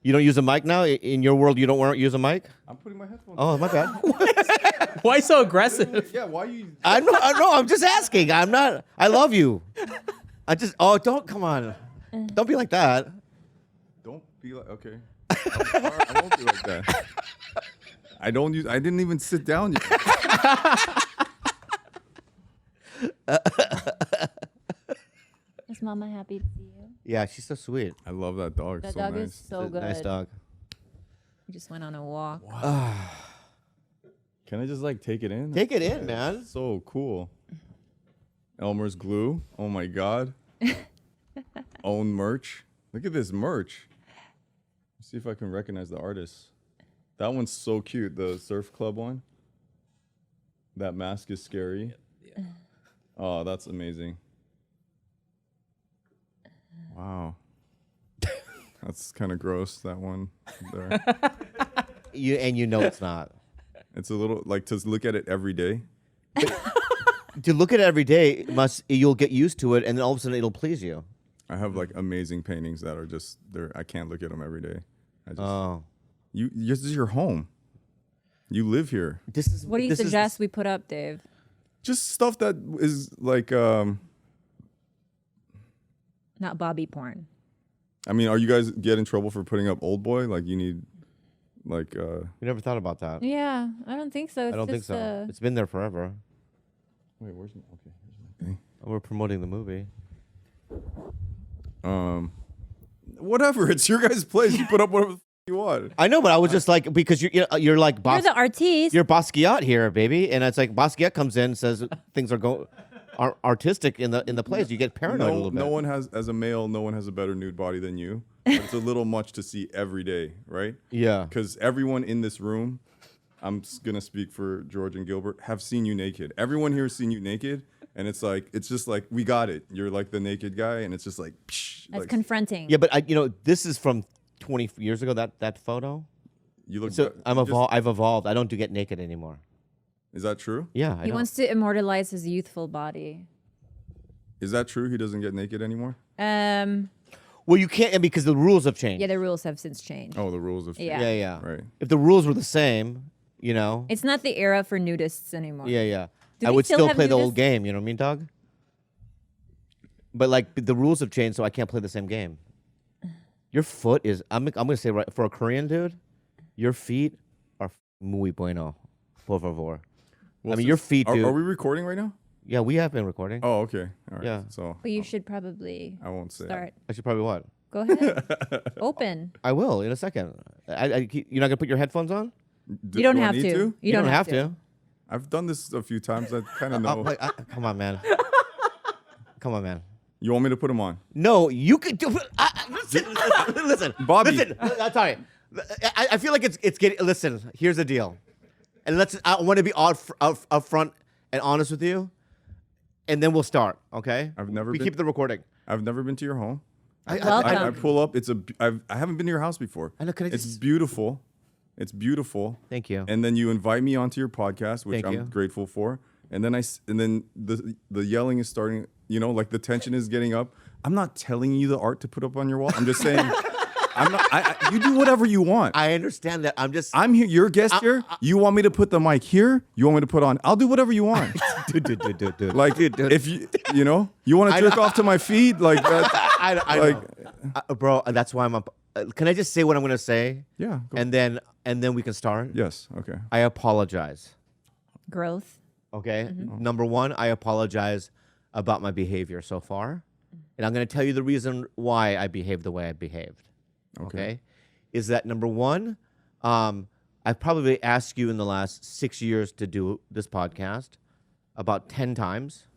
You don't use a mic now? In your world, you don't use a mic? I'm putting my headphones Oh, my bad. Why so aggressive? Yeah, why you... I'm just asking. I'm not. I love you. Don't, come on. Don't be like that. Don't be like... Okay. I won't be like that. I didn't even sit down yet. Is Mama happy to see you? Yeah, she's so sweet. I love that dog. That so dog nice. is so good. Nice dog. We just went on a walk. Can I just like take it in? Take it in, man. So cool. Elmer's glue. Oh my God. Own merch. Look at this merch. Let's see if I can recognize the artist. That one's so cute. The surf club one. That mask is scary. Yeah. Oh, that's amazing. Wow. That's kind of gross, that one there. You know it's not. It's a little, like, to look at it every day. To look at it every day, you'll get used to it, and then all of a sudden it'll please you. I have, like, amazing paintings that are just, I can't look at them every day. This is your home. You live here. What do you suggest we put up, Dave? Just stuff that is, like, Not Bobby porn. I mean, are you guys get in trouble for putting up old boy? Like, you need, like... You never thought about that. Yeah, I don't think so. I don't think so. It's been there forever. Wait, here's my thing. We're promoting the movie. Whatever. It's your guys' place. You put up whatever you want. I know, but I was just like, because you're like... You're the artiste. You're Basquiat here, baby. And it's like Basquiat comes in and says things are going... Are artistic in the place. You get paranoid a little bit. No one has, as a male, no one has a better nude body than you. But it's a little much to see every day, right? Yeah. Because everyone in this room, I'm gonna speak for George and Gilbert, have seen you naked. Everyone here has seen you naked, and it's just like we got it. You're like the naked guy, and it's just like. Psh, That's like, confronting. Yeah, but this is from 20 years ago. That photo. You look. So I've evolved. I don't get naked anymore. Is that true? Yeah, he wants to immortalize his youthful body. Is that true? He doesn't get naked anymore? Well, you can't because the rules have changed. Yeah, the rules have since changed. Oh, the rules have changed. Yeah. Right. If the rules were the same, It's not the era for nudists anymore. Yeah. Do I they would still play have the old nudists? game, you know what I mean, dog? But like the rules have changed, so I can't play the same game. Your foot is I'm gonna say right for a Korean dude, your feet are muy bueno. Por favor. Well, I mean, your feet, dude. Are we recording right now? Yeah, we have been recording. Oh, okay. All right. Yeah. So. But you should probably I won't say. start. I should probably what? Go ahead. Open. I will in a second. You're not gonna put your headphones on? You don't do I have need to. You don't have to. I've done this a few times. I kind of know. Come on, man. Come on, man. You want me to put them on? No, you could do. Listen, Bobby. Listen, I'm sorry. I feel like it's getting. Listen, here's the deal, and I want to be up front and honest with you, and then we'll start. Okay? We keep the recording. I've never been to your home. Welcome. I pull up. I haven't been to your house before. I know. It's beautiful. It's beautiful. Thank you. And then you invite me onto your podcast, which Thank you. I'm grateful for. And then the yelling is starting. Like the tension is getting up. I'm not telling you the art to put up on your wall. I'm just saying. I'm not. You do whatever you want. I understand that. I'm here. You're a guest here. You want me to put the mic here? You want me to put on? I'll do whatever you want. Dude. Like if you want to jerk off to my feed like that. I know. Bro, that's why I'm up. Can I just say what I'm gonna say? Yeah. Go. And then we can start. Yes. Okay. I apologize. Growth. Okay. Number one, I apologize about my behavior so far, and I'm gonna tell you the reason why I behaved the way I behaved. Okay. Is that number one? I've probably asked you in the last 6 years to do this podcast about 10 times.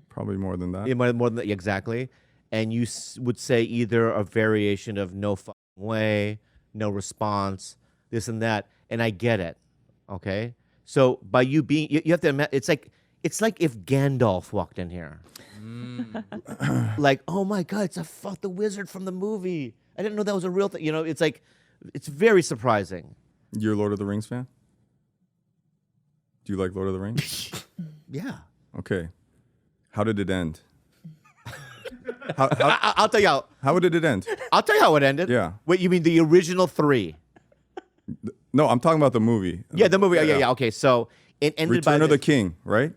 Probably more than that. Yeah, more than that, exactly. And you would say either a variation of no fucking way, no response, this and that, and I get it. Okay. So by you being, you have to imagine, it's like if Gandalf walked in here. Like, oh my God, it's the wizard from the movie. I didn't know that was a real thing. It's like, it's very surprising. You're a Lord of the Rings fan? Do you like Lord of the Rings? Yeah. Okay. How did it end? I'll tell you How did it end? I'll tell you how it ended. Yeah. Wait, you mean the original 3? No, I'm talking about the movie. Yeah, the movie. Yeah. Okay, so it ended by Return of the this. King, right?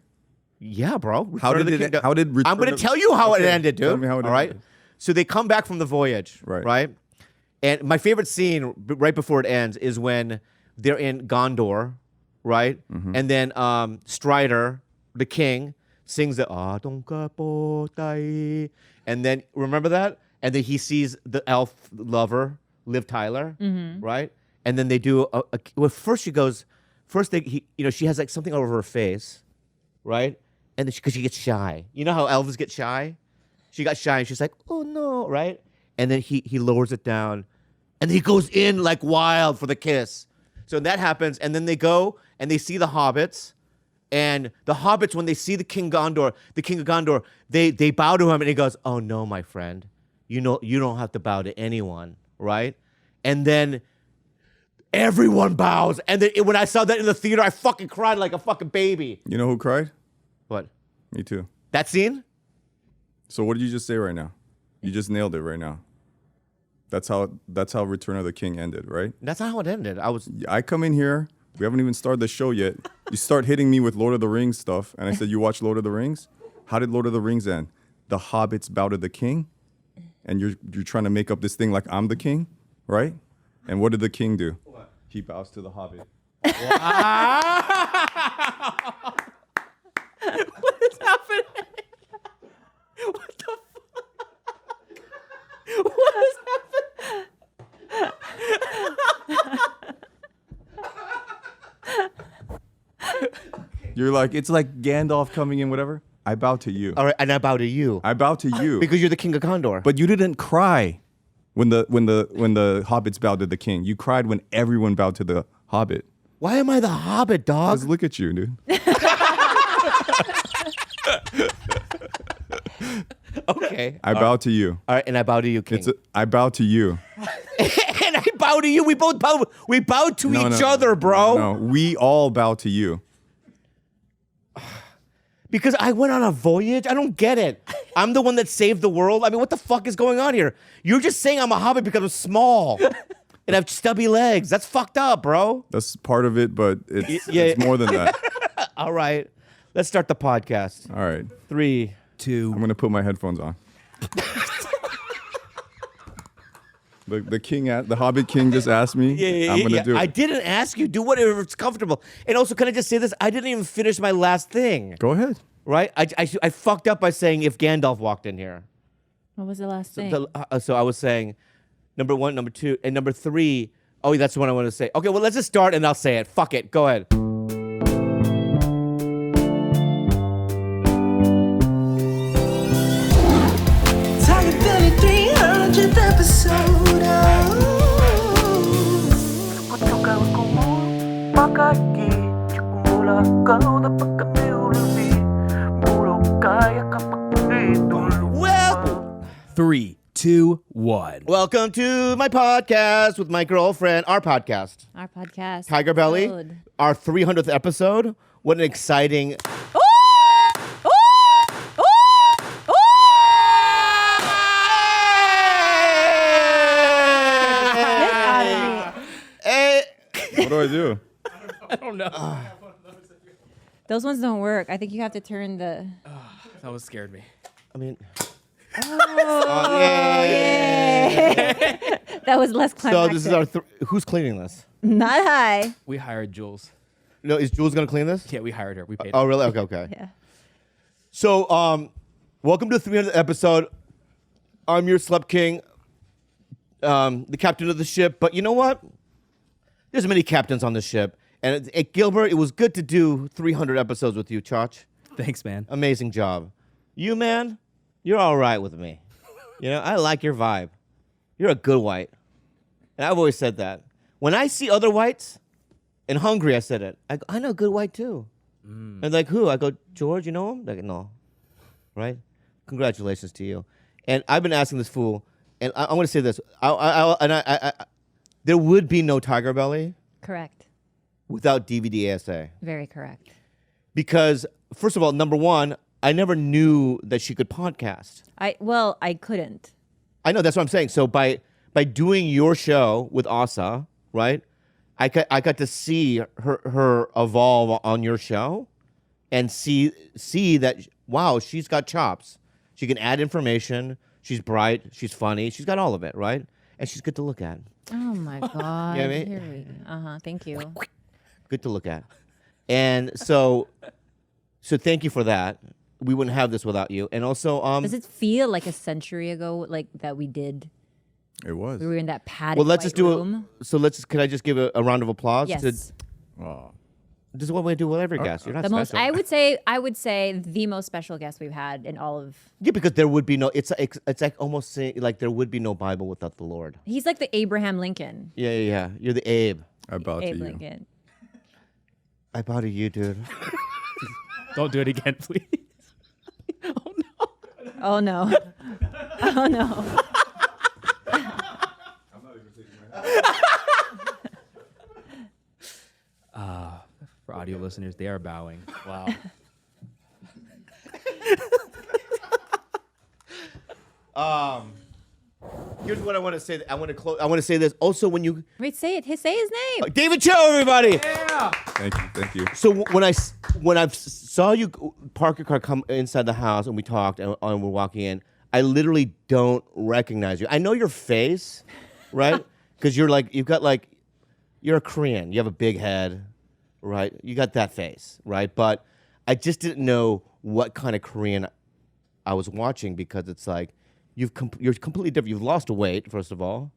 Yeah, bro. How Return did of the it? King- How did? I'm going to tell you how it ended, dude. Tell me how it All right. ended. So they come back from the voyage, Right. right? And my favorite scene right before it ends is when they're in Gondor, right? Mm-hmm. And then Strider, the king, sings the "Adon Kapotai," and then remember that? And then he sees the elf lover, Liv Tyler, right? And then they do well. First she goes. First she has like something over her face, right? And then because she gets shy. You know how elves get shy? She got shy and she's like, "Oh no," right? And then he lowers it down, and he goes in like wild for the kiss. So that happens, and then they go and they see the hobbits, and the hobbits when they see the king of Gondor, they bow to him, and he goes, "Oh no, my friend, you don't have to bow to anyone," right? And then everyone bows, and then when I saw that in the theater, I fucking cried like a fucking baby. You know who cried? What? Me too. That scene? So what did you just say right now? You just nailed it right now. That's how Return of the King ended, right? That's not how it ended. I come in here. We haven't even started the show yet. You start hitting me with Lord of the Rings stuff, and I said, "You watch Lord of the Rings? How did Lord of the Rings end? The hobbits bow to the king, and you're trying to make up this thing like I'm the king, right? And what did the king do? What? He bows to the hobbit. What is happening? What the fuck? What is You're like, it's like Gandalf coming in, whatever. I bow to you. All right, and I bow to you I bow to you. because you're the king of Gondor. But you didn't cry when the hobbits bowed to the king. You cried when everyone bowed to the hobbit. why am I the hobbit, dog? Let's look at you, dude. Okay. I bow to you. All right, and I bow to you, king. I bow to you. And I bow to you. We both bow. We bow to each other, bro. No, we all bow to you. Because I went on a voyage. I don't get it. I'm the one that saved the world. I mean, what the fuck is going on here? You're just saying I'm a hobbit because I'm small and I have stubby legs. That's fucked up, bro. That's part of it, but it's Yeah. more than that. All right, let's start the podcast. All right. 3, 2. I'm gonna put my headphones on. The Hobbit King just asked me. I'm gonna do it. I didn't ask you. Do whatever's comfortable. And also, can I just say this? I didn't even finish my last thing. Go ahead. Right? I fucked up by saying if Gandalf walked in here. What was the last thing? So I was saying number 1, number 2, and number 3. Oh, that's the one I want to say. Okay, well, let's just start and I'll say it. Fuck it. Go ahead. TigerBelly 300th episode. Well, 3, 2, 1. welcome to my podcast with my girlfriend. Our podcast, Our podcast. TigerBelly, episode. our 300th episode. What an exciting! Hey. What do I do? I don't know. Those ones don't work. I think you have to turn the. That was scared me. I mean, That was less so climactic. this is our. Who's cleaning this? Not high. We hired Jules. No, is Jules gonna clean this? Yeah, we hired her. We paid Oh, her. really? Okay. Yeah. So, welcome to the 300th episode. I'm your Slept King, the captain of the ship. But you know what? There's many captains on the ship. And Gilbert, it was good to do 300 episodes with you, Chach. Thanks, man. Amazing job. You, man, you're all right with me. You know, I like your vibe. You're a good white. And I've always said that. When I see other whites, in Hungary, I said it. I know a good white too. And like, who? I go, George, you know him? Like, no. Right? Congratulations to you. And I've been asking this fool, and I'm going to say this. There would be no TigerBelly Correct. without DVD ASA. Very correct. Because, first of all, number one, I never knew that she could podcast. I couldn't. I know, that's what I'm saying. So by doing your show with Asa, right? I got to see her evolve on your show, and see that wow, she's got chops. She can add information. She's bright. She's funny. She's got all of it, right? And she's good to look at. Oh my god. You know what I mean? Here we thank you. Good to look at. And so thank you for that. We wouldn't have this without you. And also, Does it feel like a century ago, like that we did? It was. We were in that padded well, let's white just do room. it. So can I just give a round of applause? Yes. Oh. This is what we do with every guest. You're not The most, special. I would say the most special guest we've had in all of. Yeah, because there would be no. It's like almost saying like there would be no Bible without the Lord. He's like the Abraham Lincoln. Yeah. You're the Abe. I bow to Abe you. Lincoln. I bow to you, dude. Don't do it again, please. Oh no. Oh no. For audio listeners, they are bowing. Wow. Here's what I want to say. I want to close. I want to say this. Also, when you Wait, say it. Say his name. David Choe, everybody. Thank you. So when I saw you park your car, come inside the house, and we talked, and we're walking in, I literally don't recognize you. I know your face, right? Because you're a Korean. You have a big head, right? You got that face, right? But I just didn't know what kind of Korean I was watching, because it's like you're completely different. You've lost weight, first of all.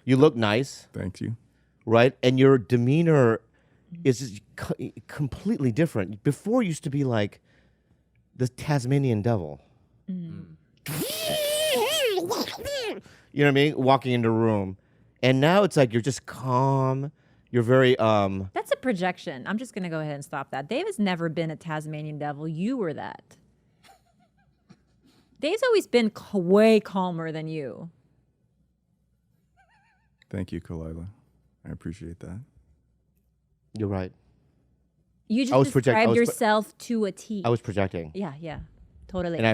You look nice, Thank you. right? And your demeanor is just completely different. Before it used to be like the Tasmanian devil. You know what I mean? Walking into a room. And now it's like you're just calm. You're very That's a projection. I'm just gonna go ahead and stop that. Dave has never been a Tasmanian devil. You were that. Dave's always been way calmer than you. Thank you, Khalyla. I appreciate that. you're right. You I was just project- I described was- yourself to a T. I was projecting. Yeah, totally. And I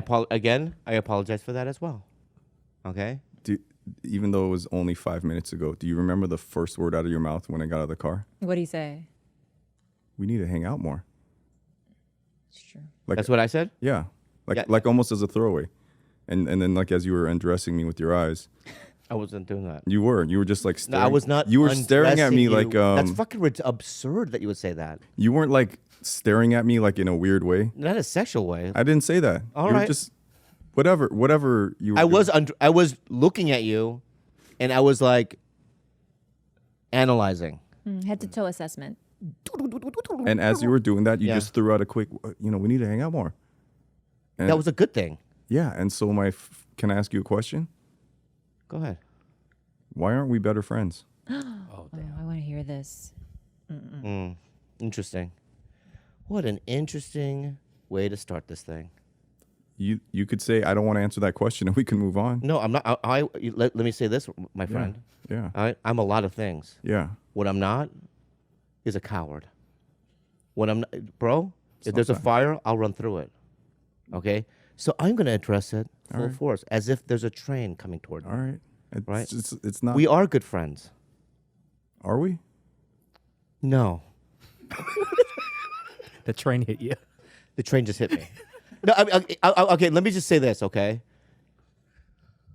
apologize for that as well. Okay? Even though it was only 5 minutes ago, do you remember the first word out of your mouth when I got out of the car? What do you say? We need to hang out more. It's true. Like, That's what I said? yeah, Yeah. like almost as a throwaway. And then like as you were undressing me with your eyes, I wasn't doing that. you were just like No, staring. I was not. You were staring at undressing me you. like That's fucking absurd that you would say that. you weren't like staring at me like in a weird way. Not a sexual way. I didn't say that. All you right. were just whatever you were I doing. I was looking at you, and I was like analyzing. Head to toe assessment. And as you were doing that, you Yeah. just threw out a quick, we need to hang out more. And That was a good thing. yeah. And so can I ask you a question? Go ahead. Why aren't we better friends? Oh, I want to hear this. Interesting. What an interesting way to start this thing. You could say I don't want to answer that question, and we can move on. No, I'm not. Let me say this, my friend. Yeah. I'm a lot of things. Yeah. What I'm not is a coward. What I'm not, bro, if not there's a bad. fire, I'll run through it. Okay? So I'm going to address it full right. force, as if there's a train coming toward me. All right. Right. It's not. We are good friends. Are we? No. The train hit you. The train just hit me. No, okay, let me just say this, okay?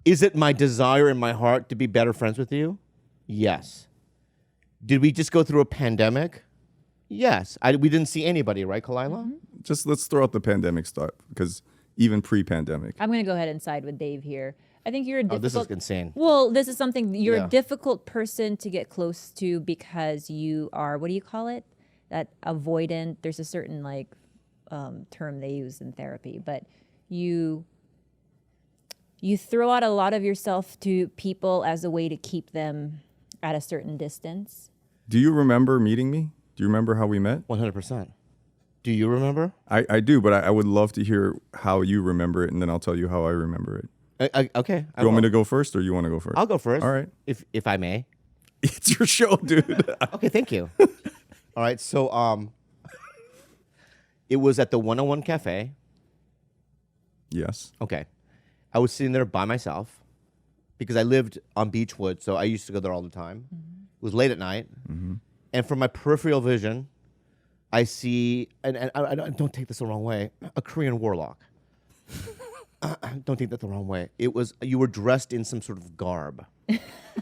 Is it my desire in my heart to be better friends with you? Yes. Did we just go through a pandemic? Yes. We didn't see anybody, right, Khalyla? Just let's throw out the pandemic stuff, because even pre-pandemic, I'm going to go ahead and side with Dave here. I think you're a Oh, difficult. this is insane. Well, this is something you're Yeah. a difficult person to get close to because you are. What do you call it? That avoidant. There's a certain term they use in therapy, but you throw out a lot of yourself to people as a way to keep them at a certain distance. do you remember meeting me? Do you remember how we met? 100%. Do you remember? I do, but I would love to hear how you remember it, and then I'll tell you how I remember it. Okay. Do you want me to go first, or you want to go first? I'll go first. All right. If I may. It's your show, dude. Okay, thank you. All right, so it was at the 101 Cafe, Yes. Okay. I was sitting there by myself because I lived on Beechwood, so I used to go there all the time. It was late at night. And from my peripheral vision, I see, and I don't take this the wrong way, a Korean warlock. Don't take that the wrong way. It was, you were dressed in some sort of garb.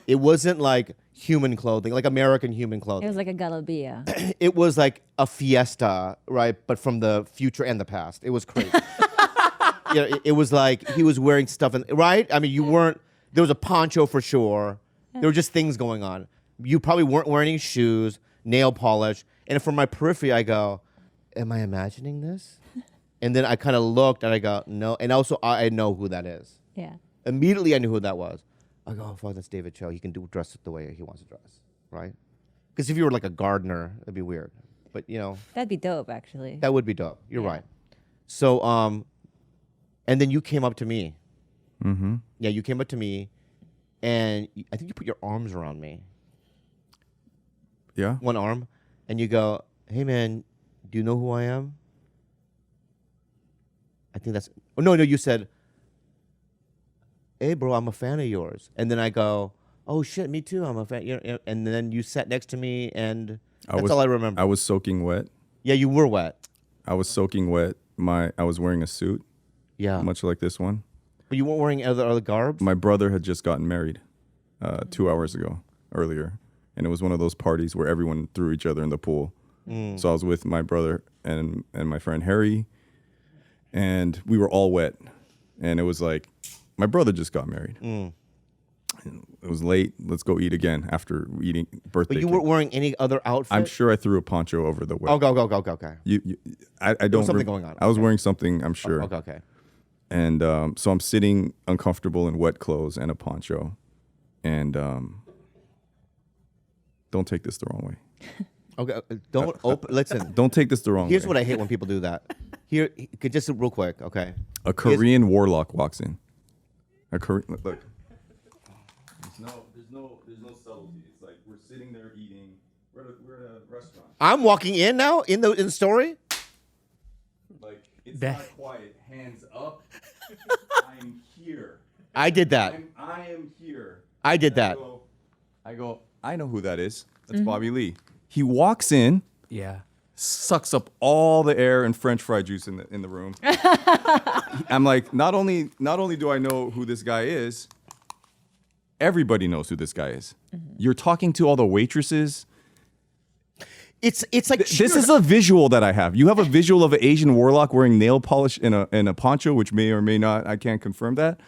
It wasn't like human clothing, like American human It clothing. was like a galabia. It was like a fiesta, right? But from the future and the past. It was crazy. It was like he was wearing stuff, right? I mean, you weren't, there was a poncho for sure. There were just things going on. You probably weren't wearing any shoes, nail polish. And from my periphery, I go, am I imagining this? And then I kind of looked and I go, no. And also, I know who that is. Yeah. Immediately, I knew who that was. I go, oh, fuck, that's David Choe. He can dress it the way he wants to dress, right? Because if you were like a gardener, that'd be weird. But, That'd be dope, actually. that would be dope. You're right. So, and then you came up to me. Mm-hmm. Yeah, you came up to me, and I think you put your arms around me, Yeah. one arm, and you go, hey, man, do you know who I am? I think that's, oh, no, you said, hey, bro, I'm a fan of yours. And then I go, oh, shit, me too, I'm a fan. And then you sat next to me, and that's all I remember. I was soaking wet. Yeah, you were wet. I was soaking wet. I was wearing a suit, Yeah. much like this one. But you weren't wearing other garbs? My brother had just gotten married 2 hours earlier. And it was one of those parties where everyone threw each other in the pool. So I was with my brother and my friend Harry, and we were all wet. And it was like, my brother just got married. And it was late. Let's go eat again after eating birthday But you cake. weren't wearing any other outfit? I'm sure I threw a poncho over the wet. Oh, go. Okay. I don't. something going on. I was Okay. wearing something. I'm sure. Okay. And so I'm sitting uncomfortable in wet clothes and a poncho, and don't take this the wrong way. Okay, don't open. Listen, Don't take this the wrong here's way. what I hate when people do that. Here, just real quick, okay? A Korean warlock walks in. A Korean look. There's no subtlety. It's like we're sitting there eating. We're at a restaurant. I'm walking in now in the story. Like it's That- not quiet. Hands up. I'm here. I did that. I am here. I did that. I go. I know who that is. That's Bobby Lee. He walks in, Yeah. sucks up all the air and French fry juice in the room. I'm like, not only do I know who this guy is, everybody knows who this guy is. You're talking to all the waitresses. It's like This is a visual that I have. You have a visual of an Asian warlock wearing nail polish and a poncho, which may or may not, I can't confirm that.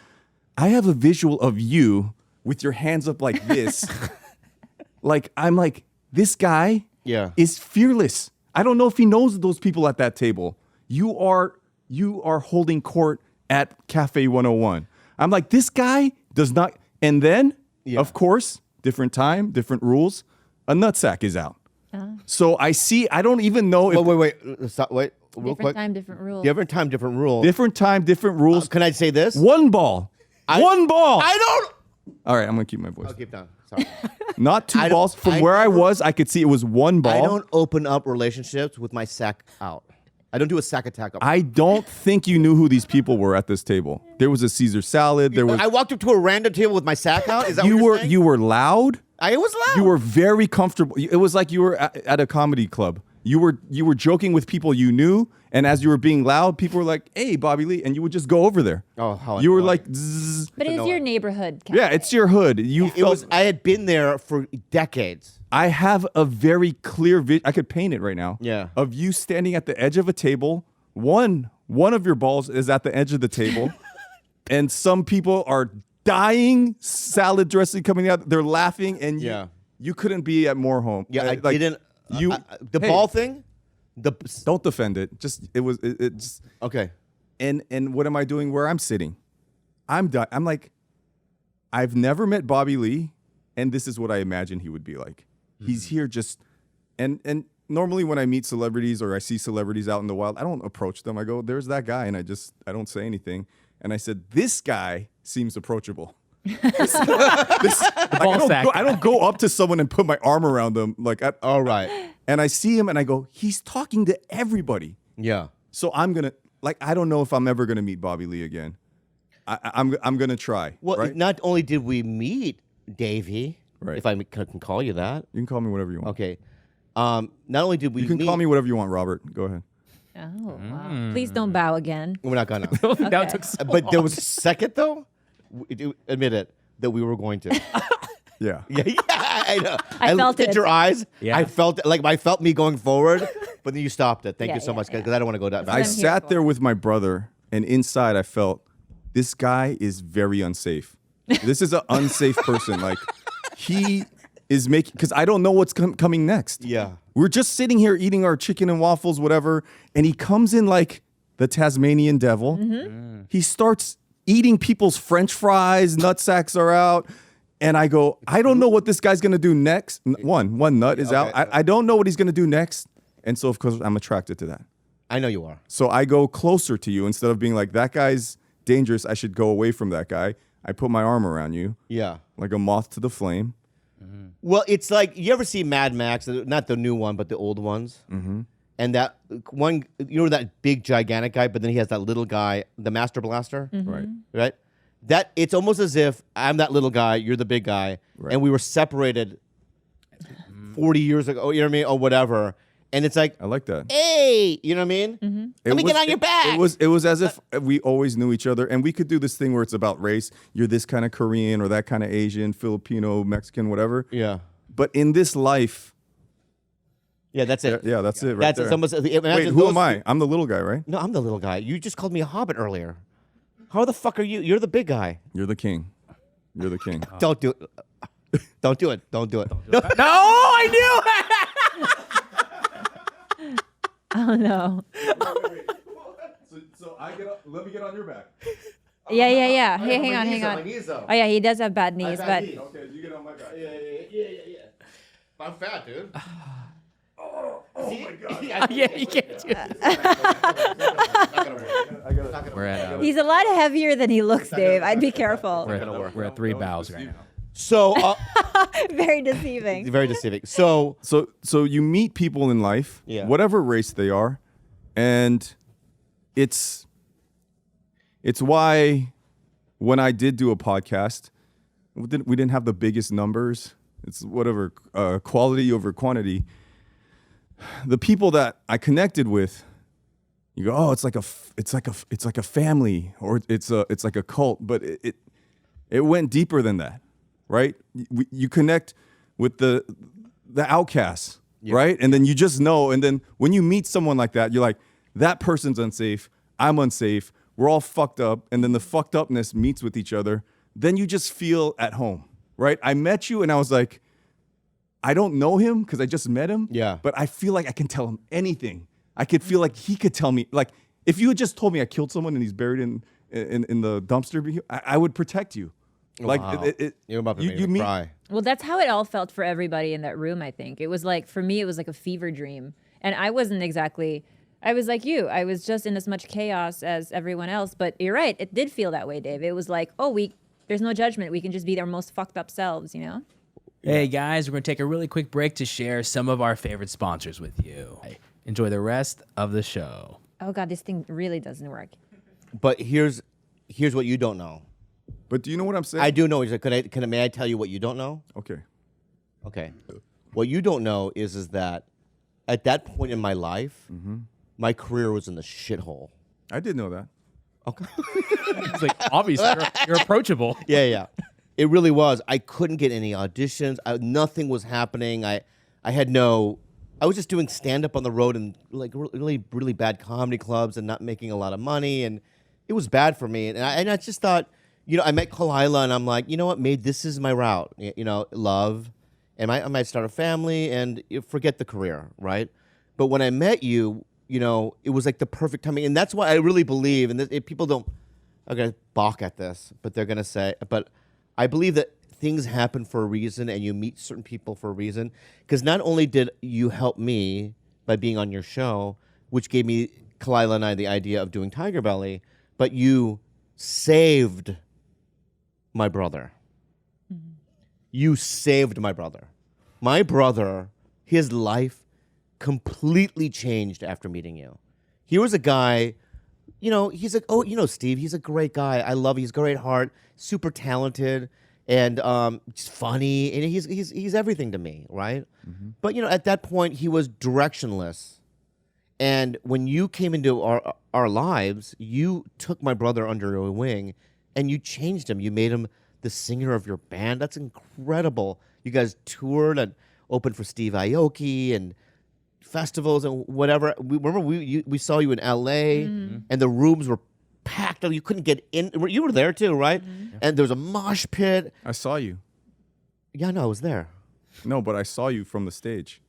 I have a visual of you with your hands up like this. I'm like, this guy is fearless. I don't know if he knows those people at that table. You are holding court at Cafe 101. I'm like, this guy does not. And then, of course, different time, different rules. A nutsack is out. So I don't even know if wait. Stop. Wait. Real Different quick. time, different rule. Different time, different rule. different time, different rules. Can I say this? One ball. One ball. I don't. All right, I'm gonna keep my voice. I'll keep down. Sorry. Not two I don't- balls. From I where I never- was, I could see it was one ball. I don't open up relationships with my sack out. I don't do a sack attack. Up. I don't think you knew who these people were at this table. There was a Caesar salad. There was I walked up to a random table with my sack out. Is that you what you're saying? were loud. I was loud. You were very comfortable. It was like you were at a comedy club. You were joking with people you knew, and as you were being loud, people were like, "Hey, Bobby Lee," and you would just go over there. Oh, how you were annoying. like, Zzz. But it's annoying. your neighborhood cafe. Yeah, it's your hood. You It was. I had been there for decades. I have a very clear vision. I could paint it right now. Yeah. Of you standing at the edge of a table. One of your balls is at the edge of the table, and some people are dying. Salad dressing coming out. They're laughing, and you couldn't be at more home. Yeah, I like, didn't. You The hey, ball thing. Don't defend it. Just it just. Okay. And what am I doing where I'm sitting? I'm like, I've never met Bobby Lee, and this is what I imagine he would be like. He's here just, and normally when I meet celebrities or I see celebrities out in the wild, I don't approach them. I go, there's that guy, and I don't say anything. And I said, this guy seems approachable. I don't go up to someone and put my arm around them All right. and I see him and I go, he's talking to everybody. Yeah. So I'm gonna like I don't know if I'm ever gonna meet Bobby Lee again. I'm gonna try. Well, right? not only did we meet Davey, Right. if I can call you that. You can call me whatever you want. Okay. Not only did we You can meet, call me whatever you want, Robert. Go ahead. Oh, wow. Please don't bow again. we're not gonna. That took so But there was a second though. Admit it that we were going to. Yeah. Yeah, I know. I felt looked at it. your eyes. Yeah. I felt it, like I felt me going forward, but then you stopped it. Thank Yeah, you so yeah, much, yeah. because I don't want to go down. I I'm here sat for. there with my brother, and inside I felt this guy is very unsafe. This is an unsafe person. Like he is making, because I don't know what's coming next. Yeah. We're just sitting here eating our chicken and waffles, whatever, and he comes in like the Tasmanian devil. He starts eating people's French fries. Nutsacks are out. And I go, I don't know what this guy's gonna do next. One nut is out. Okay. I don't know what he's gonna do next. And so of course I'm attracted to that. I know you are. So I go closer to you instead of being like, that guy's dangerous, I should go away from that guy. I put my arm around you Yeah. like a moth to the flame. Well, it's like you ever see Mad Max? Not the new one, but the old ones. Mm-hmm. And that one, you know, that big gigantic guy, but then he has that little guy, the Master Blaster, Right. right? That it's almost as if I'm that little guy, you're the big guy, Right. and we were separated 40 years ago. You know what I mean, or whatever. And it's like, I like that. hey, you know what I mean? It Let me get was- on your back. It was as if we always knew each other, and we could do this thing where it's about race. You're this kind of Korean or that kind of Asian, Filipino, Mexican, whatever. Yeah. But in this life, Yeah, that's it. yeah, that's it. Right That's there. it's almost. Wait, imagine who those am I? I'm the little guy, right? No, I'm the little guy. You just called me a hobbit earlier. How the fuck are you? You're the big guy. You're the king. You're the king. Don't do it. Don't do it. Don't do it. No. No, I knew. Oh, no. So I get. Let me get on your back. Yeah. Hey, hang on. Oh, Oh, yeah, he does have bad knees, but Okay, you get on my back. Yeah. I'm fat, dude. Oh my god. Yeah, you can't do it. We're at he's a lot heavier than he looks, Dave. I'd be careful. we're at 3 bows right now. So Very deceiving. very deceiving. So So you meet people in life, Yeah. whatever race they are, and it's why when I did do a podcast, we didn't have the biggest numbers. It's whatever, quality over quantity. The people that I connected with, you go, oh, it's like a family, or it's like a cult, but it went deeper than that, right? You connect with the outcasts, right? And then you just know, and then when you meet someone like that, you're like, that person's unsafe, I'm unsafe, we're all fucked up, and then the fucked upness meets with each other, then you just feel at home, right? I met you and I was like, I don't know him because I just met him. Yeah. But I feel like I can tell him anything. I could feel like he could tell me. Like if you had just told me I killed someone and he's buried in the dumpster, I would protect you. Like wow. You're about to make me meet. cry. Well, that's how it all felt for everybody in that room, I think. It was like, for me, it was like a fever dream. And I wasn't exactly, I was like you. I was just in as much chaos as everyone else. But you're right. It did feel that way, Dave. It was like, oh, there's no judgment. We can just be our most fucked up selves, you know? Hey guys, we're gonna take a really quick break to share some of our favorite sponsors with you. Enjoy the rest of the show. Oh, God, this thing really doesn't work. But here's what you don't know. But do you know what I'm saying? I do know. May I tell you what you don't know? Okay. Okay. What you don't know is that at that point in my life, my career was in the shithole. I did know that. Okay. It's like obviously you're approachable. Yeah. It really was. I couldn't get any auditions. Nothing was happening. I was just doing stand up on the road and like really, really bad comedy clubs and not making a lot of money. And it was bad for me. And I just thought, I met Khalyla and I'm like, you know what? Maybe this is my route, love. And I might start a family and forget the career, right? But when I met you, it was like the perfect timing. And that's why I really believe, and if people are going to balk at this, but they're going to say, but I believe that things happen for a reason and you meet certain people for a reason. Because not only did you help me by being on your show, which gave me, Khalyla and I, the idea of doing TigerBelly, but you saved my brother. Mm-hmm. You saved my brother. My brother, his life completely changed after meeting you. He was a guy he's like, Steve, he's a great guy. I love him. He's a great heart, super talented, and just funny, and he's everything to me, right? But at that point, he was directionless. And when you came into our lives, you took my brother under your wing, and you changed him. You made him the singer of your band. That's incredible. You guys toured and opened for Steve Aoki and festivals and whatever. We saw you in L.A. and the rooms were packed. You couldn't get in. You were there too, right? And there was a mosh pit. I saw you. Yeah, no, I was there. No, but I saw you from the stage.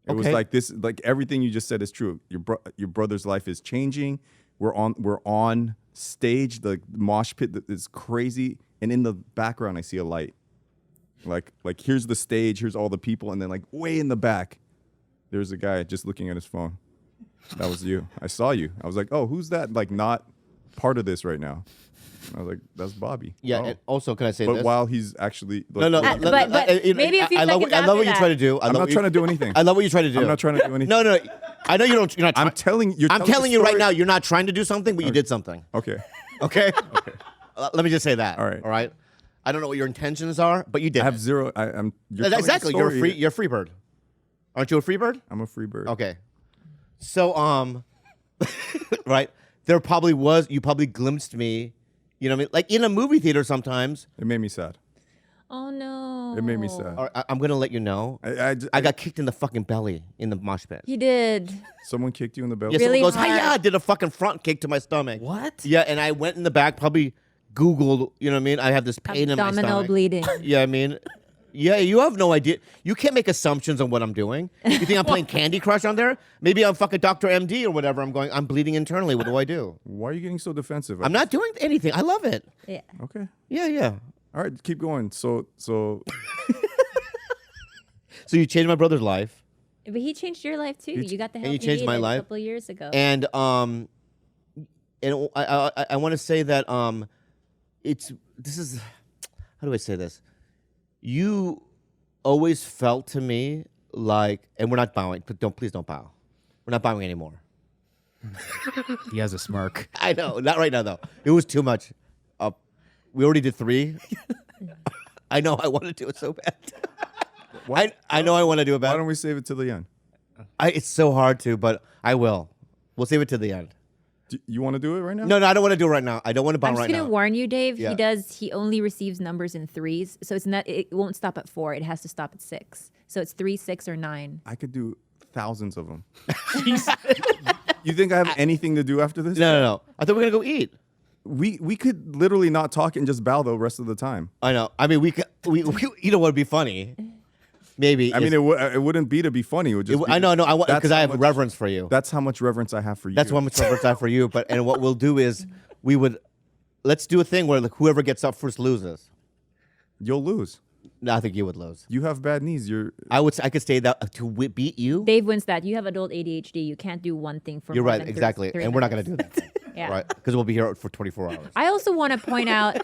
It was Okay. like this, like everything you just said is true. Your brother's life is changing. We're on stage. The mosh pit is crazy, and in the background, I see a light. Like here's the stage. Here's all the people, and then like way in the back, there's a guy just looking at his phone. That was you. I saw you. I was like, oh, who's that? Like not part of this right now. I was like, that's Bobby. Yeah. Oh. And also, can I say But this? while he's actually No, no. But maybe a few I love seconds I love what after you try to that. do. I'm not trying to do anything. I love what you try to do. I'm not trying to do anything. No, no. I know you don't. You're not. I'm telling you. I'm telling you right now. You're not trying to do something, but you did something. Okay. Okay. Let me just say that. All right. All right. I don't know what your intentions are, but you did. I have zero. I'm. You're telling a Exactly. You're a story. You're a free bird. Aren't you a free bird? I'm a free bird. Okay. So right. There probably was. You probably glimpsed me. You know what I mean? Like in a movie theater sometimes. It made me sad. Oh no. It made me sad. Or I'm gonna let you know. I got kicked in the fucking belly in the mosh pit. He did. Someone kicked you in the belly. Yeah, Really someone goes, hard. "Hi-ya!" Did a fucking front kick to my stomach. What? Yeah, and I went in the back, probably Googled. You know what I mean? I have this pain in my Abdominal stomach. bleeding. Yeah, I mean, yeah, you have no idea. You can't make assumptions on what I'm doing. You think I'm playing Candy Crush on there? Maybe I'm fucking Dr. MD or whatever. I'm bleeding internally. What do I do? Why are you getting so defensive? I'm not doing anything. I love it. Yeah. Okay. Yeah, yeah. All right. Keep going. So So you changed my brother's life, But he changed your life too. You got the help you you changed my needed life. a couple of years ago. and I want to say that how do I say this? You always felt to me like, and we're not bowing, but please don't bow. We're not bowing anymore. He has a smirk. I know, not right now though. It was too much. We already did 3. I know I want to do it so bad. I know I want to do it why bad. don't we save it to the end? It's so hard to, but I will. We'll save it to the end. You want to do it right now? No, I don't want to do it right now. I don't want to bow I'm just right gonna now. warn you, Dave. Yeah. He only receives numbers in 3s, so it's not. It won't stop at 4. It has to stop at 6. So it's 3, 6, or 9. I could do thousands of them. You think I have anything to do after this? No. I thought we were gonna go eat. We could literally not talk and just bow the rest of the time. I know. I mean, we you know what would be funny? Maybe. I mean, it wouldn't be to be funny. It would just. I know. I want that's because I how have much- reverence for you. That's how much reverence I have for you. That's how much reverence I have for you. And what we'll do is let's do a thing where like, whoever gets up first loses. You'll lose. No, I think you would lose. You have bad knees. I could say that to beat you. Dave wins that. You have adult ADHD. You can't do one thing for You're more right, than exactly. 3 And we're not gonna minutes. do that. Yeah. Right? Because we'll be here for 24 hours. I also want to point out,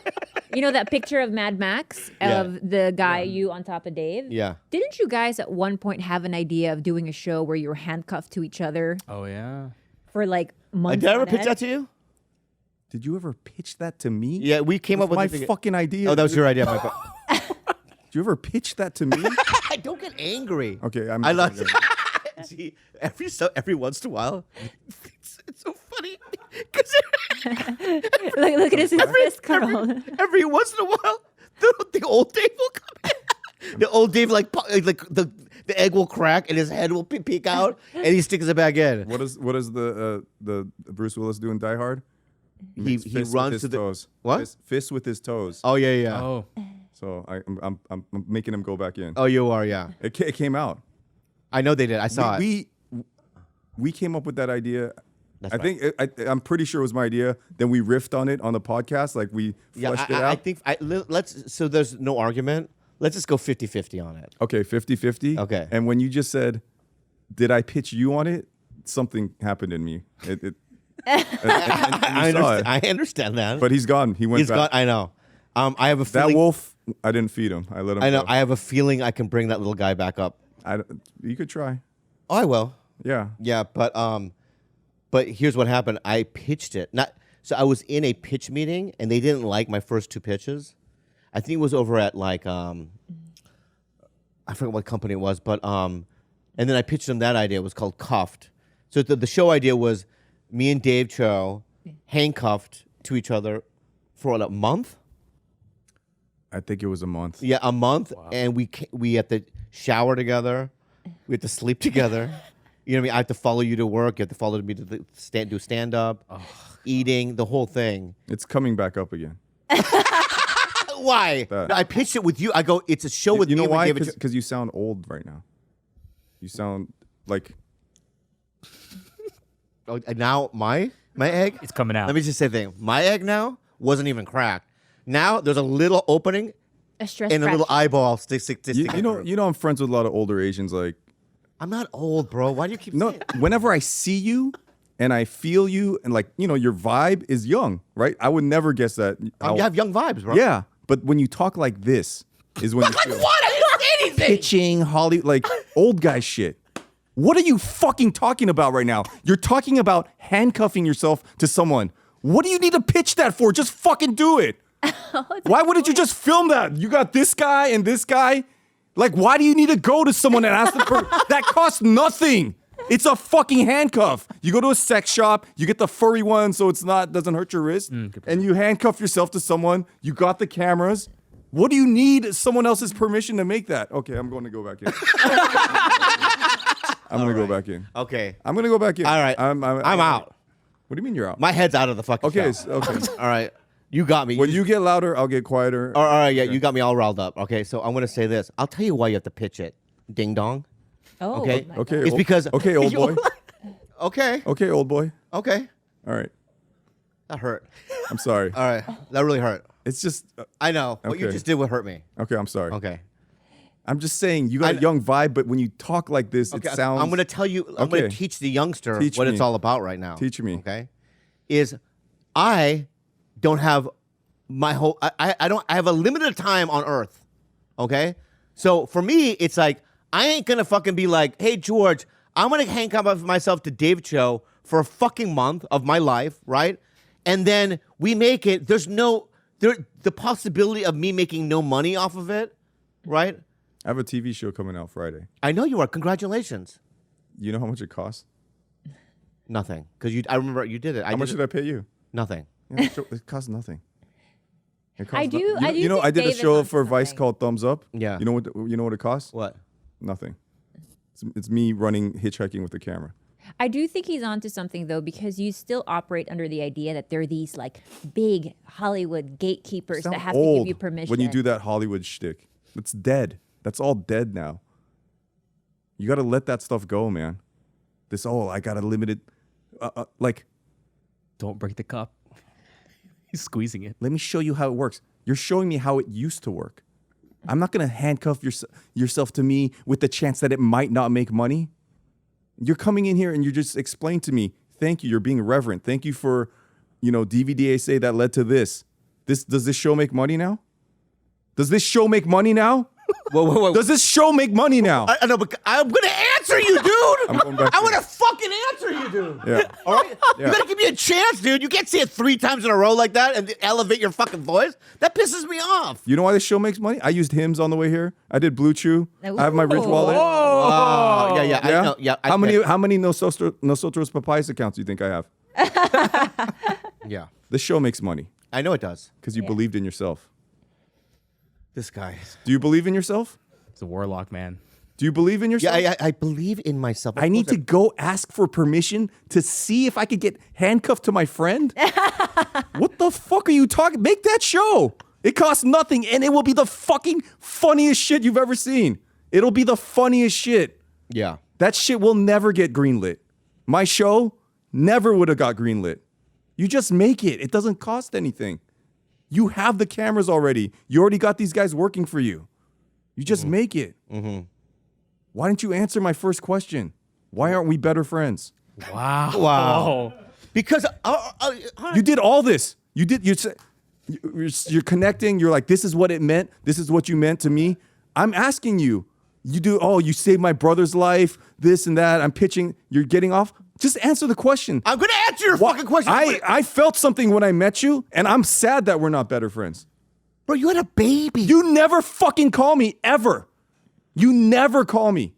that picture of Mad Max Yeah. of the guy you on top of Dave. Yeah. Didn't you guys at one point have an idea of doing a show where you were handcuffed to each other Oh yeah. for like months? Did I ever on pitch end? that to you? Did you ever pitch that to me? Yeah, we came up with my the thing- fucking idea. Oh, that was your idea, Michael. Did you ever pitch that to me? I don't get angry. Okay, I love. See, every once in a while, it's so funny because Look at his fist curl. every once in a while, the old Dave will come in. The old Dave like the egg will crack and his head will peek out and he sticks it back in. What does the Bruce Willis do in Die Hard? He Makes fists runs with to his the toes. what? Fists with his toes. Oh yeah, yeah. Oh. So I'm making him go back in. Oh, you are, yeah. It came out. I know they did. I saw it. We came up with that idea. That's I right. think I'm pretty sure it was my idea. Then we riffed on it on the podcast, like we Yeah, fleshed it I out. think let's. So there's no argument. Let's just go 50-50 on it. Okay, 50-50. Okay. And when you just said, "Did I pitch you on it?" Something happened in me. And you saw it. I understand that. But he's gone. He went he's back. gone. I know. I have a That feeling. wolf, I didn't feed him. I let him. I know. go. I have a feeling I can bring that little guy back up. You could try. Oh, I will. Yeah. Yeah, but But here's what happened. I pitched it. So I was in a pitch meeting, and they didn't like my first 2 pitches. I think it was over at like I forget what company it was, but and then I pitched them that idea. It was called Cuffed. So the show idea was me and Dave Choe handcuffed to each other for a month. I think it was a month. Yeah, a month, and we had to shower together. We had to sleep together. You know what I mean? I have to follow you to work. You have to follow me to do stand up, eating, the whole thing. It's coming back up again. Why? I pitched it with you. I go, it's a show with You me know and why? David. Because you sound old right now. You sound like... Oh, and now my egg? It's coming out. Let me just say the thing. My egg now wasn't even cracked. Now there's a little opening A stress and a little fracture. eyeball sticking You know I'm friends with a lot of older Asians. Like, I'm not old, bro. Why do you keep no, saying whenever I see you and I feel you and like, your vibe is young, right? I would never guess that. you have young vibes, bro. Yeah, but when you talk like this is when you Like feel what? I didn't say anything. pitching, Hollywood, like old guy shit. What are you fucking talking about right now? You're talking about handcuffing yourself to someone. What do you need to pitch that for? Just fucking do it. Why wouldn't you just film that? You got this guy and this guy. Like, why do you need to go to someone and ask them for that? Costs nothing. It's a fucking handcuff. You go to a sex shop, you get the furry one so doesn't hurt your wrist, and you handcuff yourself to someone. You got the cameras. What do you need someone else's permission to make that? Okay, I'm going to go back in. I'm going to go back in. Okay. I'm going to go back in. All right. I'm out. What do you mean you're out? My head's out of the fucking Okay, show. okay. All right. You got me. When you get louder, I'll get quieter. All right, yeah, you got me all riled up. Okay, so I'm going to say this. I'll tell you why you have to pitch it. Ding dong. Oh, Okay. my Okay. It's because... Okay, old boy. Okay. Okay, old boy. Okay. All right. That hurt. I'm sorry. All right. That really hurt. It's just I know. What you Okay. just did would hurt me. okay. I'm sorry. Okay. I'm just saying you got a young vibe, but when you talk like this, Okay. it sounds. I'm going to tell you... I'm going Okay. to teach the youngster Teach what me. it's all about right now. Teach me. Okay? Is I don't have my whole... I have a limited time on Earth. Okay? So for me, it's like, I ain't going to fucking be like, hey, George, I'm going to handcuff myself to Dave Choe for a fucking month of my life, right? And then we make it... There's no... the possibility of me making no money off of it, right? I have a TV show coming out Friday. I know you are. Congratulations. You know how much it costs? Nothing. Because I remember you did it. How much should I pay you? Nothing. Yeah, it costs nothing. It costs I do- no- I do You know, think I did a David's show onto for Vice something. called Thumbs Up. Yeah. You know what it costs? What? Nothing. It's me running hitchhiking with the camera. I do think he's onto something though, because you still operate under the idea that there are these like big Hollywood gatekeepers Sound that have to old give you permission. when you do that Hollywood shtick. It's dead. That's all dead now. You got to let that stuff go, man. I got a limited, like, Don't break the cup. He's squeezing it. let me show you how it works. You're showing me how it used to work. I'm not going to handcuff yourself to me with the chance that it might not make money. You're coming in here and you just explain to me, thank you, you're being reverent. Thank you for, DVD say that led to this. Does this show make money now? Does this show make money now? Whoa. Does this show make money now? I know, but I'm gonna answer you, dude. I'm going back I'm to- gonna fucking answer you, dude. Yeah. All right. Yeah. You gotta give me a chance, dude. You can't say it 3 times in a row like that and elevate your fucking voice. That pisses me off. You know why this show makes money? I used hymns on the way here. I did Blue Chew. I have my Rich Wallet. Yeah. Yeah. I know. Yeah. How many Nosotros Papayas accounts do you think I have? Yeah. This show makes money I know it does. because you believed in yourself. This guy. Do you believe in yourself? It's a warlock, man. Do you believe in yourself? Yeah. I believe in myself. Of I need course to go ask for permission to see if I could get handcuffed to my friend? What the fuck are you talking? Make that show. It costs nothing and it will be the fucking funniest shit you've ever seen. It'll be the funniest shit. Yeah. That shit will never get greenlit. My show never would have got greenlit. You just make it. It doesn't cost anything. You have the cameras already. You already got these guys working for you. You just make it. Why didn't you answer my first question? Why aren't we better friends? Wow. Because You did all this. You're connecting. You're like, this is what it meant. This is what you meant to me. I'm asking you. you do, oh, you saved my brother's life, this and that. I'm pitching. You're getting off. Just answer the question. I'm going to answer your fucking question. I felt something when I met you, and I'm sad that we're not better friends. Bro, you had a baby. You never fucking call me, ever. You never call me.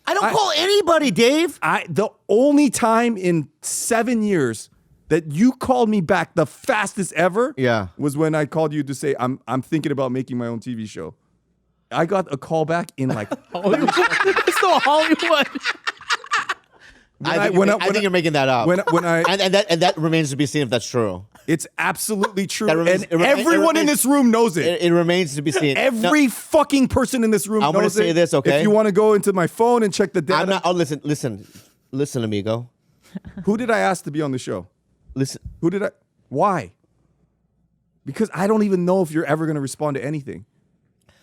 I don't call anybody, Dave. The only time in 7 years that you called me back the fastest ever was when I called you to say, I'm thinking about making my own TV show. I got a call back in like Hollywood. It's so Hollywood. I think you're making that up. And that remains to be seen if that's true. It's absolutely true. Remains, and everyone in this room knows it. It remains to be seen. Every fucking person in this room knows it. I'm going to say this, okay? If you want to go into my phone and check the data. I'm not. Oh, listen, amigo. Who did I ask to be on the show? Listen. Who did I? Why? Because I don't even know if you're ever going to respond to anything.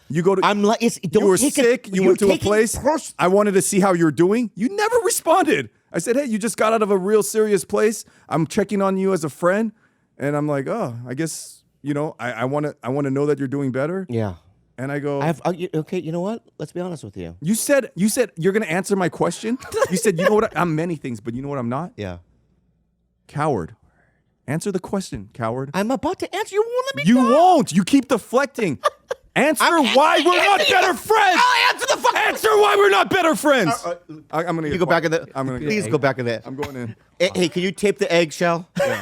You go to. I'm like, you were sick. You went to a place. I wanted to see how you're doing. You never responded. I said, hey, you just got out of a real serious place. I'm checking on you as a friend. And I'm like, oh, I guess, I want to know that you're doing better. Yeah. And I go, okay, you know what? Let's be honest with you. You said you're going to answer my question. You said, you know what? I'm many things, but you know what I'm not? Yeah. Coward. Answer the question, coward. I'm about to answer. You won't let me You talk. won't. You keep deflecting. Answer why we're not better friends. I'll answer the fuck. Answer why we're not better friends. I'm gonna. You go back in the. Please go back in there. I'm going in. Hey, can you tape the eggshell? Yeah.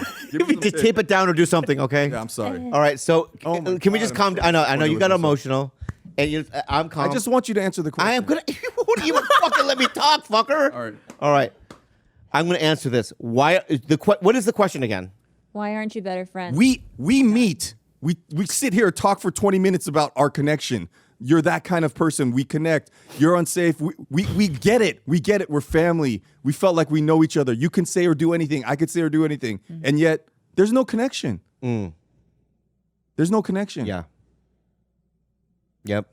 Just tape it down or do something, okay? Yeah, I'm sorry. All right, so can we just calm down? I know you got with emotional, and I'm calm. I just want you to answer the question. I am gonna. You won't even fucking let me talk, fucker. All right. All right. I'm gonna answer this. What is the question again? Why aren't you better friends? We meet. We sit here, talk for 20 minutes about our connection. You're that kind of person. We connect. You're unsafe. We get it. We get it. We're family. We felt like we know each other. You can say or do anything. I could say or do anything. Mm-hmm. And yet, there's no connection. There's no connection. Yeah. Yep.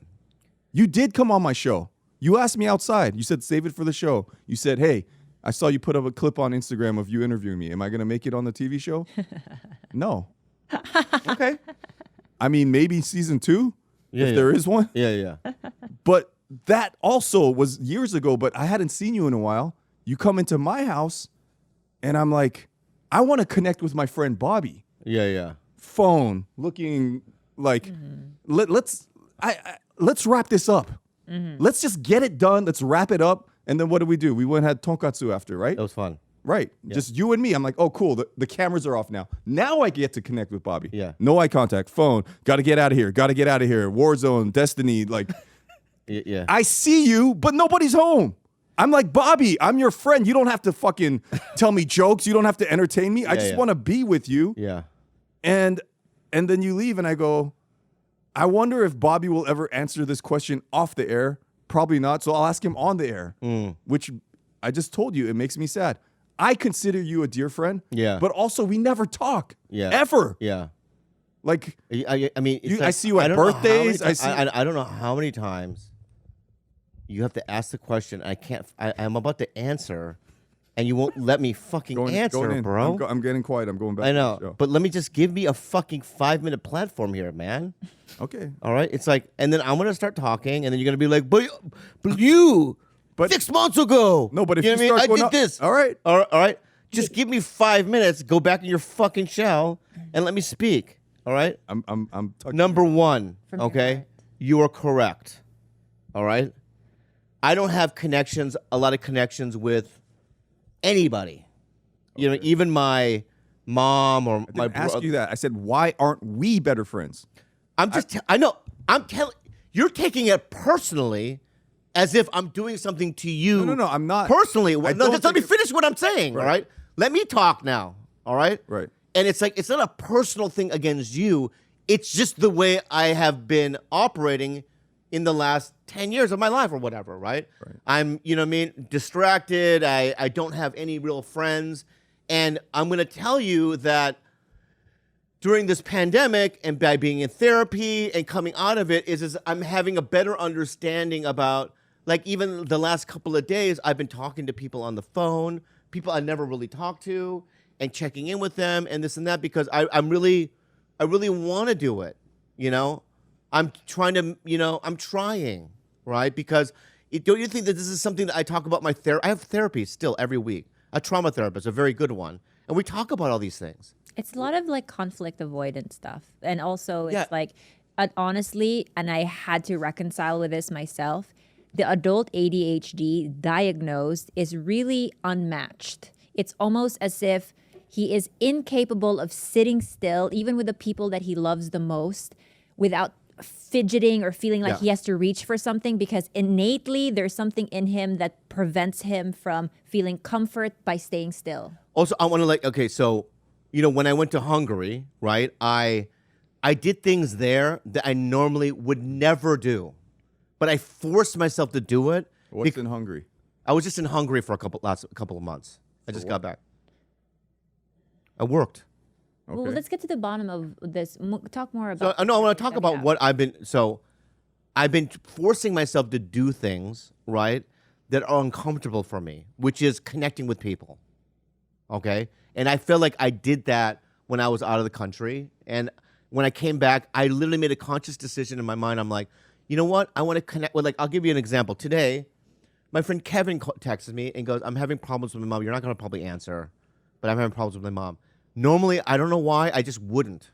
You did come on my show. You asked me outside. You said, save it for the show. You said, hey, I saw you put up a clip on Instagram of you interviewing me. Am I going to make it on the TV show? No. Okay. I mean, maybe season 2, if there is one. Yeah. But that also was years ago, but I hadn't seen you in a while. You come into my house, and I'm like, I want to connect with my friend Bobby. Yeah. Phone, looking like, let's wrap this up. Let's just get it done. Let's wrap it up. And then what do? We went and had tonkatsu after, right? That was fun. Right. Yeah. Just you and me. I'm like, oh, cool. The cameras are off now. Now I get to connect with Bobby. Yeah. No eye contact. Phone. Got to get out of here. Warzone, Destiny. Like, yeah. I see you, but nobody's home. I'm like, Bobby, I'm your friend. You don't have to fucking tell me jokes. You don't have to entertain me. I just want to be with you. Yeah. And then you leave, and I go, I wonder if Bobby will ever answer this question off the air. Probably not. So I'll ask him on the air, which I just told you. It makes me sad. I consider you a dear friend. Yeah. But also, we never talk. Yeah. Ever. Yeah. Like, I mean, it's I see you at birthdays. I don't know how many times you have to ask the question. I'm about to answer, and you won't let me fucking answer, bro. I'm getting quiet. I'm going back. I know, but let me just give me a fucking 5-minute platform here, man. Okay. All right. It's like, and then I'm gonna start talking, and then you're gonna be like, but you. But 6 months ago. No, but if you know what I mean? I did this. All right. All right. Just give me 5 minutes. Go back in your fucking shell and let me speak. All right. I'm Number one. From your Okay. heart. You are correct. All right. I don't have a lot of connections with anybody. Okay. You know, even my mom or my brother. Ask you that. I said, why aren't we better friends? I know. I'm telling. You're taking it personally. As if I'm doing something to you. No, I'm not. Personally. don't Just let me finish what I'm saying, Right. all right? Let me talk now, all right? Right. And it's like, it's not a personal thing against you. It's just the way I have been operating in the last 10 years of my life or whatever, right? I'm, you know what I mean, distracted. I don't have any real friends. And I'm going to tell you that during this pandemic and by being in therapy and coming out of it is I'm having a better understanding about, like, even the last couple of days, I've been talking to people on the phone, people I never really talked to, and checking in with them and this and that because I really want to do it, you know? I'm trying, right? Because don't you think that this is something that I talk about I have therapy still every week, a trauma therapist, a very good one. And we talk about all these things. It's a lot of like conflict avoidance stuff. And also Yeah. it's like, honestly, and I had to reconcile with this myself, the adult ADHD diagnosed is really unmatched. It's almost as if he is incapable of sitting still, even with the people that he loves the most, without fidgeting or feeling like Yeah. he has to reach for something, because innately there's something in him that prevents him from feeling comfort by staying still. Also, I want to okay, so, when I went to Hungary, right, I did things there that I normally would never do, but I forced myself to do it. What's in Hungary? I was just in Hungary for a couple of months. I just got back. I worked. Okay. Well, let's get to the bottom of this. Talk more So, about. no, I want to talk setting about up. what I've been forcing myself to do things, right, that are uncomfortable for me, which is connecting with people. Okay? And I feel like I did that when I was out of the country. And when I came back, I literally made a conscious decision in my mind. I'm like, you know what? I want to connect with, I'll give you an example. Today, my friend Kevin texted me and goes, I'm having problems with my mom. You're not going to probably answer, but I'm having problems with my mom. Normally, I don't know why, I just wouldn't,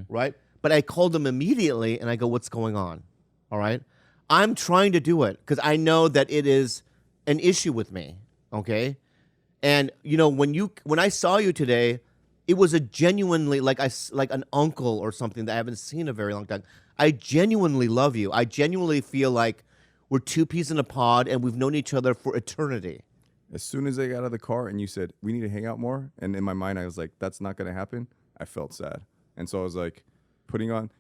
right? But I called him immediately and I go, what's going on? All right? I'm trying to do it because I know that it is an issue with me, okay? And, when I saw you today, it was a genuinely, like an uncle or something that I haven't seen in a very long time. I genuinely love you. I genuinely feel like we're two peas in a pod and we've known each other for eternity. As soon as I got out of the car and you said, we need to hang out more, and in my mind I was like, that's not going to happen, I felt sad. And so I was like,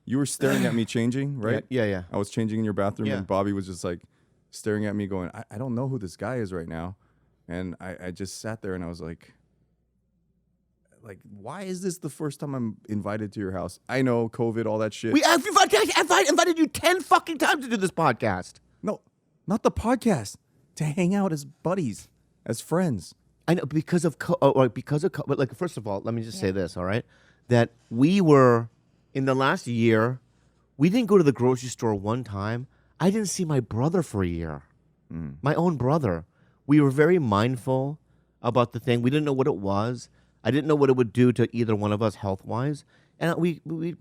you were staring at me changing, right? Yeah. I was changing in your bathroom, Yeah. and Bobby was just like staring at me going, I don't know who this guy is right now. And I just sat there and I was like, why is this the first time I'm invited to your house? I know, COVID, all that shit. I've invited you 10 fucking times to do this podcast. No, not the podcast. To hang out as buddies, as friends. I know but first of all, let me just say this, all right? That we were, in the last year, we didn't go to the grocery store one time. I didn't see my brother for a year. My own brother. We were very mindful about the thing. We didn't know what it was. I didn't know what it would do to either one of us health-wise. And we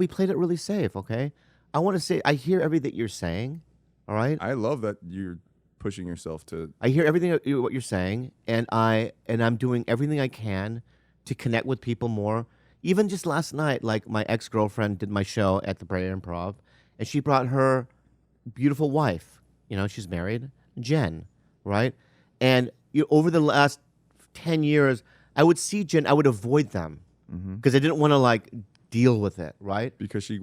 played it really safe, okay? I want to say, I hear everything that you're saying, all right? I love that you're pushing yourself to. I hear everything what you're saying, and I'm doing everything I can to connect with people more. Even just last night, like my ex-girlfriend did my show at the Bray Improv, and she brought her beautiful wife. She's married, Jen, right? And over the last 10 years, I would see Jen, I would avoid them because I didn't want to deal with it, right? Because she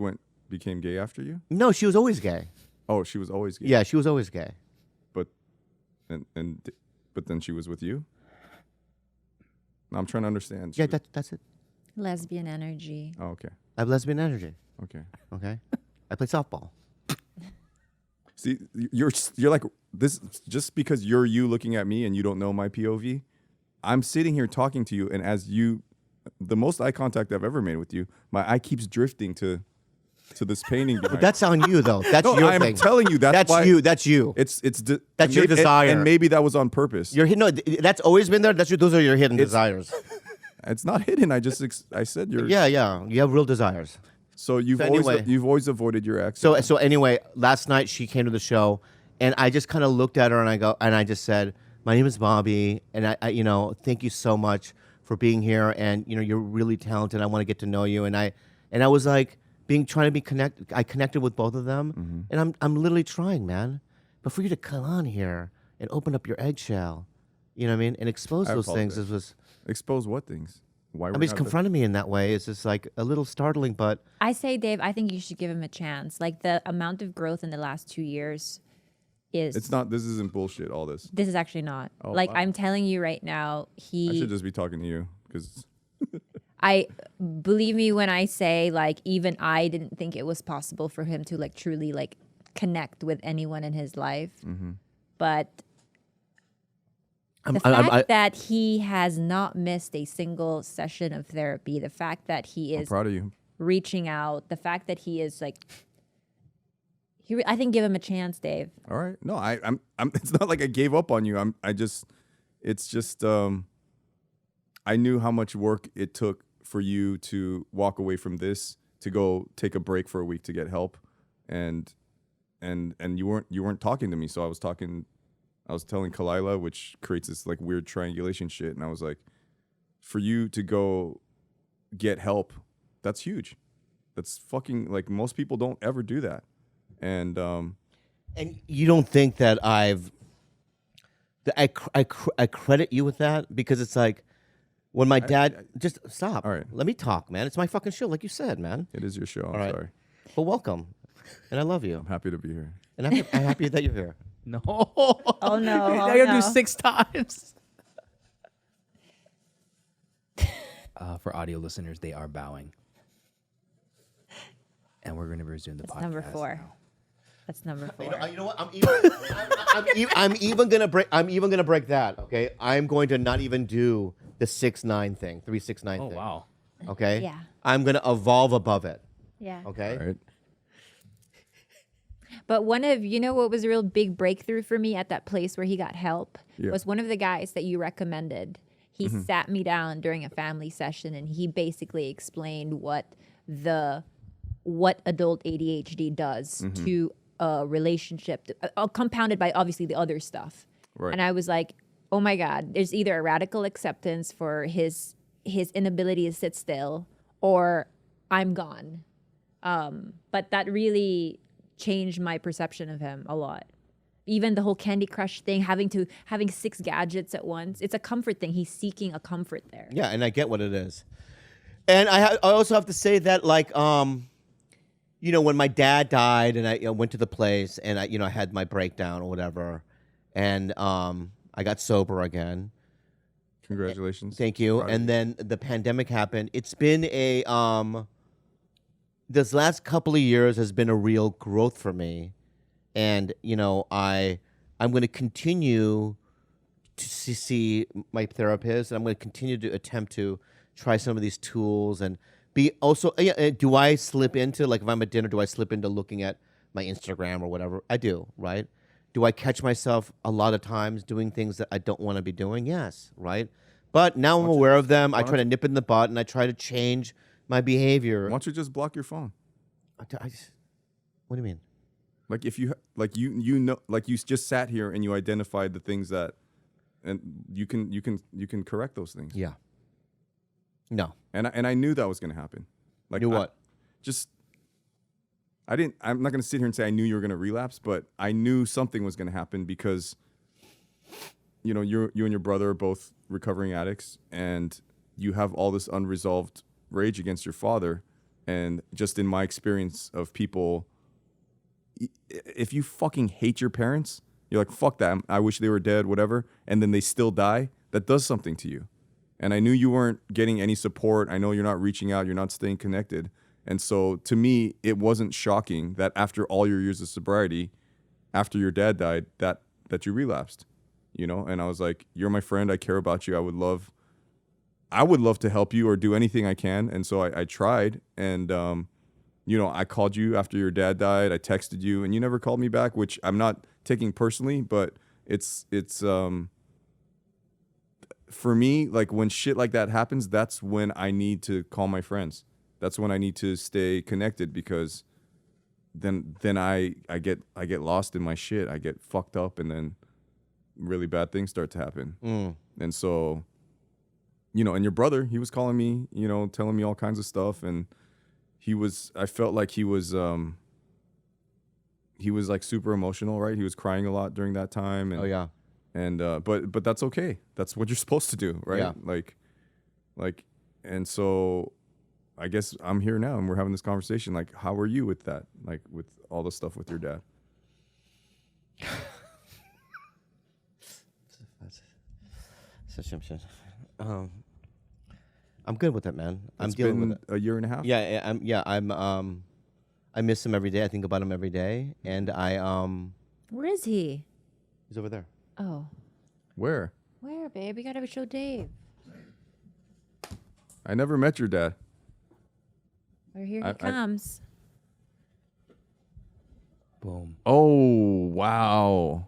became gay after you? No, she was always gay. Oh, she was always gay. Yeah, she was always gay. But then she was with you? No, I'm trying to understand. Yeah, that's it. Lesbian energy. Oh, okay. I have lesbian energy. Okay. Okay, I play softball. See, you're like this just because you're you looking at me and you don't know my POV. I'm sitting here talking to you, and the most eye contact I've ever made with you, my eye keeps drifting to this painting. But that's on you, though. That's no, your I'm thing. telling you That's why you. That's you. It's That's your desire. and maybe that was on purpose. That's always been there. Those are your hidden desires. It's not hidden. I said you're. Yeah. You have real desires. So you've always avoided your ex. So anyway, last night she came to the show, and I just kind of looked at her and I just said, "My name is Bobby, and I thank you so much for being here, and you're really talented. I want to get to know you." And I was like trying to be connected. I connected with both of them, and I'm literally trying, man. But for you to come on here and open up your eggshell, you know what I mean, and expose those things, Expose what things? Why? He's confronting me in that way. It's just like a little startling, but I say, Dave, I think you should give him a chance. Like the amount of growth in the last 2 years is. It's not. This isn't bullshit. All this. This is actually not. Oh, like wow. I'm telling you right now, I should just be talking to you because. I believe me when I say like even I didn't think it was possible for him to like truly like connect with anyone in his life, but. The fact that he has not missed a single session of therapy, the fact that he I'm is proud of you. reaching out, the fact that he is like, I think give him a chance, Dave. All right. No, I'm. It's not like I gave up on you. It's just. I knew how much work it took for you to walk away from this to go take a break for a week to get help, and you weren't talking to me. So I was telling Khalyla, which creates this like weird triangulation shit, and I was like, for you to go get help, that's huge. That's fucking like most people don't ever do that. And you don't think that I credit you with that? Because it's like when my dad just stop. All right. Let me talk, man. It's my fucking show, like you said, man. it is your show. I'm right. sorry. But welcome, and I love you, I'm happy to be here. and I'm happy that you're here. No. Oh no! Now Oh, you gotta no. do 6 times. For audio listeners, they are bowing. And we're going to resume the That's podcast. number 4. now. That's number 4. You know what? I'm even gonna break that. Okay, I'm going to not even do the 6-9 thing, 3-6-9 Oh, thing. wow. Okay. Yeah. I'm gonna evolve above it. Yeah. Okay. All right. But what was a real big breakthrough for me at that place where he got help Yeah. was one of the guys that you recommended. He sat me down during a family session and he basically explained what adult ADHD does to a relationship, compounded by obviously the other stuff. Right. And I was like, oh my God, there's either a radical acceptance for his inability to sit still or I'm gone. But that really changed my perception of him a lot. Even the whole Candy Crush thing, having 6 gadgets at once, it's a comfort thing. He's seeking a comfort there. Yeah, and I get what it is. And I also have to say that, like, when my dad died and I went to the place and I had my breakdown or whatever, and I got sober again. Congratulations. Thank you. Proud of And you. then the pandemic happened. It's been this last couple of years has been a real growth for me. And, I'm going to continue to see my therapist, and I'm going to continue to attempt to try some of these tools and be also, do I slip into, like if I'm at dinner, do I slip into looking at my Instagram or whatever? I do, right? Do I catch myself a lot of times doing things that I don't want to be doing? Yes, right? But now I'm aware of them. I try to nip it in the bud, and I try to change my behavior. Why don't you just block your phone? What do you mean? Like if you you just sat here and you identified the things that, and you can correct those things. Yeah. No. And I knew that was going to happen. Like Knew what? I'm not going to sit here and say I knew you were going to relapse, but I knew something was going to happen because, you and your brother are both recovering addicts, and you have all this unresolved rage against your father. And just in my experience of people, if you fucking hate your parents, you're like, fuck that, I wish they were dead, whatever, and then they still die, that does something to you. And I knew you weren't getting any support. I know you're not reaching out. You're not staying connected. And so to me, it wasn't shocking that after all your years of sobriety, after your dad died, that you relapsed, And I was like, you're my friend. I care about you. I would love to help you or do anything I can. And so I tried. And, I called you after your dad died. I texted you and you never called me back, which I'm not taking personally, but it's for me, like when shit like that happens, that's when I need to call my friends. That's when I need to stay connected, because then I get lost in my shit. I get fucked up, and then really bad things start to happen. And so, and your brother, he was calling me, telling me all kinds of stuff, and I felt like he was like super emotional, right? He was crying a lot during that time. And, Oh, yeah. And but that's okay. That's what you're supposed to do, right? Yeah. Like, and so I guess I'm here now, and we're having this conversation. Like, how are you with that? Like, with all the stuff with your dad? I'm good with it, man. I'm It's dealing been with it. a year and a half. I miss him every day. I think about him every day, and Where is he? he's over there. Oh. Where? Where, babe? We gotta show Dave. I never met your dad. Where here he I- comes. Boom. Oh, wow.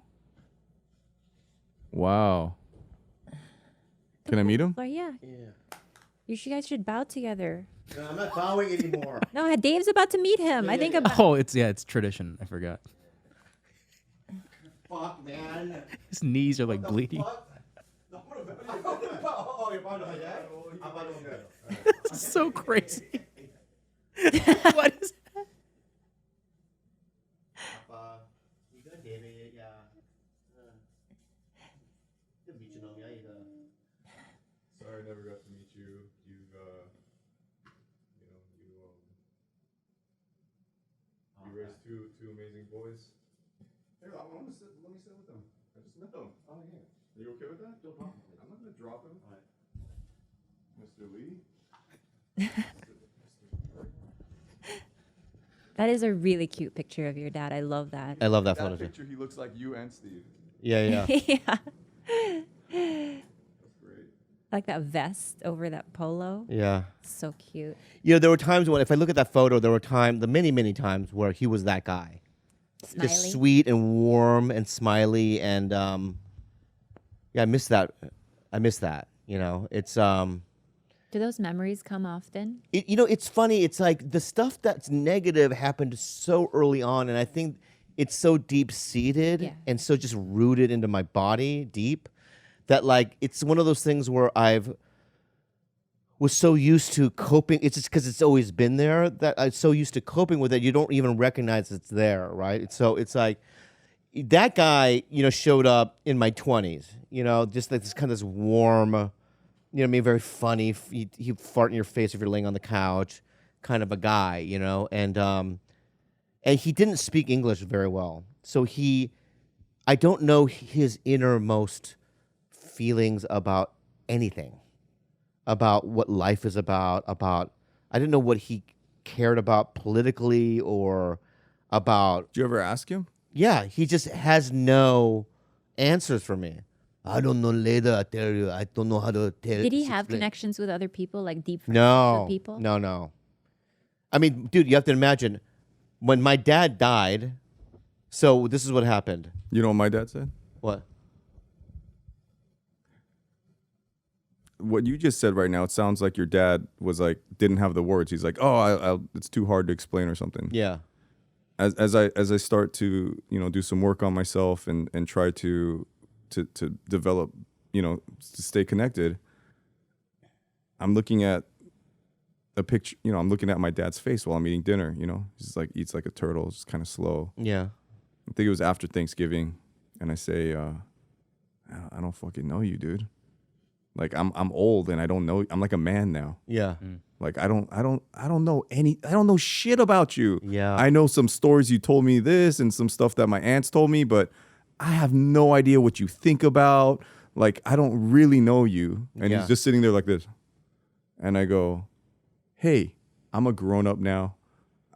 Wow. Can I meet him? But yeah, you guys should bow together. No, I'm not bowing anymore. No, Dave's about to meet him. I think about. Oh, it's tradition. I forgot. Fuck, man. His knees are like bleeding. This is so crazy. What is that? Sorry, I never got to meet you. You raised two amazing boys. Here, I want to sit. Let me sit with them. I just met them. Oh yeah. Are you okay with that? Don't drop him. I'm not gonna drop him. All right. Mr. Lee. That is a really cute picture of your dad. I love that. I love that That photo too. picture, he looks like you and Steve. Yeah, yeah. Yeah. That's great. Like that vest over that polo. Yeah. So cute. You know, there were times when, if I look at that photo, there were many times where he was that guy. Smiley. Just sweet and warm and smiley. And yeah, I miss that. You know, it's, Do those memories come often? you know, it's funny. It's like the stuff that's negative happened so early on. And I think it's so deep seated Yeah. and so just rooted into my body deep that like, it's one of those things where was so used to coping. It's just because it's always been there that I'm so used to coping with it. You don't even recognize it's there, right? So it's like that guy, you know, showed up in my 20s, you know, just like this kind of this warm, you know what I mean, very funny. He'd fart in your face if you're laying on the couch, kind of a guy, you know, and he didn't speak English very well. So I don't know his innermost feelings about anything. About what life is about, I didn't know what he cared about politically or about. Did you ever ask him? Yeah, he just has no answers for me. I don't know later, I tell you. I don't know how to tell. Did he have explain. connections with other people, like deep friendships No, with people? no. I mean, dude, you have to imagine when my dad died. So this is what happened. You know what my dad said? What? What you just said right now, it sounds like your dad was like, didn't have the words. He's like, oh, it's too hard to explain or something. Yeah. As I start to, you know, do some work on myself and try to develop, you know, to stay connected, I'm looking at a picture, you know, I'm looking at my dad's face while I'm eating dinner, you know. He's like, eats like a turtle, just kind of slow. Yeah. I think it was after Thanksgiving, and I say, I don't fucking know you, dude. Like I'm old and I don't know. I'm like a man now. Yeah. Like I don't know shit about you. Yeah. I know some stories you told me this and some stuff that my aunts told me, but I have no idea what you think about. Like I don't really know you. And Yeah. he's just sitting there like this. And I go, hey, I'm a grown up now.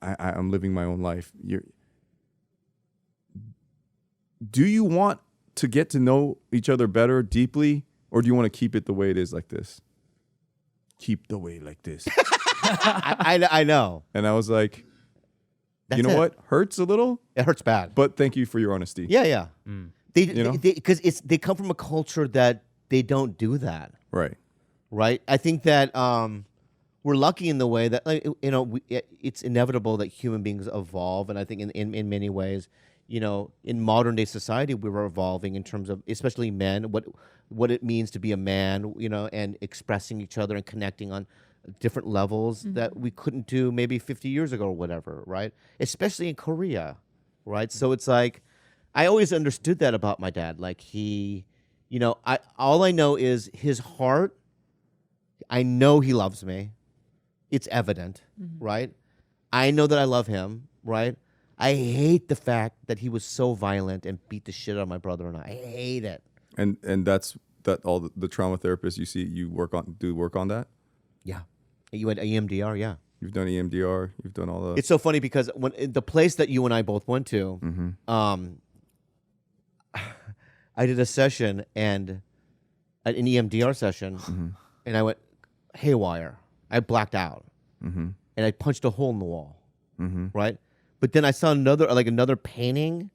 I'm living my own life. Do you want to get to know each other better deeply? Or do you want to keep it the way it is like this? Keep the way like this. I know. And I was like, That's you know it. what? Hurts a little, It hurts bad. but thank you for your honesty. Yeah, yeah. You know? Because they come from a culture that they don't do that, Right. right? I think that we're lucky in the way that like, you know it's inevitable that human beings evolve, and I think in many ways, you know, in modern day society, we're evolving in terms of especially men, what it means to be a man, you know, and expressing each other and connecting on different levels that we couldn't do maybe 50 years ago or whatever, right? Especially in Korea, right? So it's like, I always understood that about my dad. Like he, you know, all I know is his heart. I know he loves me. It's evident, right? I know that I love him, right? I hate the fact that he was so violent and beat the shit out of my brother and I hate it. And that's all the trauma therapists you see, you work on that? Yeah. You had EMDR, yeah. You've done EMDR, you've done all the It's so funny because when the place that you and I both went to, I did a session and an EMDR session, and I went haywire. I blacked out, and I punched a hole in the wall, right? But then I saw another painting.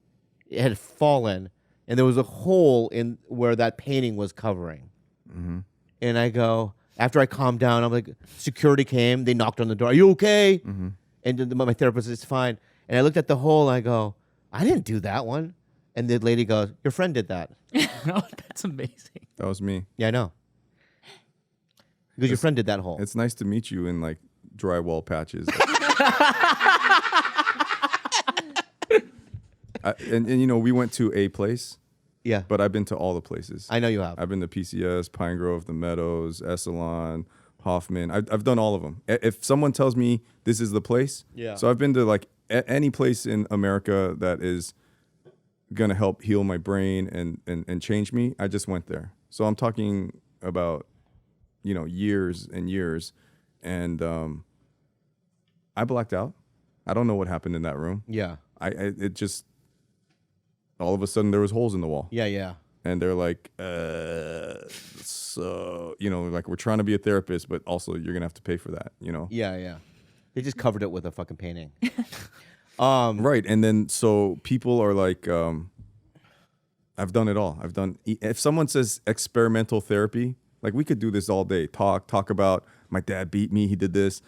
It had fallen, and there was a hole in where that painting was covering. Mm-hmm. And I go, after I calmed down, I'm like, security came. They knocked on the door. Are you okay? Mm-hmm. And then my therapist said, it's fine. And I looked at the hole, and I go, I didn't do that one. And the lady goes, your friend did that. Oh, that's amazing. That was me. Yeah, I know. Because your friend did that hole. It's nice to meet you in like drywall patches. And you know, we went to a place, Yeah. but I've been to all the places. I know you have. I've been to PCS, Pine Grove, The Meadows, Esalen, Hoffman. I've done all of them. If someone tells me this is the place, Yeah. So I've been to like any place in America that is gonna help heal my brain and change me. I just went there. So I'm talking about, you know, years and years, and I blacked out. I don't know what happened in that room. Yeah. It just all of a sudden there was holes in the wall. Yeah, yeah. And they're like, so, you know, like we're trying to be a therapist, but also you're going to have to pay for that, you know? Yeah, yeah. They just covered it with a fucking painting. Right. And then, so people are like, I've done it all. If someone says experimental therapy, like we could do this all day. Talk about my dad beat me. He did this.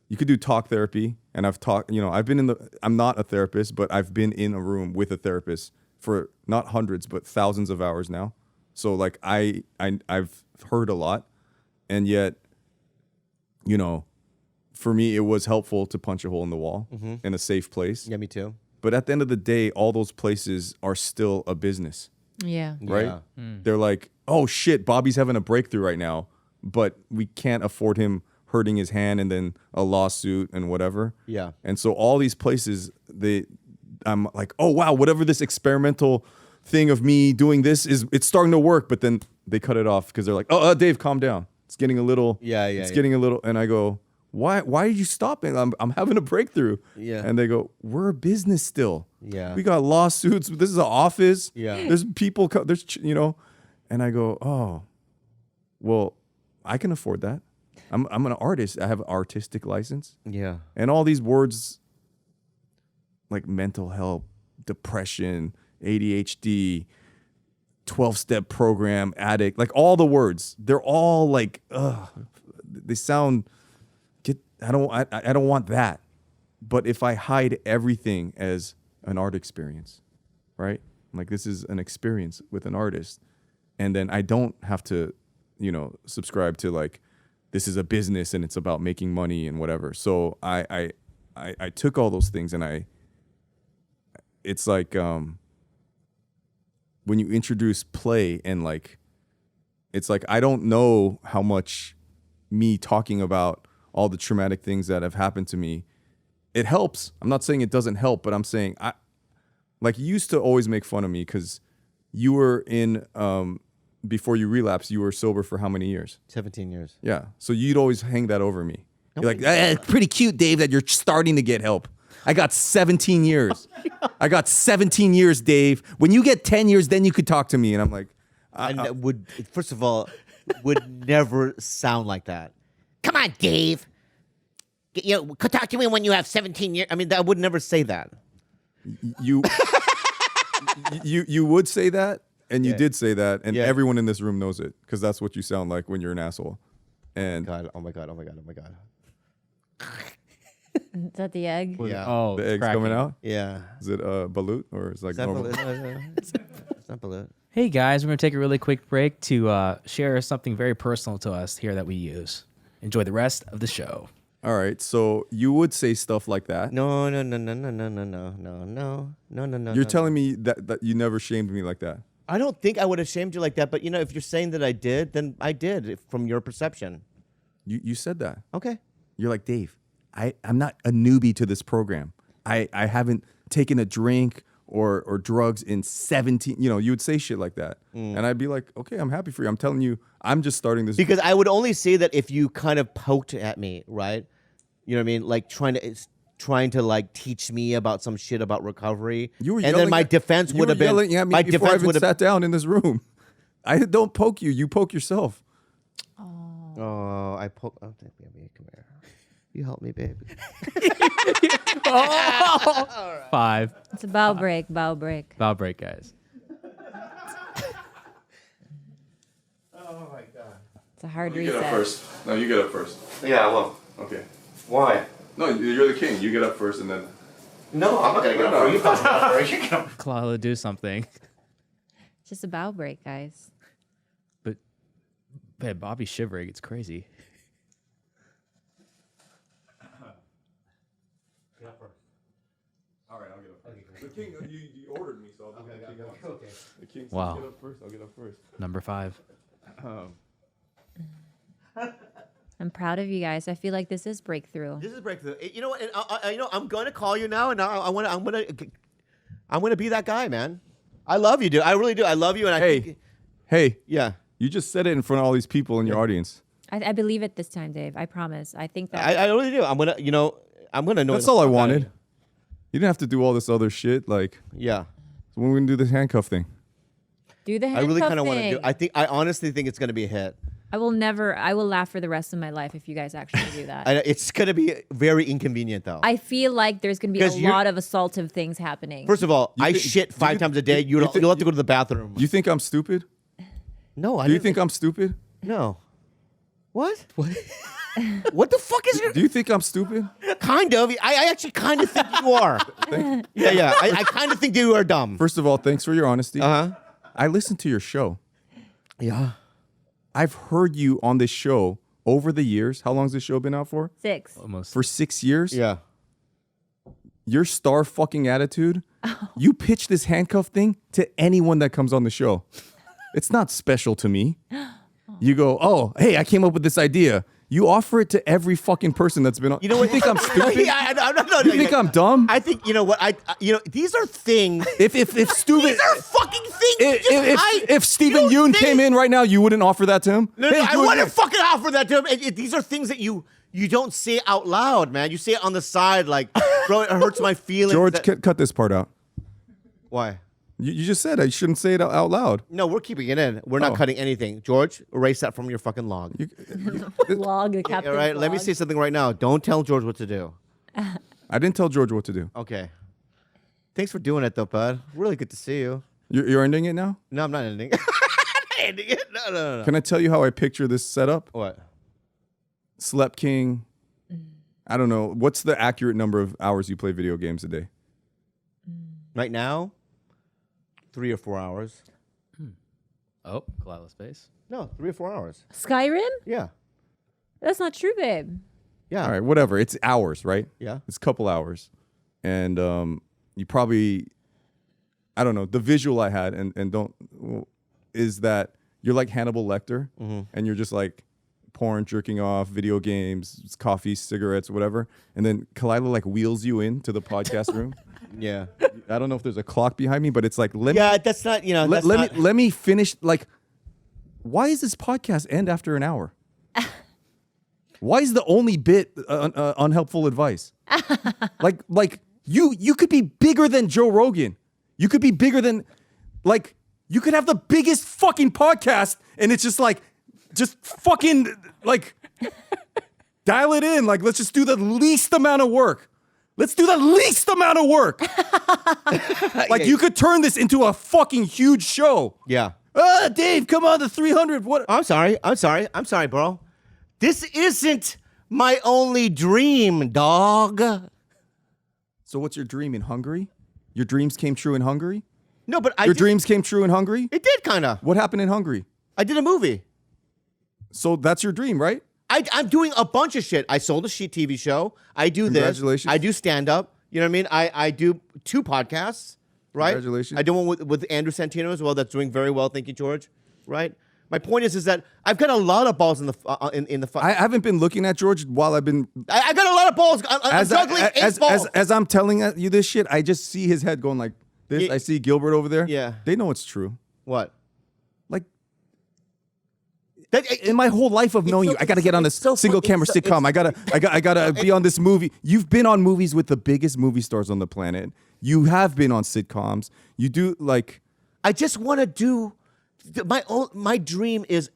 You could do talk therapy. And I've talked, you know, I'm not a therapist, but I've been in a room with a therapist for not hundreds, but thousands of hours now. So like I've heard a lot, and yet, you know, for me, it was helpful to punch a hole in the wall in a safe place. Yeah, me too. But at the end of the day, all those places are still a business, Yeah. right? Yeah. They're like, oh shit, Bobby's having a breakthrough right now, but we can't afford him hurting his hand and then a lawsuit and whatever. Yeah. And so all these places, I'm like, oh wow, whatever this experimental thing of me doing this is, it's starting to work. But then they cut it off because they're like, oh, Dave, calm down. It's getting a little. Yeah. It's getting a little. And I go, why did you stop it? I'm having a breakthrough. Yeah. And they go, we're a business still. Yeah. We got lawsuits. This is an office. Yeah. There's people. There's you know. And I go, oh, well, I can afford that. I'm an artist. I have an artistic license. Yeah. And all these words like mental health, depression, ADHD, 12-step program, addict, like all the words, they're all like, they sound, I don't want that. But if I hide everything as an art experience, right? Like this is an experience with an artist. And then I don't have to, you know, subscribe to like, this is a business and it's about making money and whatever. So I took all those things and it's like when you introduce play and like, it's like, I don't know how much me talking about all the traumatic things that have happened to me, it helps. I'm not saying it doesn't help, but I'm saying like you used to always make fun of me because you were in, before you relapsed, you were sober for how many years? 17 years. Yeah. So you'd always hang that over me. You're like, it's pretty cute, Dave, that you're starting to get help. I got 17 years. I got 17 years, Dave. When you get 10 years, then you could talk to me. And I'm like, And would, first of all, would never sound like that. Come on, Dave. You know, talk to me when you have 17 years. I mean, I would never say that. you would say that, and you did say that, and everyone in this room knows it because that's what you sound like when you're an asshole. And Oh my god. Is that the egg? Yeah. Oh, the it's egg's cracking. coming out. Yeah. Is it balut or is it like Is that normal? It's not balut. Hey guys, we're going to take a really quick break to share something very personal to us here that we use. Enjoy the rest of the show. All right, so you would say stuff like that. No. You're telling me that you never shamed me like that. I don't think I would have shamed you like that, but you know, if you're saying that I did, then I did from your perception. You said that. Okay. You're like, Dave, I'm not a newbie to this program. I haven't taken a drink or drugs in 17, you know, you would say shit like that. And I'd be like, okay, I'm happy for you. I'm telling you, I'm just starting this. Because I would only say that if you kind of poked at me, right? You know what I mean? Like trying to like teach me about some shit about recovery. You were and then my defense would have been yelling at me my before I defense even would have sat down in this room. I don't poke you. You poke yourself. Oh, I poke. Oh, come here. You help me, babe. 5. It's a bow break. Bow break. Bow break, guys. Oh my god. It's a hard You reset. get up first. No, you get up first. Yeah, well, Okay. why? No, you're the king. You get up first, and then. No, I'm not gonna get up first. You get up first. You get up first. Khalyla, do something. It's just a bow break, guys. But man, Bobby's shivering. It's crazy. Get up first. All right, I'll get up first. The king, you ordered me, so I'll do the king. Okay. The king says Wow. get up first. I'll get up first. Number 5. I'm proud of you guys. I feel like this is breakthrough. This is breakthrough. You know what? And I'm going to call you now, and I'm gonna be that guy, man. I love you, dude. I really do. I love you, and I think, Hey, yeah. you just said it in front of all these people in your audience. I believe it this time, Dave. I promise. I think that. I really do. I'm gonna know. That's all I wanted. You didn't have to do all this other shit. Like, Yeah. so when we gonna do this handcuff thing? Do the I handcuff really kind of want to thing. do. I honestly think it's gonna be a hit. I will laugh for the rest of my life if you guys actually do that. It's gonna be very inconvenient, though. I feel like there's going to be a 'Cause you're- lot of assaultive things happening. First of all, I thi- shit do 5 you- times a day. do you You'll thi- have to go to the bathroom. You think I'm stupid? No, I Do you didn't think I'm stupid? No. What? What? What the fuck is your? Do you think I'm stupid? Kind of. I actually kind of think you are. Yeah. I kind of think you are dumb. First of all, thanks for your honesty. Uh huh. I listened to your show. Yeah. I've heard you on this show over the years. How long's this show been out for? 6. Almost. For 6 years? Yeah. Your star fucking attitude. You pitch this handcuff thing to anyone that comes on the show. It's not special to me. You go, oh, hey, I came up with this idea. You offer it to every fucking person that's been on. You know what? You think I'm stupid? No, You think I'm dumb? I think you know what these are things. If stupid, These are fucking things. if Stephen Yeun came in right now, you wouldn't offer that to him. No, Hey, I do it. wouldn't fucking offer that to him. These are things that you don't say out loud, man. You say it on the side, like, bro, it hurts my feelings. George, that- cut this part out. Why? You just said I shouldn't say it out loud. No, we're keeping it in. We're not Oh. cutting anything. George, erase that from your fucking log. Log, the captain's All right, let me log. say something right now. Don't tell George what to do. I didn't tell George what to do. Okay. Thanks for doing it, though, bud. Really good to see you. You're ending it now? No, I'm not ending. I'm not ending it. No. Can I tell you how I picture this setup? What? Slept King. I don't know. What's the accurate number of hours you play video games a day? Right now, 3 or 4 hours. Oh, Khalyla space. No, 3 or 4 hours. Skyrim? Yeah. That's not true, babe. Yeah. All right, whatever. It's hours, right? Yeah. It's a couple hours. And you probably, I don't know, the visual I had is that you're like Hannibal Lecter and you're just like porn, jerking off, video games, coffee, cigarettes, whatever. And then Khalyla like wheels you into the podcast room. Yeah. I don't know if there's a clock behind me, but it's like, Yeah, that's not, let me finish. Like, why is this podcast end after an hour? Why is the only bit unhelpful advice? like you could be bigger than Joe Rogan. You could be bigger than, like, you could have the biggest fucking podcast, and it's just like, just fucking like, dial it in. Like, let's just do the least amount of work. Let's do the least amount of work. Like, you could turn this into a fucking huge show. Yeah. Dave, come on, the 300. What? I'm sorry, bro. This isn't my only dream, dog. So what's your dream in Hungary? Your dreams came true in Hungary? No, but Your dreams came true in Hungary? It did, kind of. What happened in Hungary? I did a movie. So that's your dream, right? I'm doing a bunch of shit. I sold a shit TV show. I do this. Congratulations. I do stand up. You know what I mean? I do 2 podcasts, right? Congratulations. I do one with Andrew Santino as well. That's doing very well. Thank you, George. Right? My point is that I've got a lot of balls in the I haven't been looking at George while I've been I got a lot of balls. I'm juggling 8 balls. as I'm telling you this shit. I just see his head going like this. Yeah. I see Gilbert over there. Yeah. They know it's true. What? Like, That, in my whole life of knowing so- you, I gotta get on this it's so single fun- camera it's so- sitcom. I gotta be on this movie. You've been on movies with the biggest movie stars on the planet. You have been on sitcoms. You do like. I just want to do my dream is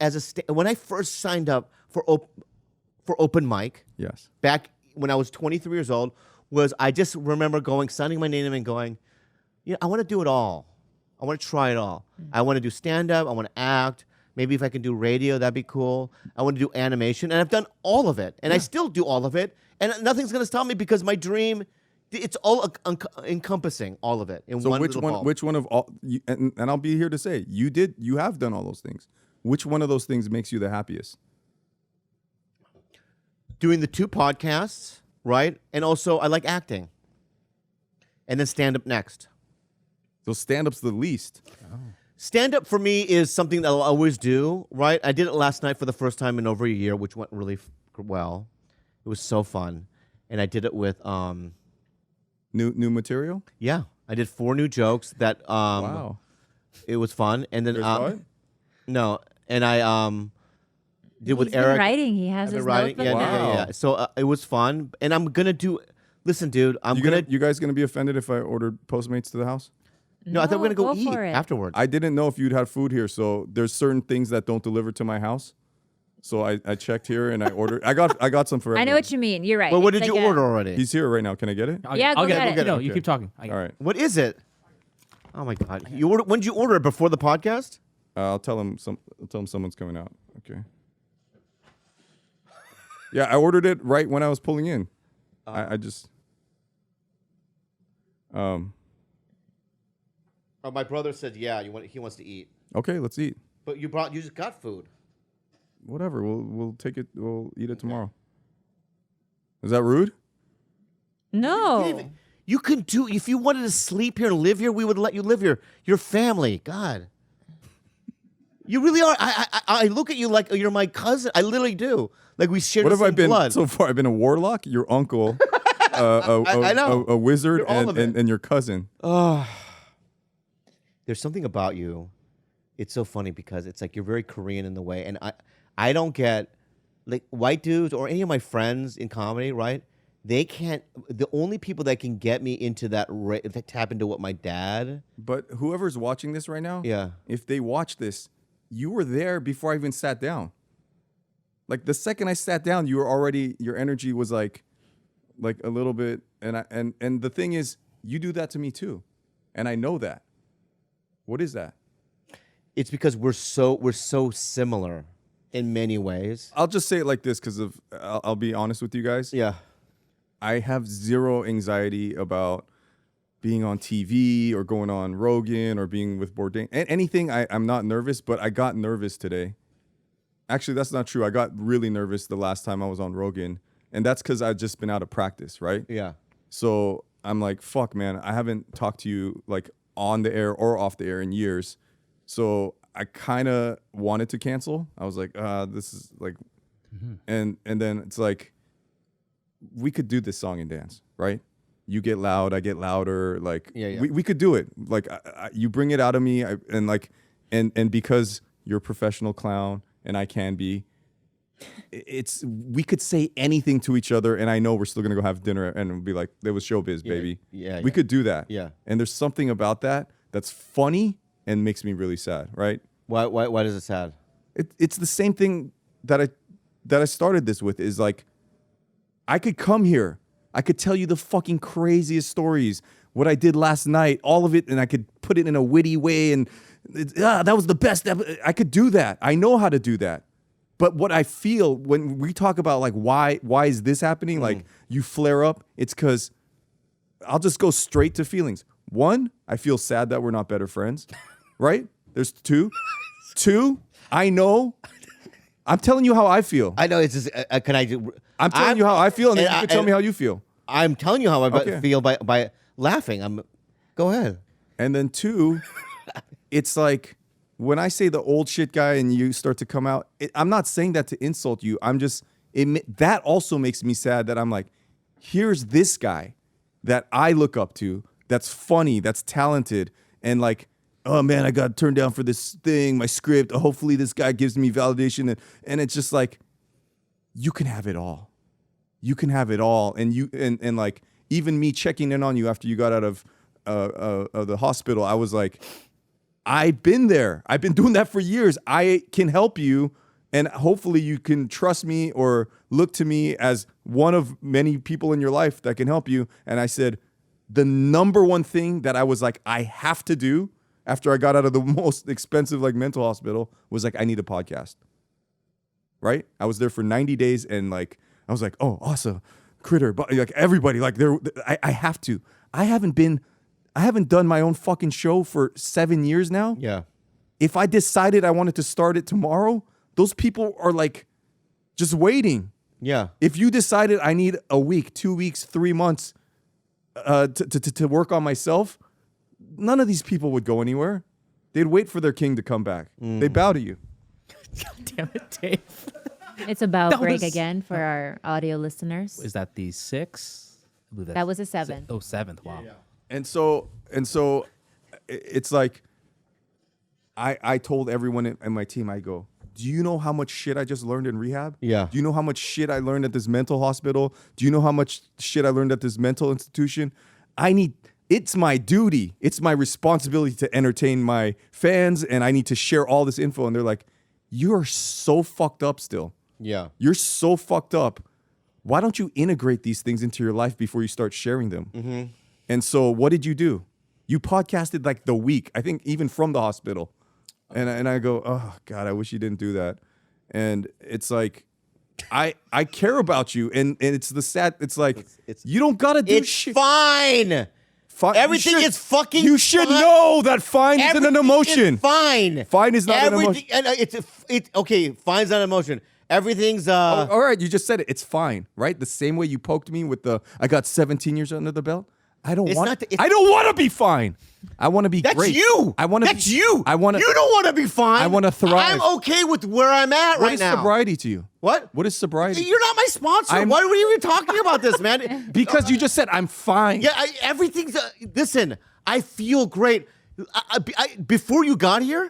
when I first signed up for open mic Yes. back when I was 23 years old was I just remember signing my name and going, I want to do it all. I want to try it all. I want to do stand-up. I want to act. Maybe if I can do radio, that'd be cool. I want to do animation. And I've done all of it. And I still do all of it. And nothing's going to stop me because my dream, it's all encompassing, all of it. In So one which little one? ball. Which one of all? And I'll be here to say you have done all those things. Which one of those things makes you the happiest? Doing the 2 podcasts, right? And also I like acting. And then stand-up next. So stand-up's the least. Stand-up for me is something that I'll always do, right? I did it last night for the first time in over a year, which went really well. It was so fun. And I did it with, New material? yeah, I did 4 new jokes that, Wow. it was fun. And then, You guys saw it? no, and I, did with He's been Eric. writing. He has I've his been writing. notebook Yeah, now. yeah. So it was fun. And I'm going to do, listen, dude, You guys gonna be offended if I ordered Postmates to the house? no, I thought we were going to go eat for it. afterwards. I didn't know if you'd had food here, so there's certain things that don't deliver to my house. So I checked here and I ordered. I got some for I know everyone. what you mean. You're right. Well, what It's did like you a- order already? He's here right now. Can I get it? Yeah, I'll go get it. No, Okay. you keep talking. All right. What is it? Oh, my God. When did you order it? Before the podcast? I'll tell him someone's coming out. Okay. Yeah, I ordered it right when I was pulling in. I just. Oh, my brother said, yeah, he wants to eat. Okay, let's eat. But you just got food. Whatever. We'll take it. We'll eat it tomorrow. Is that rude? No. You could do, if you wanted to sleep here and live here, we would let you live here. Your family, God. You really are. I look at you like you're my cousin. I literally do. Like we share What the have I same been blood. so far? I've been a warlock, your uncle, I know. a wizard, You're all of it. and your cousin. There's something about you. It's so funny because it's like you're very Korean in the way, and I don't get like white dudes or any of my friends in comedy, right? They can't. The only people that can get me into that tap into what my dad. But whoever's watching this right now, Yeah. if they watch this, you were there before I even sat down. Like the second I sat down, you were already, your energy was like a little bit, and the thing is, you do that to me too, and I know that. What is that? It's because we're so similar in many ways. I'll just say it like this because I'll be honest with you guys. Yeah. I have zero anxiety about being on TV or going on Rogan or being with Bourdain. Anything, I'm not nervous, but I got nervous today. Actually, that's not true. I got really nervous the last time I was on Rogan, and that's because I've just been out of practice, right? Yeah. So I'm like, fuck, man, I haven't talked to you like on the air or off the air in years. So I kind of wanted to cancel. I was like, this is like, and then it's like, we could do this song and dance, right? You get loud, I get louder. Like, Yeah. we could do it. Like, you bring it out of me, and because you're a professional clown and I can be, we could say anything to each other, and I know we're still gonna go have dinner and it'll be like, there was showbiz, baby. Yeah, we yeah. could do that. Yeah. And there's something about that that's funny and makes me really sad, right? Why is it sad? It's the same thing that I started this with, is like, I could come here, I could tell you the fucking craziest stories, what I did last night, all of it, and I could put it in a witty way, and that was the best. I could do that. I know how to do that. But what I feel when we talk about like why is this happening? Like you flare up, it's because I'll just go straight to feelings. One, I feel sad that we're not better friends, right? There's two. Two, I know. I'm telling you how I feel. I know it's just. Can I? I'm telling you how I feel, and then you can tell me how you feel. I'm telling you how I Okay. feel by laughing. Go ahead. And then two, it's like when I say the old shit guy and you start to come out, I'm not saying that to insult you. I'm just, that also makes me sad that I'm like, here's this guy that I look up to, that's funny, that's talented, and like, oh man, I got turned down for this thing, my script. Hopefully this guy gives me validation. And it's just like, you can have it all. You can have it all. And like, even me checking in on you after you got out of the hospital, I was like, I've been there. I've been doing that for years. I can help you And hopefully you can trust me or look to me as one of many people in your life that can help you. And I said, the number one thing that I was like, I have to do after I got out of the most expensive like mental hospital was like, I need a podcast. Right? I was there for 90 days and like, I was like, oh, awesome. Critter, but like everybody, like I have to. I haven't done my own fucking show for 7 years now. Yeah. If I decided I wanted to start it tomorrow, those people are like just waiting. Yeah. If you decided I need a week, 2 weeks, 3 months to work on myself, none of these people would go anywhere. They'd wait for their king to come back. They bow to you. God damn it, Dave. It's a bow That break was- again for our audio listeners. Is that the 6th? I believe That was a 7. Oh, 7th. Wow. And so it's like I told everyone in my team, I go, do you know how much shit I just learned in rehab? Yeah. Do you know how much shit I learned at this mental hospital? Do you know how much shit I learned at this mental institution? It's my duty. It's my responsibility to entertain my fans, and I need to share all this info. And they're like, you're so fucked up still. Yeah. You're so fucked up. Why don't you integrate these things into your life before you start sharing them? Mm-hmm. And so what did you do? You podcasted like the week, I think even from the hospital. And I go, oh, God, I wish you didn't do that. And it's like, I care about you. And it's the sad, it's like, It's- you don't got to do It's shit. fine. Fine. Everything is fucking You should fine. know that fine isn't an Everything emotion. is fine. Fine is not an Everything, emotion. Okay, fine's not an emotion. Everything's All right, you just said it. It's fine, right? The same way you poked me with I got 17 years under the belt. I don't It's want. not the- I don't want to be fine. I want to be That's great. you. I want to. That's you. I want to. You don't want to be fine. I wanna thrive. I'm okay with where I'm at What right is now. sobriety to you? What? What is sobriety? You're not my sponsor. I'm- Why are we even talking about this, man? Because you just said I'm fine. Yeah, everything's. Listen, I feel great. Before you got here,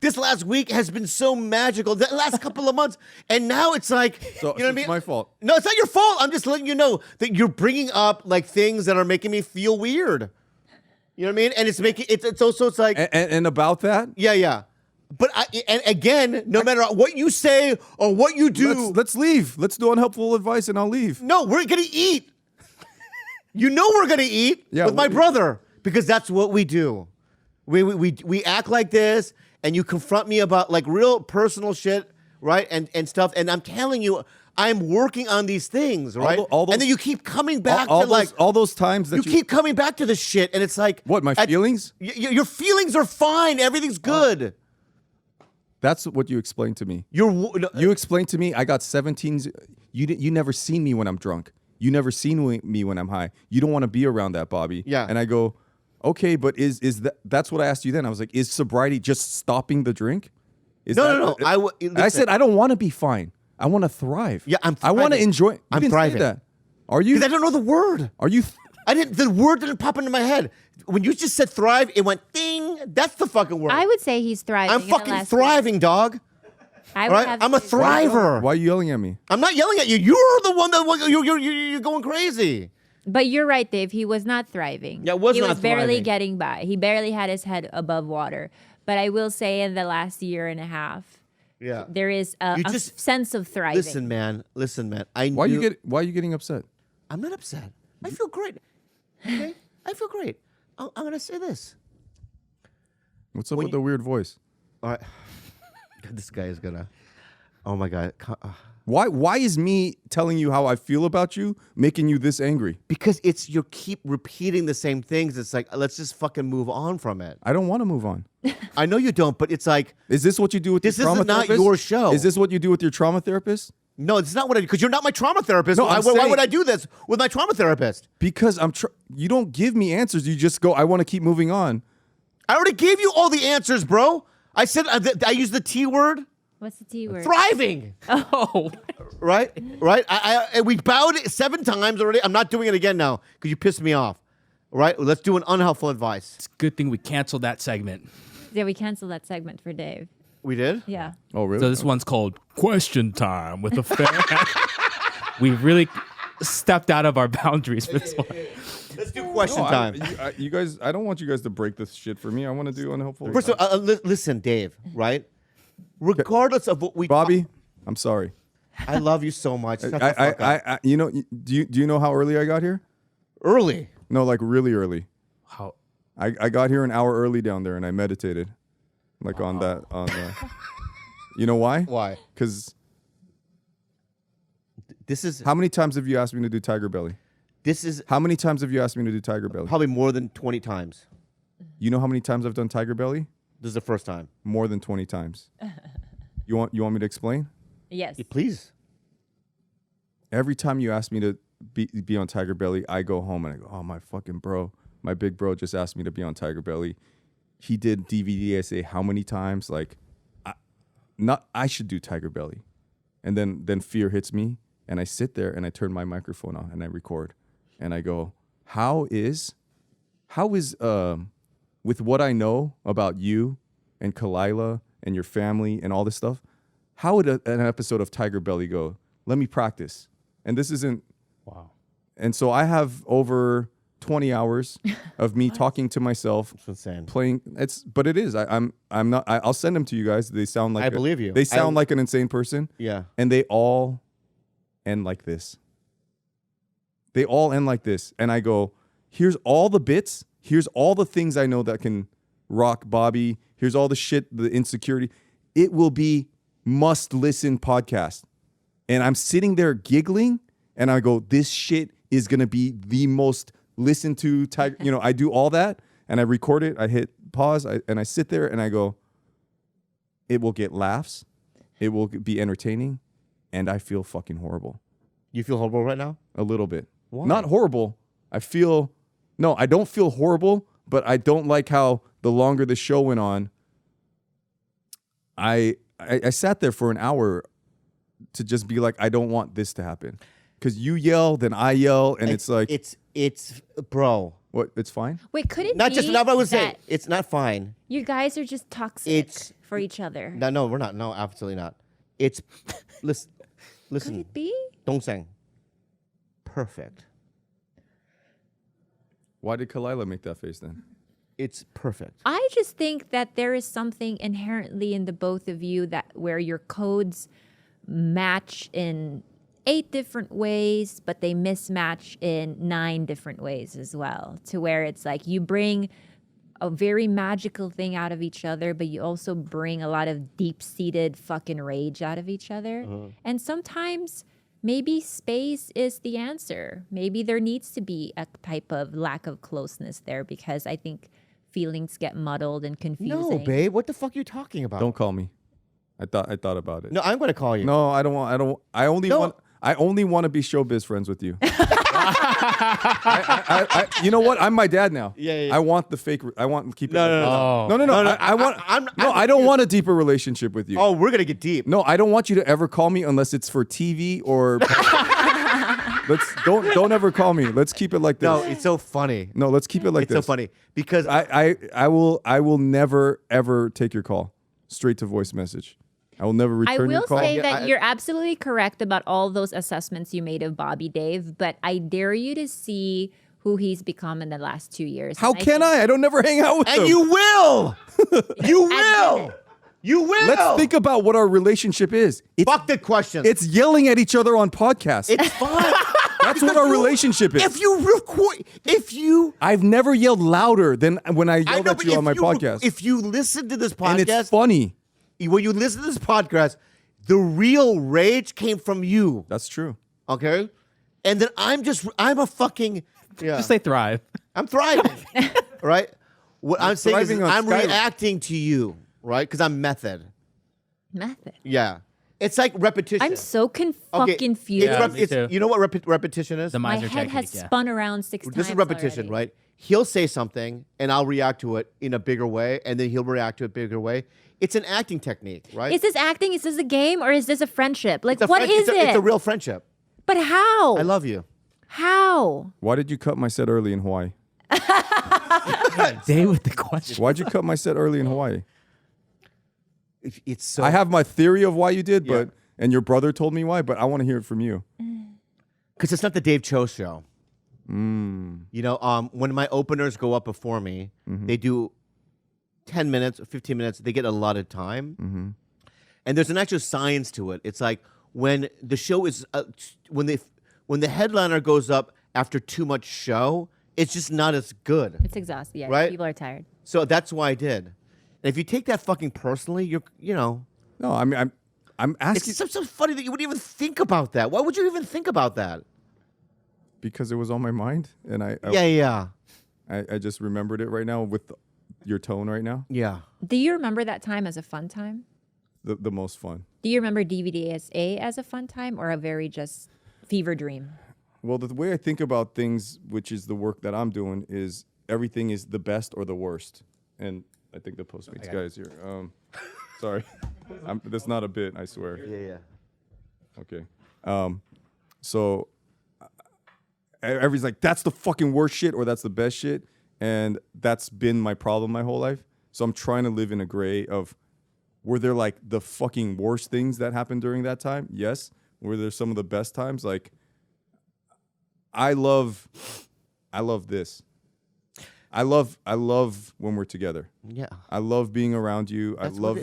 this last week has been so magical. The last couple of months, and now it's like, So, you know what I mean? it's my fault. No, it's not your fault. I'm just letting you know that you're bringing up like things that are making me feel weird. You know what I mean? And it's making it's also it's like And about that, yeah. But and again, no matter what you say or what you do, let's leave. Let's do unhelpful advice, and I'll leave. no, we're gonna eat. You know we're gonna eat Yeah, with my we- brother because that's what we do. We act like this, and you confront me about like real personal shit, right? And stuff. And I'm telling you, I'm working on these things, right? all those- and then you keep coming back all to like all those times that you keep coming back to this shit, and it's like What, my feelings? Your feelings are fine. Everything's good. That's what you explained to me. No, You explained to me I got 17s. You never seen me when I'm drunk. You never seen me when I'm high. You don't want to be around that, Bobby. Yeah. And I go, okay, but is that's what I asked you then. I was like, is sobriety just stopping the drink? Is No. I said I don't want to be fine. I want to thrive. Yeah, I'm I want to thriving. enjoy. You I'm didn't say thriving. that. Are you? because I don't know the word. Are you? I didn't. The word didn't pop into my head when you just said thrive. It went ding. That's the fucking word. I would say he's thriving. I'm in the fucking last thriving, dog. week. I All would right, have I'm a to- thriver. Why are you yelling at me? I'm not yelling at you. You're the one that you're going crazy. But you're right, Dave. He was not thriving. Yeah, was he not was barely thriving. getting by. He barely had his head above water. But I will say, in the last year and a half, Yeah. there is a You just- sense of thriving. Listen, man. Why are you getting upset? I'm not upset. I feel great. Okay, I feel great. I'm gonna say this. What's up When with the weird voice? All right. This guy is gonna. Oh my god. Why is me telling you how I feel about you making you this angry? Because you keep repeating the same things. It's like let's just fucking move on from it. I don't want to move on. I know you don't, but it's like Is this what you do with This your trauma is not therapist? your show. Is this what you do with your trauma therapist? no, it's not what I do because you're not my trauma therapist. No, why I'm why saying- would I do this with my trauma therapist? Because you don't give me answers. You just go, I want to keep moving on. I already gave you all the answers, bro. I said I used the T word. What's the T word? Thriving. Oh. Right? We bowed 7 times already. I'm not doing it again now because you pissed me off. Right? Let's do an unhelpful advice. It's a good thing we canceled that segment. Yeah, we canceled that segment for Dave. We did? Yeah. Oh, really? So this one's called Question Time with a fan. We really stepped out of our boundaries for this one. Let's do question time. You guys, I don't want you guys to break this shit for me. I want to do unhelpful. First of all, listen, Dave, right? regardless of what we Bobby, I'm sorry. I love you so much. Shut the fuck up. I you know, do you know how early I got here? Early. No, like really early. How? I got here an hour early down there and I meditated, like on the. You know why? Why? Because This is how many times have you asked me to do TigerBelly? this is How many times have you asked me to do TigerBelly? probably more than 20 times. You know how many times I've done TigerBelly? This is the first time. More than 20 times. You want me to explain? Yes. Yeah, please. Every time you ask me to be on TigerBelly, I go home and I go, oh, my fucking bro, my big bro just asked me to be on TigerBelly. He did DVD. I say how many times? Like, I should do TigerBelly, and then fear hits me, and I sit there and I turn my microphone on and I record, and I go, how is with what I know about you and Khalyla and your family and all this stuff, how would an episode of TigerBelly go? Let me practice. And this isn't. Wow. And so I have over 20 hours of me talking to myself, It's insane. playing. But it is. I'm not. I'll send them to you guys. They sound like I believe you. They sound like an insane person. Yeah. And they all end like this. They all end like this. And I go, here's all the bits. Here's all the things I know that can rock Bobby. Here's all the shit, the insecurity. It will be must listen podcast. And I'm sitting there giggling and I go, this shit is going to be the most listened to type. You know, I do all that and I record it. I hit pause and I sit there and I go, it will get laughs. It will be entertaining. And I feel fucking horrible. You feel horrible right now? A little bit. Why? Not horrible. I don't feel horrible, but I don't like how the longer the show went on, I sat there for an hour to just be like, I don't want this to happen. Because you yell, then I yell, and it's like, it's bro. what? It's fine? Wait, could it Not be just not what I would say. that It's not fine. you guys are just toxic It's- for each other? No, we're not. No, absolutely not. It's listen. Could Listen. it be? Don't sing. Perfect. Why did Khalyla make that face then? It's perfect. I just think that there is something inherently in the both of you that where your codes match in 8 different ways, but they mismatch in 9 different ways as well. To where it's like you bring a very magical thing out of each other, but you also bring a lot of deep-seated fucking rage out of each other. And sometimes maybe space is the answer. Maybe there needs to be a type of lack of closeness there because I think feelings get muddled and confusing. No, babe. What the fuck are you talking about? Don't call me. I thought about it. No, I'm going to call you. No, I don't want. I only want to be showbiz friends with you. You know what? I'm my dad now. Yeah. I want the fake. I want to keep it. No. No. I don't want a deeper relationship with you. Oh, we're going to get deep. No, I don't want you to ever call me unless it's for TV or. Don't ever call me. Let's keep it like this. No, it's so funny. No, let's keep it like It's this. so funny because I will never ever take your call. Straight to voice message. I will never I return your will call. say that I- you're absolutely correct about all those assessments you made of Bobby Dave, but I dare you to see who he's become in the last 2 years. How And can I? I don't never hang out with and them. you will. You Admit will. it. You will. Let's think about what our relationship is. Fuck the question. It's yelling at each other on podcasts. It's fine. That's what our relationship is. If you record, I've never yelled louder than when I I yelled know, at but you if on my podcast. If you listen to this and it's podcast, funny. when you listen to this podcast, the real rage came from you. That's true. Okay, and then I'm a fucking Just say thrive. I'm thriving, right? What I'm saying is thriving on I'm Skyrim. reacting to you, right? Because I'm method. Method. Yeah, it's like repetition. I'm so Okay, fucking confused. Yeah, me too. You know what repetition is? The My miser head technique. has Yeah. spun around 6 times. This is repetition, already. right? He'll say something and I'll react to it in a bigger way, and then he'll react to it a bigger way. It's an acting technique, right? Is this acting? Is this a game? Or is this a friendship? Like, It's a what friend- is it's it? It's a real friendship. But how? I love you. How? Why did you cut my set early in Hawaii? Day with the question. Why'd you cut my set early in Hawaii? It's so. I have my theory of why you did, Yeah. and your brother told me why, but I want to hear it from you. Because it's not the Dave Choe show. You know, when my openers go up before me, they do 10 minutes, 15 minutes. They get a lot of time. And there's an actual science to it. It's like when the show is when the headliner goes up after too much show, it's just not as good. It's exhausting. Yeah, Right? people are tired. So that's why I did. And if you take that fucking personally, you know, No, I mean, I'm asking it's so funny that you would even think about that. Why would you even think about that? because it was on my mind, and Yeah. I just remembered it right now with your tone right now. Yeah. Do you remember that time as a fun time? The most fun. Do you remember DVDA as a fun time or a very just fever dream? Well, the way I think about things, which is the work that I'm doing, is everything is the best or the worst. And I think the Postmates guy is here. Sorry, that's not a bit. I swear. Yeah. Okay. So everybody's like, that's the fucking worst shit or that's the best shit. And that's been my problem my whole life. So I'm trying to live in a gray of, were there like the fucking worst things that happened during that time? Yes. Were there some of the best times? Like, I love this. I love when we're together. Yeah. I love being around you.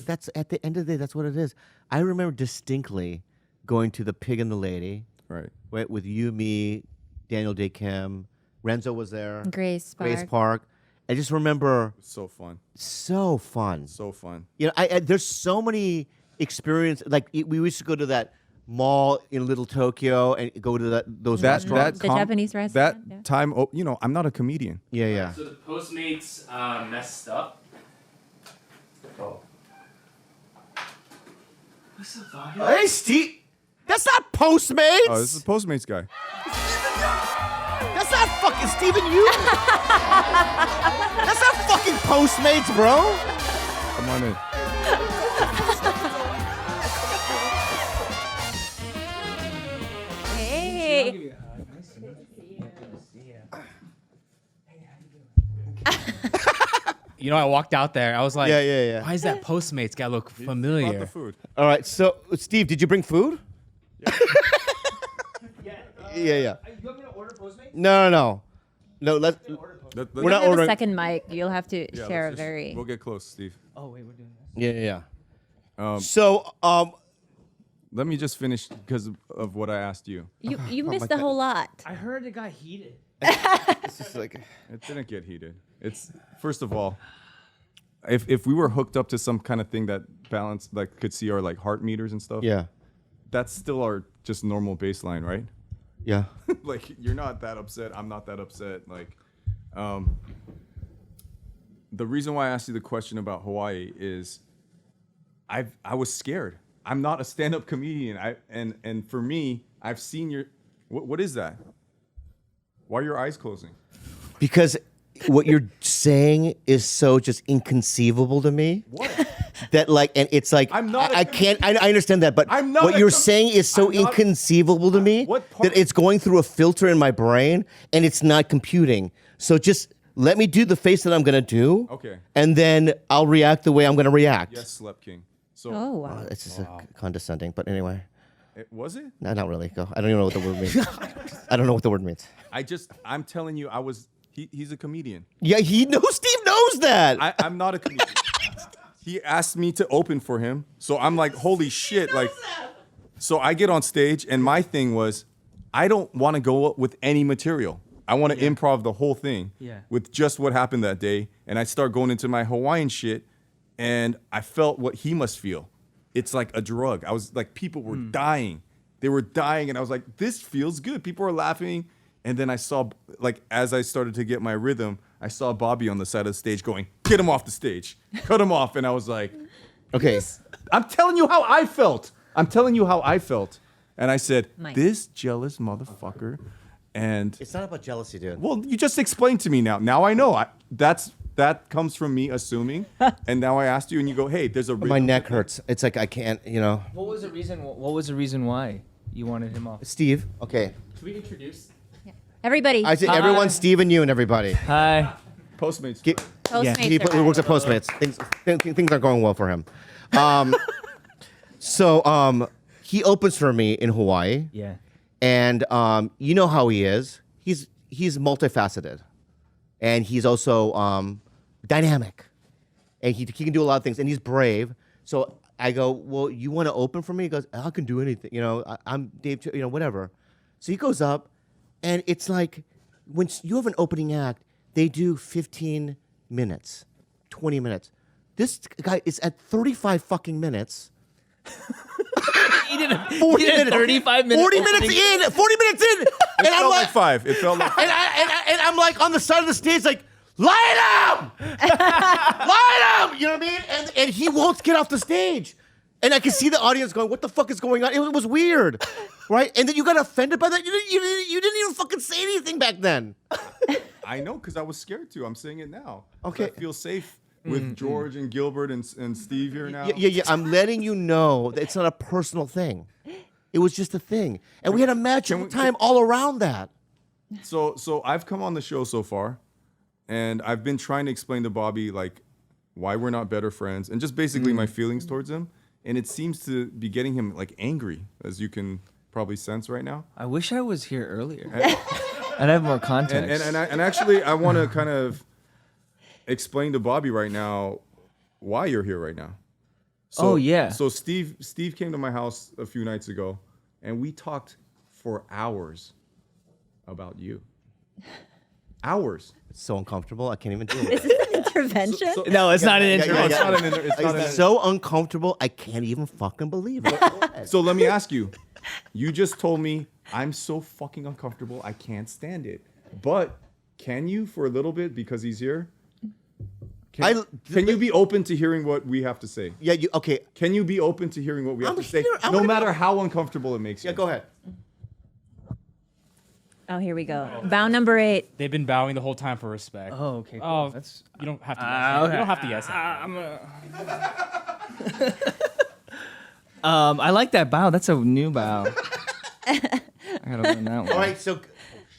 That's at the end of the day, that's what it is. I remember distinctly going to the Pig and the Lady, right. right, with you, me, Daniel Day Kim, Renzo was there, Grace Park. I just remember So fun. so fun. So fun. You know, I there's so many experiences. Like we used to go to that mall in Little Tokyo and go to those restaurants. The Japanese That restaurant, yeah. time, I'm not a comedian. Yeah. So the Postmates messed up. Hey, Steve, that's not Postmates. Oh, this is the Postmates guy. That's not fucking Steven Yeun. That's not fucking Postmates, bro. Come on in. Hey. You know, I walked out there. I was like, Yeah. why is that Postmates guy look Brought familiar? the food. All right, so Steve, did you bring food? Yeah. You want me to order Postmates? No. Let's. We're not Have a ordering. second mic. You'll have to Yeah, share a let's just- very. We'll get close, Steve. Oh, wait, we're doing this. Yeah. So, Let me just finish because of what I asked you. You missed a whole lot. I heard it got heated. it's just like, It didn't get heated. It's first of all, if we were hooked up to some kind of thing that balanced, like could see our like heart meters and stuff. yeah. That's still our just normal baseline, right? Yeah. Like you're not that upset. I'm not that upset. Like, the reason why I asked you the question about Hawaii is, I was scared. I'm not a stand-up comedian. And for me, I've seen your. What is that? Why are your eyes closing? Because what you're saying is so just inconceivable to me. What? That like, and it's like I'm not I can't. I understand that, but I'm not what a you're com- saying is so I'm not- inconceivable to me What part- that it's going through a filter in my brain and it's not computing. So just let me do the face that I'm gonna do. Okay. And then I'll react the way I'm gonna react. Yes, Slept King. So Oh wow. It's just condescending, but anyway, was it? no, not really. Go. I don't even know what the word means. I don't know what the word means. I'm telling you, he's a comedian. Yeah, he knows. Steve knows that. I'm not a comedian. He asked me to open for him, so I'm like, holy shit! Like, so I get on stage, and my thing was, I don't want to go up with any material. I want to improv the whole thing with just what happened that day, and I start going into my Hawaiian shit, and I felt what he must feel. It's like a drug. I was like, people were dying. They were dying, and I was like, this feels good. People are laughing. And then I saw, like, as I started to get my rhythm, I saw Bobby on the side of the stage going, get him off the stage. Cut him off. And I was like, Okay. I'm telling you how I felt. And I said, Mike. this jealous motherfucker. And, It's not about jealousy, dude. well, you just explained to me now. Now I know. That comes from me assuming. And now I asked you, and you go, hey, there's a rhythm. My neck hurts. It's like I can't, What was the reason? What was the reason why you wanted him off? Steve, okay. Should we introduce? Everybody. I say everyone, Steve and you and everybody. Hi. Postmates. Postmates He are works at back. Postmates. Things aren't going well for him. So he opens for me in Hawaii, Yeah. and you know how he is. He's multifaceted, and he's also dynamic, and he can do a lot of things, and he's brave. So I go, well, you want to open for me? He goes, I can do anything. You know, I'm Dave, you know, whatever. So he goes up, and it's like when you have an opening act, they do 15 minutes, 20 minutes. This guy is at 35 fucking minutes. He did a 40 minutes. 35 minutes. 40 minutes in. 40 minutes in. It And I'm felt like, like 5. It felt like and I'm like on the side of the stage, like, light him! Light him! You know what I mean? And he won't get off the stage. And I can see the audience going, what the fuck is going on? It was weird. Right? And then you got offended by that? You didn't even fucking say anything back then. I know, because I was scared to. I'm saying it now. Okay. I feel safe with George and Gilbert and Steve here now. Yeah. I'm letting you know that it's not a personal thing. It was just a thing. And we had a magical time all around that. So I've come on the show so far, and I've been trying to explain to Bobby, like, why we're not better friends, and just basically my feelings towards him. And it seems to be getting him, like, angry, as you can probably sense right now. I wish I was here earlier. I'd have more context. And actually, I want to kind of explain to Bobby right now why you're here right now. So, Oh, yeah. So Steve came to my house a few nights ago, and we talked for hours about you. Hours. It's so uncomfortable. I can't even do it. Intervention? No, it's not an intro. It's not an it's not It's an so uncomfortable. I can't even fucking believe it. So let me ask you. You just told me I'm so fucking uncomfortable. I can't stand it. But can you for a little bit because he's here? Can you be open to hearing what we have to say? Yeah, okay. Can you be open to hearing what we have I'm to say, here. I'm no gonna matter go. how uncomfortable it makes you? Yeah, go ahead. Oh, here we go. Vow number 8. They've been bowing the whole time for respect. Oh, okay. Cool. Oh, That's you don't have to. Yes. You don't have to yes. I like that bow. That's a new bow. I gotta learn that one. All right, so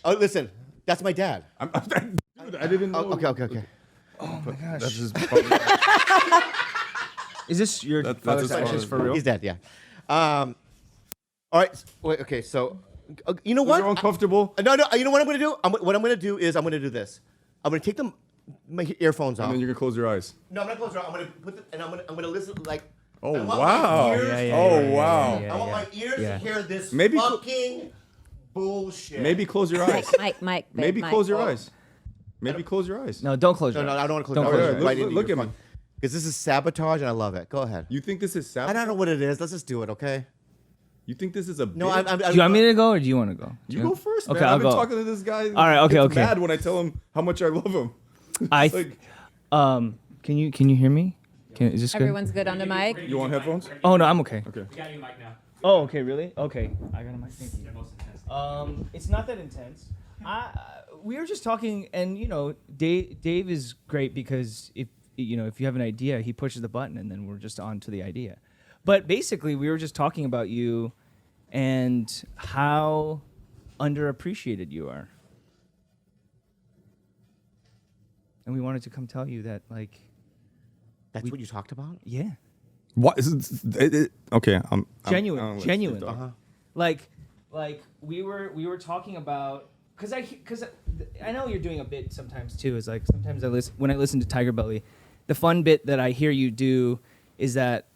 listen, that's my dad. Dude, I didn't know. Okay. Oh my gosh. That's just Is this your That's father's his ashes father. for real? He's dead, yeah. All right, wait, okay, so you know what? You're uncomfortable. No, you know what I'm gonna do? What I'm gonna do is I'm gonna do this. I'm gonna take my earphones off. And then you're gonna close your eyes. No, I'm not close. I'm gonna put and I'm gonna listen like. Oh I want my wow! ears- Wow! I want my ears to hear this Maybe fucking bullshit. Maybe close your eyes. Mike, babe, Maybe Mike. close your eyes. Maybe close your eyes. No, don't close No, your eyes. I don't want to close. Don't my close eyes. your eyes. Right into Look your at me. fuck- Because this is sabotage and I love it. Go ahead. You think this is I sad? don't know what it is. Let's just do it, okay? You think this is a No, bit? I'm Do you want me to go or do you want to go? You go first, man. Okay, I've I'll been go. talking to this guy. All right, okay, Gets okay. Mad when I tell him how much I love him. I Like, can you hear me? Is this good? Everyone's good on the mic? you want headphones? Oh no, I'm okay. Okay. We got you, Mike, now. Oh, okay, really? Okay, I got a mic. Thank you. It's not that intense. We were just talking, and you know, Dave is great because if you have an idea, he pushes the button, and then we're just on to the idea. But basically, we were just talking about you and how underappreciated you are, and we wanted to come tell you that, like, That's what you talked about? yeah, What? Okay. genuine. Uh-huh. Like we were talking about because I know you're doing a bit sometimes too. Is like sometimes when I listen to TigerBelly, the fun bit that I hear you do is that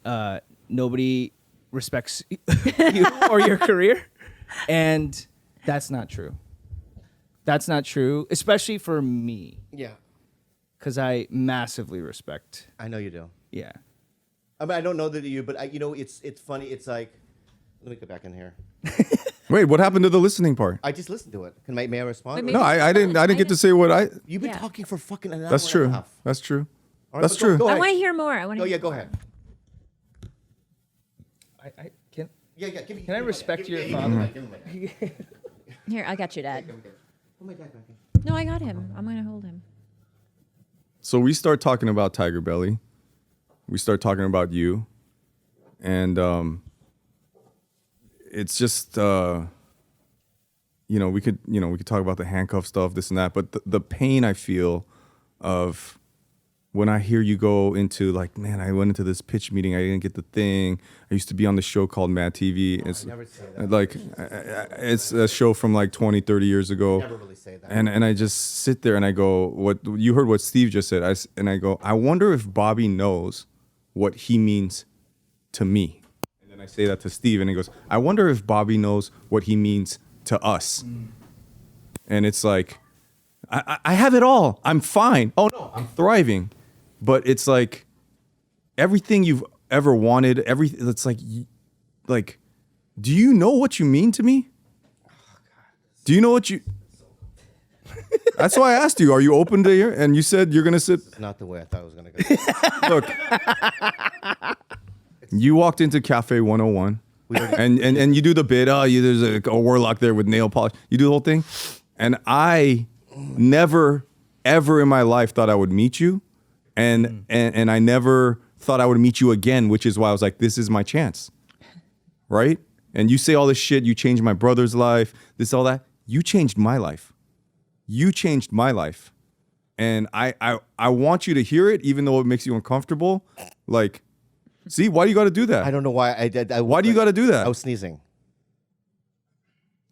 nobody respects you or your career, and that's not true. That's not true, especially for me, Yeah. because I massively respect. I know you do. Yeah. I mean, I don't know that you, but it's funny. It's like, let me go back in here. Wait, what happened to the listening part? I just listened to it. May I respond? Wait, maybe- No, I didn't get to say what I. You've been Yeah. talking for fucking an hour. That's and true. a half. That's true. All right, That's but go- true. Go I ahead. want to hear more. I want to. Oh yeah, go ahead. I can. Yeah. Give me, Can I give me respect my- your give me father? my- give me my- Here, I got you, Dad. Oh my God, Becky. No, I got him. I'm gonna hold him. So we start talking about TigerBelly. We start talking about you, and it's just we could talk about the handcuff stuff, this and that, but the pain I feel of when I hear you go into like, man, I went into this pitch meeting, I didn't get the thing. I used to be on the show called Mad TV. It's never say that. like it's a show from like 20, 30 years ago. Never really say that. And I just sit there and I go, what you heard what Steve just said. I go, I wonder if Bobby knows what he means to me? And then I say that to Steve, and he goes, I wonder if Bobby knows what he means to us. And it's like, I have it all. I'm fine. Oh no, I'm thriving. But it's like everything you've ever wanted, everything. It's like, do you know what you mean to me? Do you know what you? That's why I asked you. Are you open to hear? And you said you're gonna sit. It's not the way I thought it was gonna go. Look, you walked into Cafe 101, and you do the bit. Oh, there's a warlock there with nail polish. You do the whole thing, and I never, ever in my life thought I would meet you, and I never thought I would meet you again. Which is why I was like, this is my chance, right? And you say all this shit. You changed my brother's life. This, all that. You changed my life. You changed my life. And I want you to hear it, even though it makes you uncomfortable. Like, see, why do you got to do that? I don't know why. Why do you got to do that? I was sneezing.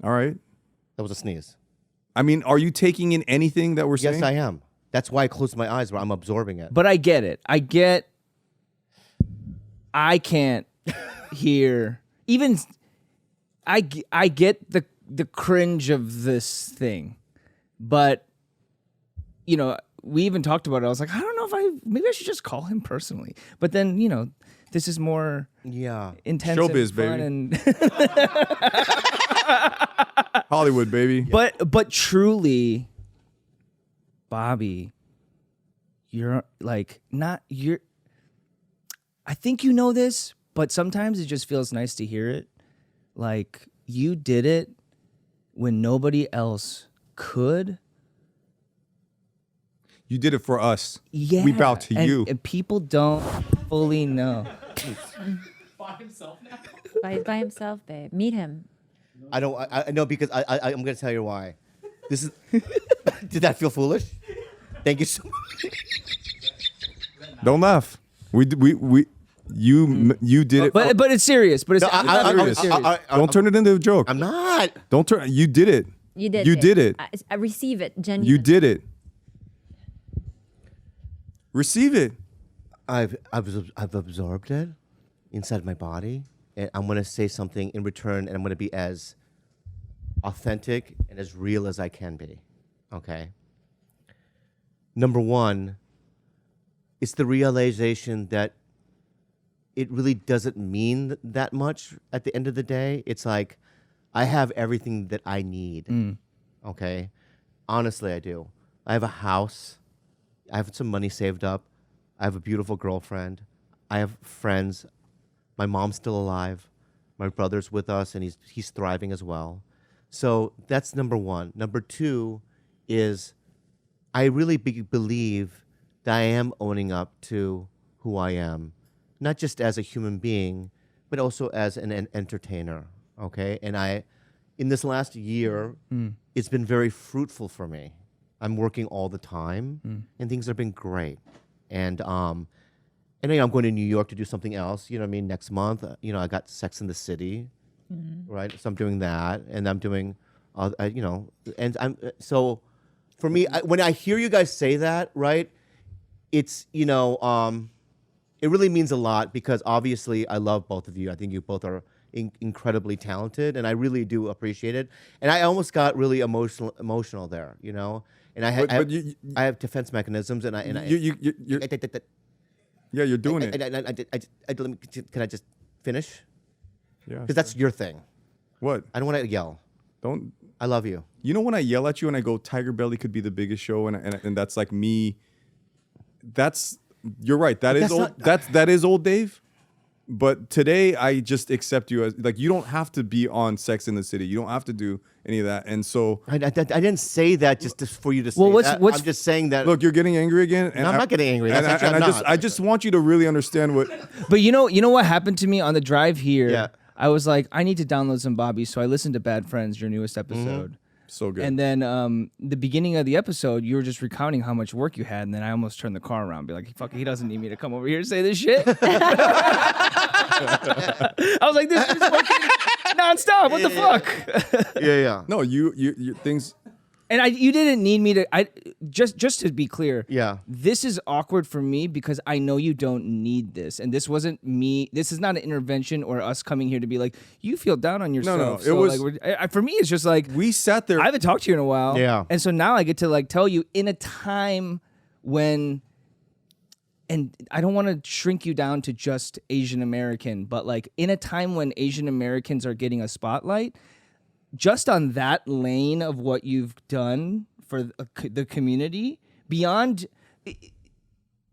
All right. That was a sneeze. I mean, are you taking in anything that we're saying? Yes, I am. That's why I closed my eyes, where I'm absorbing it. But I get it. I can't hear even. I get the cringe of this thing, but you know, we even talked about it. I was like, I don't know if maybe I should just call him personally. But then, you know, this is more intense, showbiz, and fun, baby. Hollywood, baby. But truly, Bobby, you're like I think you know this, but sometimes it just feels nice to hear it. Like, you did it when nobody else could. You did it for us. Yeah. We bow to you. And people don't fully know. By himself now. He's by himself, babe. Meet him. I don't. I know, because I'm gonna tell you why. This is. Did that feel foolish? Thank you so much. Don't laugh. You did it. But it's serious. But it's No, not serious. serious. Don't turn it into a joke. I'm not. Don't turn. You did it. You did. You babe. did it. I receive it. Genuinely. You did it. Receive it. I've absorbed it inside my body, and I'm gonna say something in return, and I'm gonna be as authentic and as real as I can be. Okay. Number one, it's the realization that it really doesn't mean that much at the end of the day. It's like, I have everything that I need. Okay. Honestly, I do. I have a house. I have some money saved up. I have a beautiful girlfriend. I have friends. My mom's still alive. My brother's with us, and he's thriving as well. So that's number one. Number two is, I really believe that I am owning up to who I am, not just as a human being, but also as an entertainer. Okay, and in this last year, it's been very fruitful for me. I'm working all the time, and things have been great. And I'm going to New York to do something else. You know what I mean? Next month, I got Sex in the City, right? So I'm doing that, and I'm doing, and I'm so. For me, when I hear you guys say that, right, it's it really means a lot, because obviously I love both of you. I think you both are incredibly talented, and I really do appreciate it. And I almost got really emotional there, And I have defense mechanisms, and you're doing it. Can I just finish? Yeah. Because that's your thing. What? I don't want to yell. Don't. I love you. You know when I yell at you and I go, TigerBelly could be the biggest show, and that's like me. You're right. That is old. That is old Dave. But today I just accept you as, like, you don't have to be on Sex in the City. You don't have to do any of that. And so I didn't say that just for you to say that. I'm just saying that. Look, you're getting angry again. And I'm not getting angry. I just want you to really understand what. But you know what happened to me on the drive here? Yeah. I was like, I need to download some Bobby, so I listened to Bad Friends, your newest episode. So good. And then the beginning of the episode, you were just recounting how much work you had, and then I almost turned the car around, be like, fuck, he doesn't need me to come over here and say this shit. I was like, this is working nonstop. What the fuck? Yeah. No, you things. And you didn't need me to. Just to be clear. Yeah. This is awkward for me because I know you don't need this, and this wasn't me. This is not an intervention or us coming here to be like, you feel down on yourself. it was- like, for me. It's just like We sat there. I haven't talked to you in a while. Yeah. And so now I get to like tell you in a time when, and I don't want to shrink you down to just Asian American, but like in a time when Asian Americans are getting a spotlight, just on that lane of what you've done for the community, beyond,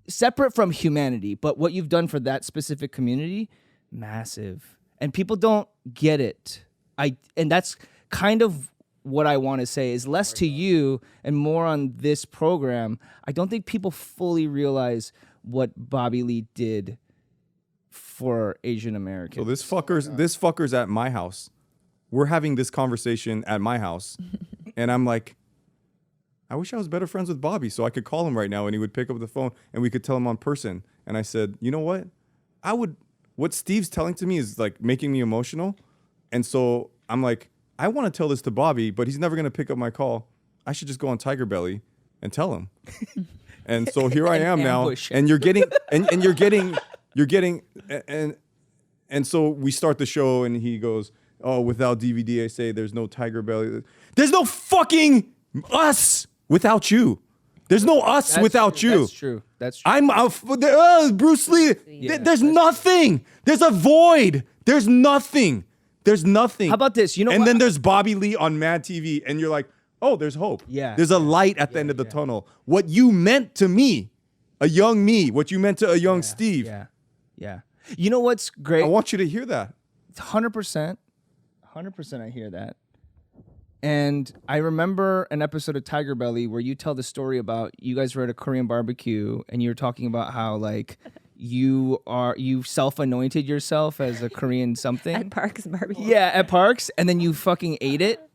separate from humanity, but what you've done for that specific community, massive. And people don't get it. And that's kind of what I want to say is less to you and more on this program. I don't think people fully realize what Bobby Lee did for Asian Americans. So this fucker's at my house. We're having this conversation at my house, and I'm like, I wish I was better friends with Bobby so I could call him right now and he would pick up the phone and we could tell him on person. And I said, you know what? What Steve's telling to me is like making me emotional. And so I'm like, I want to tell this to Bobby, but he's never going to pick up my call. I should just go on TigerBelly and tell him. And so here I am now, ambush. and you're getting, and so we start the show and he goes, oh, without DVD, I say there's no TigerBelly. There's no fucking us without you. There's no us That's without true. you. That's true. That's true. I'm Bruce Lee. There's nothing. There's a void. There's nothing. There's nothing. How about this? You know and what? then there's Bobby Lee on Mad TV, and you're like, oh, there's hope. Yeah. There's a light at the end of the tunnel. What you meant to me, a young me, what you meant to a young Steve. Yeah. Yeah. You know what's great? I want you to hear that. 100%. 100% I hear that. And I remember an episode of TigerBelly where you tell the story about you guys were at a Korean barbecue and you were talking about how like you self-anointed yourself as a Korean something. At Parks Barbecue. Yeah, at Parks, and then you fucking ate it.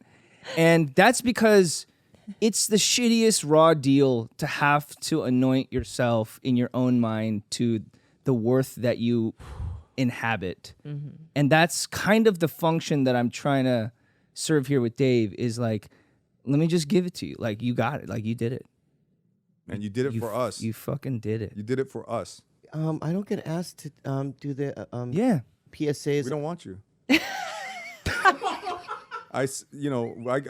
And that's because it's the shittiest raw deal to have to anoint yourself in your own mind to the worth that you inhabit. Mm-hmm. And that's kind of the function that I'm trying to serve here with Dave is like, let me just give it to you. Like, you got it. Like, you did it. And you did it for us. You fucking did it. You did it for us. I don't get asked to do the Yeah. PSAs. We don't want you. I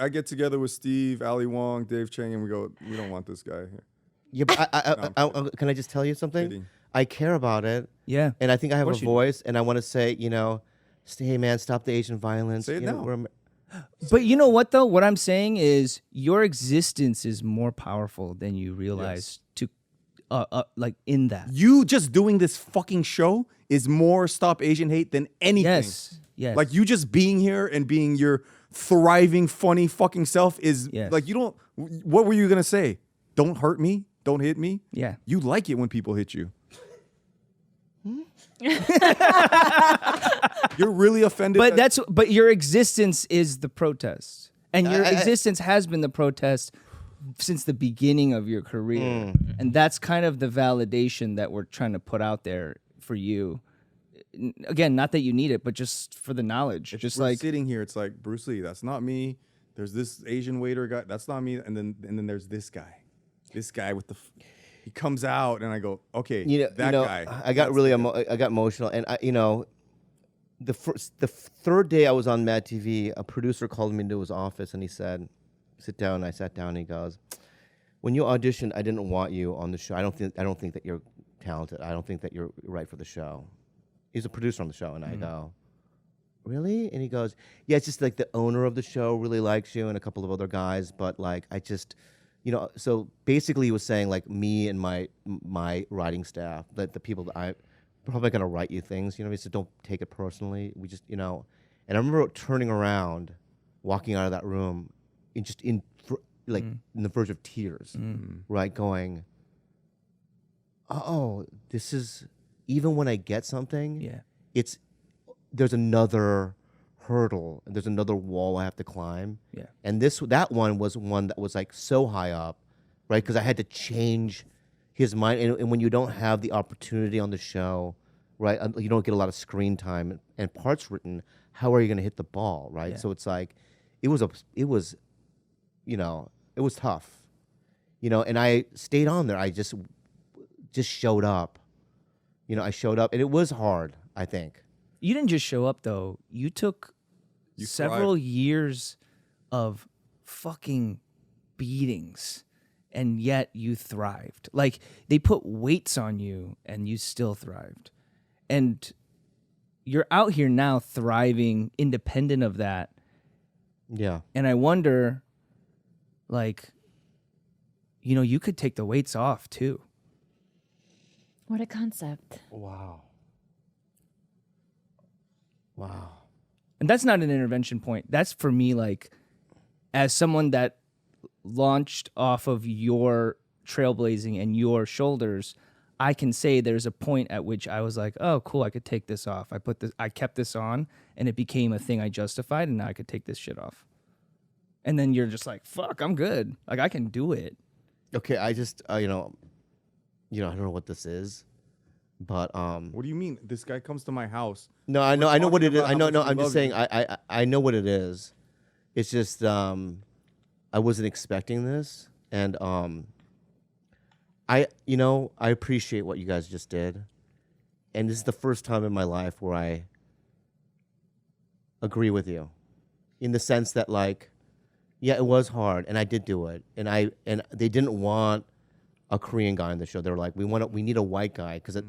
get together with Steve, Ali Wong, Dave Chang, and we go, we don't want this guy here. Yeah, but can I just tell you something? Kidding. I care about it. Yeah. And I think I have a course you do. voice, and I want to say, hey man, stop the Asian violence. Say it now. But you know what, though? What I'm saying is your existence is more powerful than you realize like in that. You just doing this fucking show is more Stop Asian Hate than anything. Yes. Yes. Like you just being here and being your thriving, funny fucking self is like you don't. What were you gonna say? Don't hurt me. Don't hit me. Yeah. You like it when people hit you. You're really offended. But your existence is the protest, and your existence has been the protest since the beginning of your career, and that's kind of the validation that we're trying to put out there for you. Again, not that you need it, but just for the knowledge. Just we're like sitting here, it's like Bruce Lee. That's not me. There's this Asian waiter guy. That's not me. And then there's this guy. This guy with he comes out, and I go, okay, that guy. I got really I got emotional, and the third day I was on Mad TV, a producer called me into his office, and he said, "Sit down." And I sat down, and he goes, "When you auditioned, I didn't want you on the show. I don't think that you're talented. I don't think that you're right for the show." He's a producer on the show, and I go, "Really?" And he goes, "Yeah, it's just like the owner of the show really likes you, and a couple of other guys, but like I just." So basically he was saying like me and my writing staff, that the people that I'm probably gonna write you things, he said, don't take it personally. We just, and I remember turning around, walking out of that room, in the verge of tears, right? Going, oh, this is, even when I get something, there's another hurdle, and there's another wall I have to climb. Yeah. And that one was one that was like so high up, right? Because I had to change his mind. And when you don't have the opportunity on the show, right, you don't get a lot of screen time and parts written, how are you going to hit the ball, right? Yeah. So it's like, it was it was tough, and I stayed on there. I just showed up. I showed up, and it was hard, I think. You didn't just show up though. You took several years of fucking beatings, and yet you thrived. Like, they put weights on you and you still thrived. And you're out here now thriving independent of that. Yeah. And I wonder, like, you could take the weights off too. What a concept. Wow. And that's not an intervention point. That's for me, like, as someone that launched off of your trailblazing and your shoulders, I can say there's a point at which I was like, oh, cool, I could take this off. I kept this on, and it became a thing I justified, and now I could take this shit off. And then you're just like, fuck, I'm good. Like, I can do it. Okay, I just I don't know what this is, but What do you mean? This guy comes to my house. no, I know what it is. talking I know, about no, how much I'm we just love saying I know what it is. It's just I wasn't expecting this, and I appreciate what you guys just did, and this is the first time in my life where I agree with you, in the sense that, like, yeah, it was hard, and I did do it, and they didn't want a Korean guy on the show. They were like, we need a white guy, because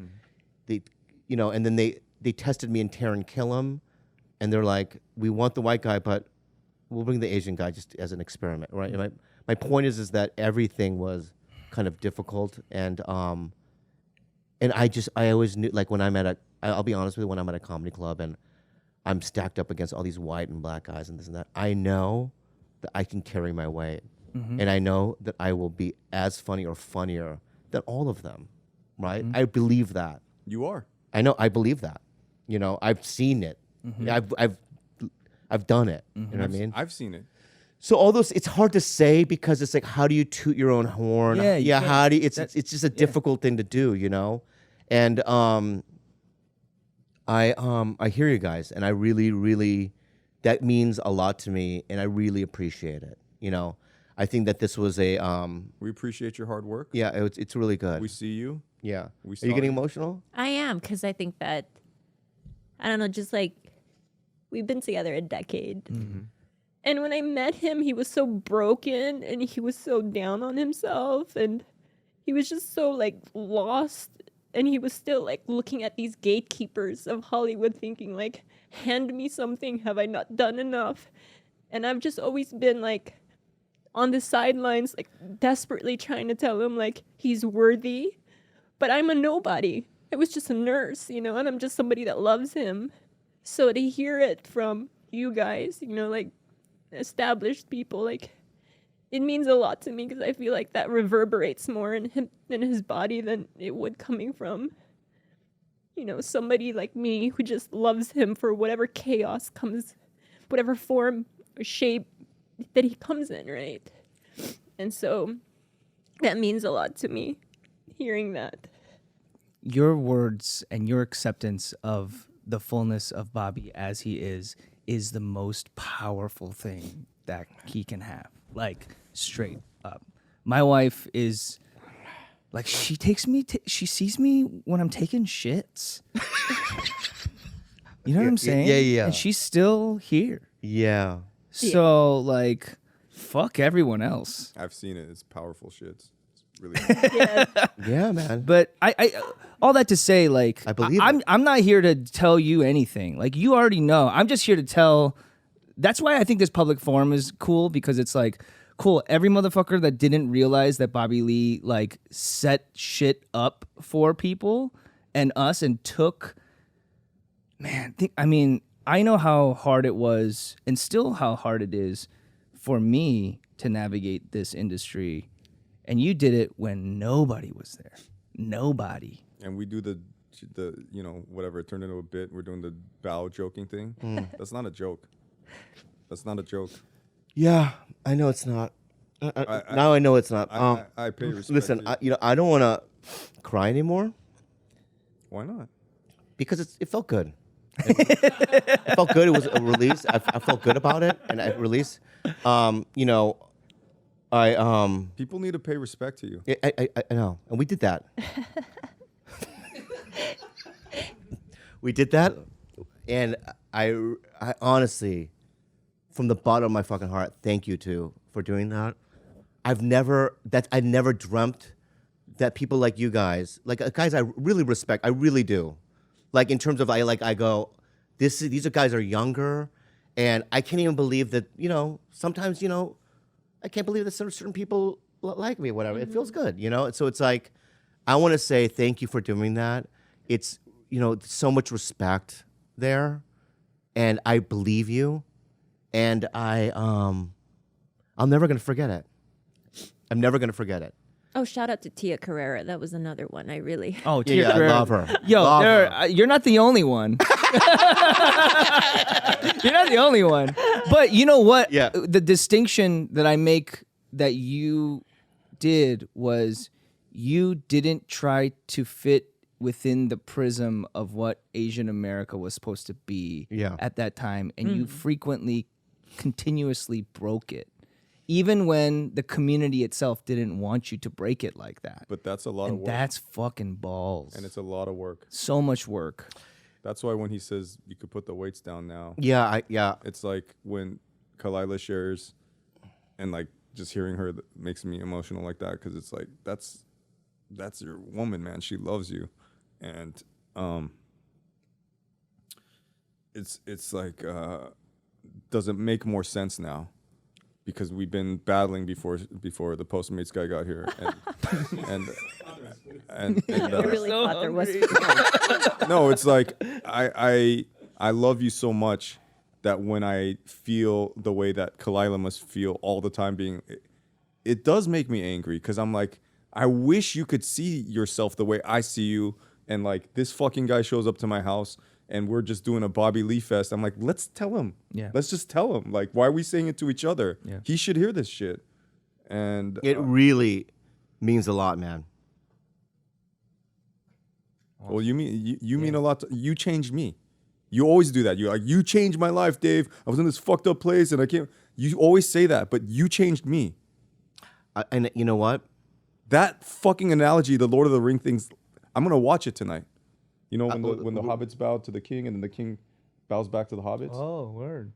they, and then they tested me in Taron Killam, and they're like, we want the white guy, but we'll bring the Asian guy just as an experiment, right? And my point is that everything was kind of difficult, and I always knew, like, when I'll be honest with you, when I'm at a comedy club and I'm stacked up against all these white and black guys and this and that, I know that I can carry my weight, and I know that I will be as funny or funnier than all of them, right? I believe that. You are. I know, I believe that. I've seen it. I've done it. You know what I mean? I've seen it. So all those, it's hard to say, because it's like, how do you toot your own horn? Yeah, you can't. How do you, it's just a difficult thing to do, And I hear you guys, and I really, really, that means a lot to me, and I really appreciate it. I think that this was a We appreciate your hard work. yeah, it's really good. We see you. Yeah. We Are saw you getting you. emotional? I am, because I think that, I don't know, just like, we've been together a decade. And when I met him, he was so broken, and he was so down on himself, and he was just so, like, lost. And he was still, like, looking at these gatekeepers of Hollywood, thinking, like, hand me something. Have I not done enough? And I've just always been, like, on the sidelines, like, desperately trying to tell him, like, he's worthy. But I'm a nobody. I was just a nurse, and I'm just somebody that loves him. So to hear it from you guys, like, established people, like, it means a lot to me, because I feel like that reverberates more in him, in his body, than it would coming from, somebody like me who just loves him for whatever chaos comes, whatever form or shape that he comes in, right? And so that means a lot to me, hearing that. Your words and your acceptance of the fullness of Bobby as he is the most powerful thing that he can have. Like, straight up. My wife is like, she sees me when I'm taking shits. You know what I'm saying? Yeah. And she's still here. Yeah. So, like, fuck everyone else. I've seen it. It's powerful shit. It's really. Yeah. Yeah, man. But I all that to say, like, I believe it. I'm not here to tell you anything. Like, you already know. I'm just here to tell. That's why I think this public forum is cool, because it's like, cool. Every motherfucker that didn't realize that Bobby Lee, like, set shit up for people and us and took. Man, I know how hard it was, and still how hard it is for me to navigate this industry. And you did it when nobody was there. Nobody. And we do the whatever, it turned into a bit. We're doing the bow joking thing. That's not a joke. That's not a joke. Yeah, I know it's not. Now I know it's not. I pay respect. Listen, to you. I don't want to cry anymore, Why not? because it felt good. It felt good. It was a release. I felt good about it, and I released. People need to pay respect to you. I know, and we did that. We did that, and I honestly, from the bottom of my fucking heart, thank you for doing that. I never dreamt that people like you guys, guys I really respect, I really do. Like in terms of I go, these are guys are younger, and I can't even believe that, sometimes, I can't believe that certain people like me, whatever. It feels good, So it's like, I want to say thank you for doing that. It's, so much respect there, and I believe you, and I'm never gonna forget it. I'm never gonna forget it. Oh, shout out to Tia Carrera. That was another one I really. Oh, Yeah, I love her. Yo, Love her. you're not the only one. You're not the only one. But you know what? Yeah. The distinction that I make that you did was you didn't try to fit within the prism of what Asian America was supposed to be at that time. And you frequently, continuously broke it. Even when the community itself didn't want you to break it like that. But that's a lot of work. That's fucking balls. And it's a lot of work. So much work. That's why when he says you could put the weights down now, Yeah. it's like when Khalyla shares, and just hearing her makes me emotional like that, because it's like that's your woman, man. She loves you, and it's like does it make more sense now? Because we've been battling before the Postmates guy got here, and I really thought there was. no, it's like I love you so much that when I feel the way that Khalyla must feel all the time, it does make me angry, because I'm like, I wish you could see yourself the way I see you, and this fucking guy shows up to my house and we're just doing a Bobby Lee fest. I'm like, let's tell him. Yeah. Let's just tell him. Why are we saying it to each other? Yeah. He should hear this shit. And It really means a lot, man. well, you mean a lot. You changed me. You always do that. You're like, you changed my life, Dave. I was in this fucked up place and I can't. You always say that, but you changed me. And you know what? That fucking analogy, the Lord of the Ring things, I'm gonna watch it tonight. You know, when the hobbits bow to the king and then the king bows back to the hobbits. Oh, word.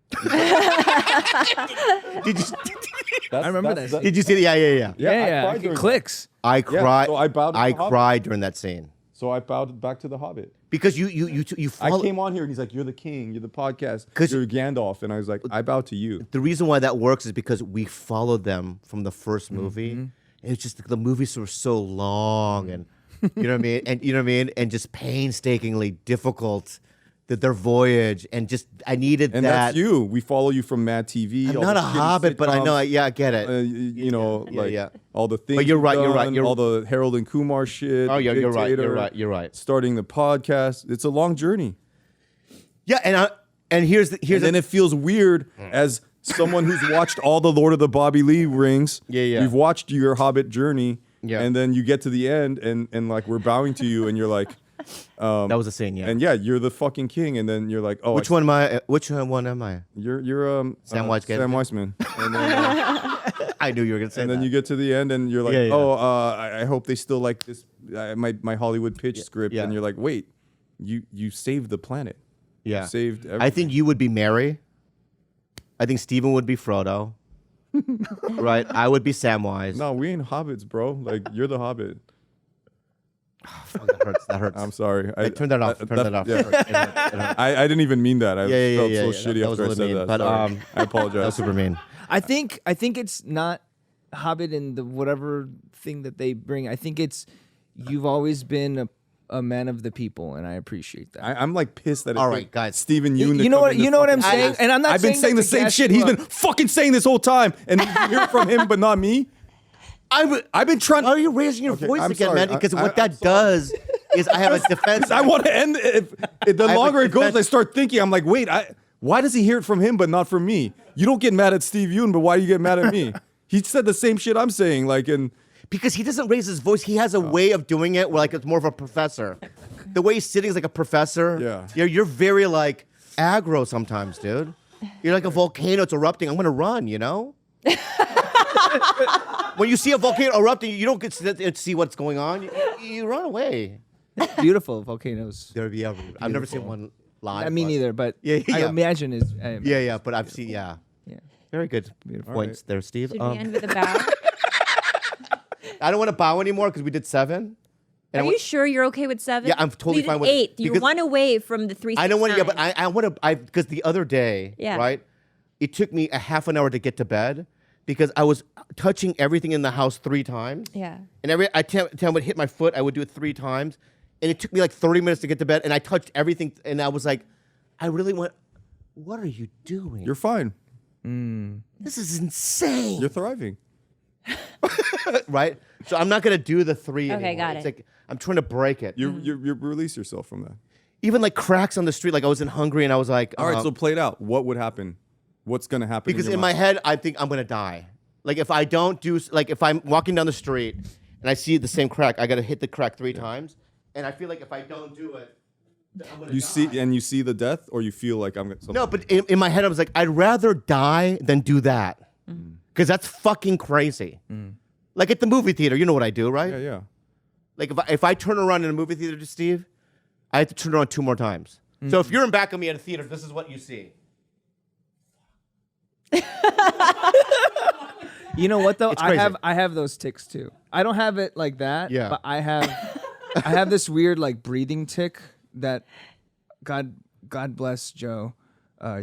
Did you? I remember that. Did you see? Yeah. Yeah, Yeah, I cried it during clicks. I cried. so I bowed to I the Hobbit. cried during that scene So I bowed back to the Hobbit. because you I follow. came on here and he's like, "You're the king. You're the podcast. 'Cause- You're Gandalf." And I was like, "I bow to you." The reason why that works is because we followed them from the first movie. And it's just the movies were so long, and you know what I mean, and just painstakingly difficult. Their voyage, and just I needed And that. that's you. We follow you from Mad TV. I'm all not the a shitty hobbit, but I know. sitcoms, Yeah, I get it. you know, yeah. all the things. But you're right, you've you're right, done, you're- all the Harold and Kumar shit. Oh, the yeah, you're right. Dictator, You're right. Starting the podcast. It's a long journey. Yeah, and here's And then it feels weird as someone who's watched all the Lord of the Bobby Lee rings. Yeah. We've watched your Hobbit journey. Yeah. And then you get to the end and we're bowing to you and you're like, that was a scene. Yeah. and you're the fucking king. And then you're like, oh, Which one am I? Which one am I? You're Sam Weisman. Sam Weisman. And then, I knew you were gonna say and that. then you get to the end and you're like, Yeah. oh, I hope they still like this my Hollywood pitch script. yeah. And you're like, wait, you saved the planet. yeah. You saved everything. I think you would be Mary. I think Steven would be Frodo. Right. I would be Samwise. No, we ain't hobbits, bro. Like you're the hobbit. Fuck, that hurts. That hurts. I'm sorry. Turn that off. Turn that off. Yeah. It hurt. It hurt. I didn't even mean that. I Yeah, felt yeah, so yeah. shitty That was after I really said mean. that. But, Sorry. I that was apologize. super mean. I think it's not Hobbit and the whatever thing that they bring. I think it's you've always been a man of the people, and I appreciate that. I'm like pissed that All it right, took guys. Stephen Yeun. You know what I'm saying, and I'm not. I've been saying that the to same gas shit. you He's up. been fucking saying this whole time, and you hear it from him, but not me. I've been trying. Why are you raising your voice I'm again, sorry. man? Because I- what I'm that does is I have a defense. I want to end. If the have a longer it goes, defense- I start thinking. I'm like, wait. Why does he hear it from him, but not from me? You don't get mad at Steve Yeun, but why do you get mad at me? He said the same shit I'm saying. Like, and Because he doesn't raise his voice. He has a way of doing it where like it's more of a professor. The way he's sitting is like a professor. Yeah. You're very like aggro sometimes, dude. You're like a volcano. It's erupting. I'm gonna run. You know. When you see a volcano erupting, you don't get to see what's going on. You run away. Beautiful volcanoes. I've never seen one live. I mean, but- neither, but Yeah, I yeah. imagine is. Yeah, but I've seen. Yeah, Yeah. very good points there, Steve. Should we end with a bow? I don't want to bow anymore because we did 7. And Are you sure you're okay with 7? Yeah, I'm totally We did fine with 8. You're because- 1 away from the 3. I don't want to. Yeah, 6, but I want to. Because the other day, Yeah. right, it took me a half an hour to get to bed because I was touching everything in the house 3 times. Yeah. And every time I would hit my foot, I would do it 3 times, and it took me like 30 minutes to get to bed. And I touched everything, and I was like, I really went. What are you doing? You're fine. This is insane. You're thriving. Right? So I'm not gonna do the 3 Okay, anymore. got It's it. like I'm trying to break it. You release yourself from that. Even like cracks on the street. Like I was in Hungary, and I was like, All right, so play it out. What would happen? What's gonna happen? because your in my mind? head, I think I'm gonna die. Like if I don't do, like if I'm walking down the street and I see the same crack, I gotta hit the crack 3 times, and I feel like if I don't do it, then I'm gonna you die. see the death, or you feel like I'm gonna. No, but in my head, I was like, I'd rather die than do that, because that's fucking crazy. Like at the movie theater, you know what I do, right? Yeah. Like if I turn around in a movie theater to Steve, I have to turn around 2 more times. So if you're in back of me at a theater, this is what you see. You know what though? It's crazy. I have those tics too. I don't have it like that. Yeah. But I have this weird like breathing tic that God bless Joe. I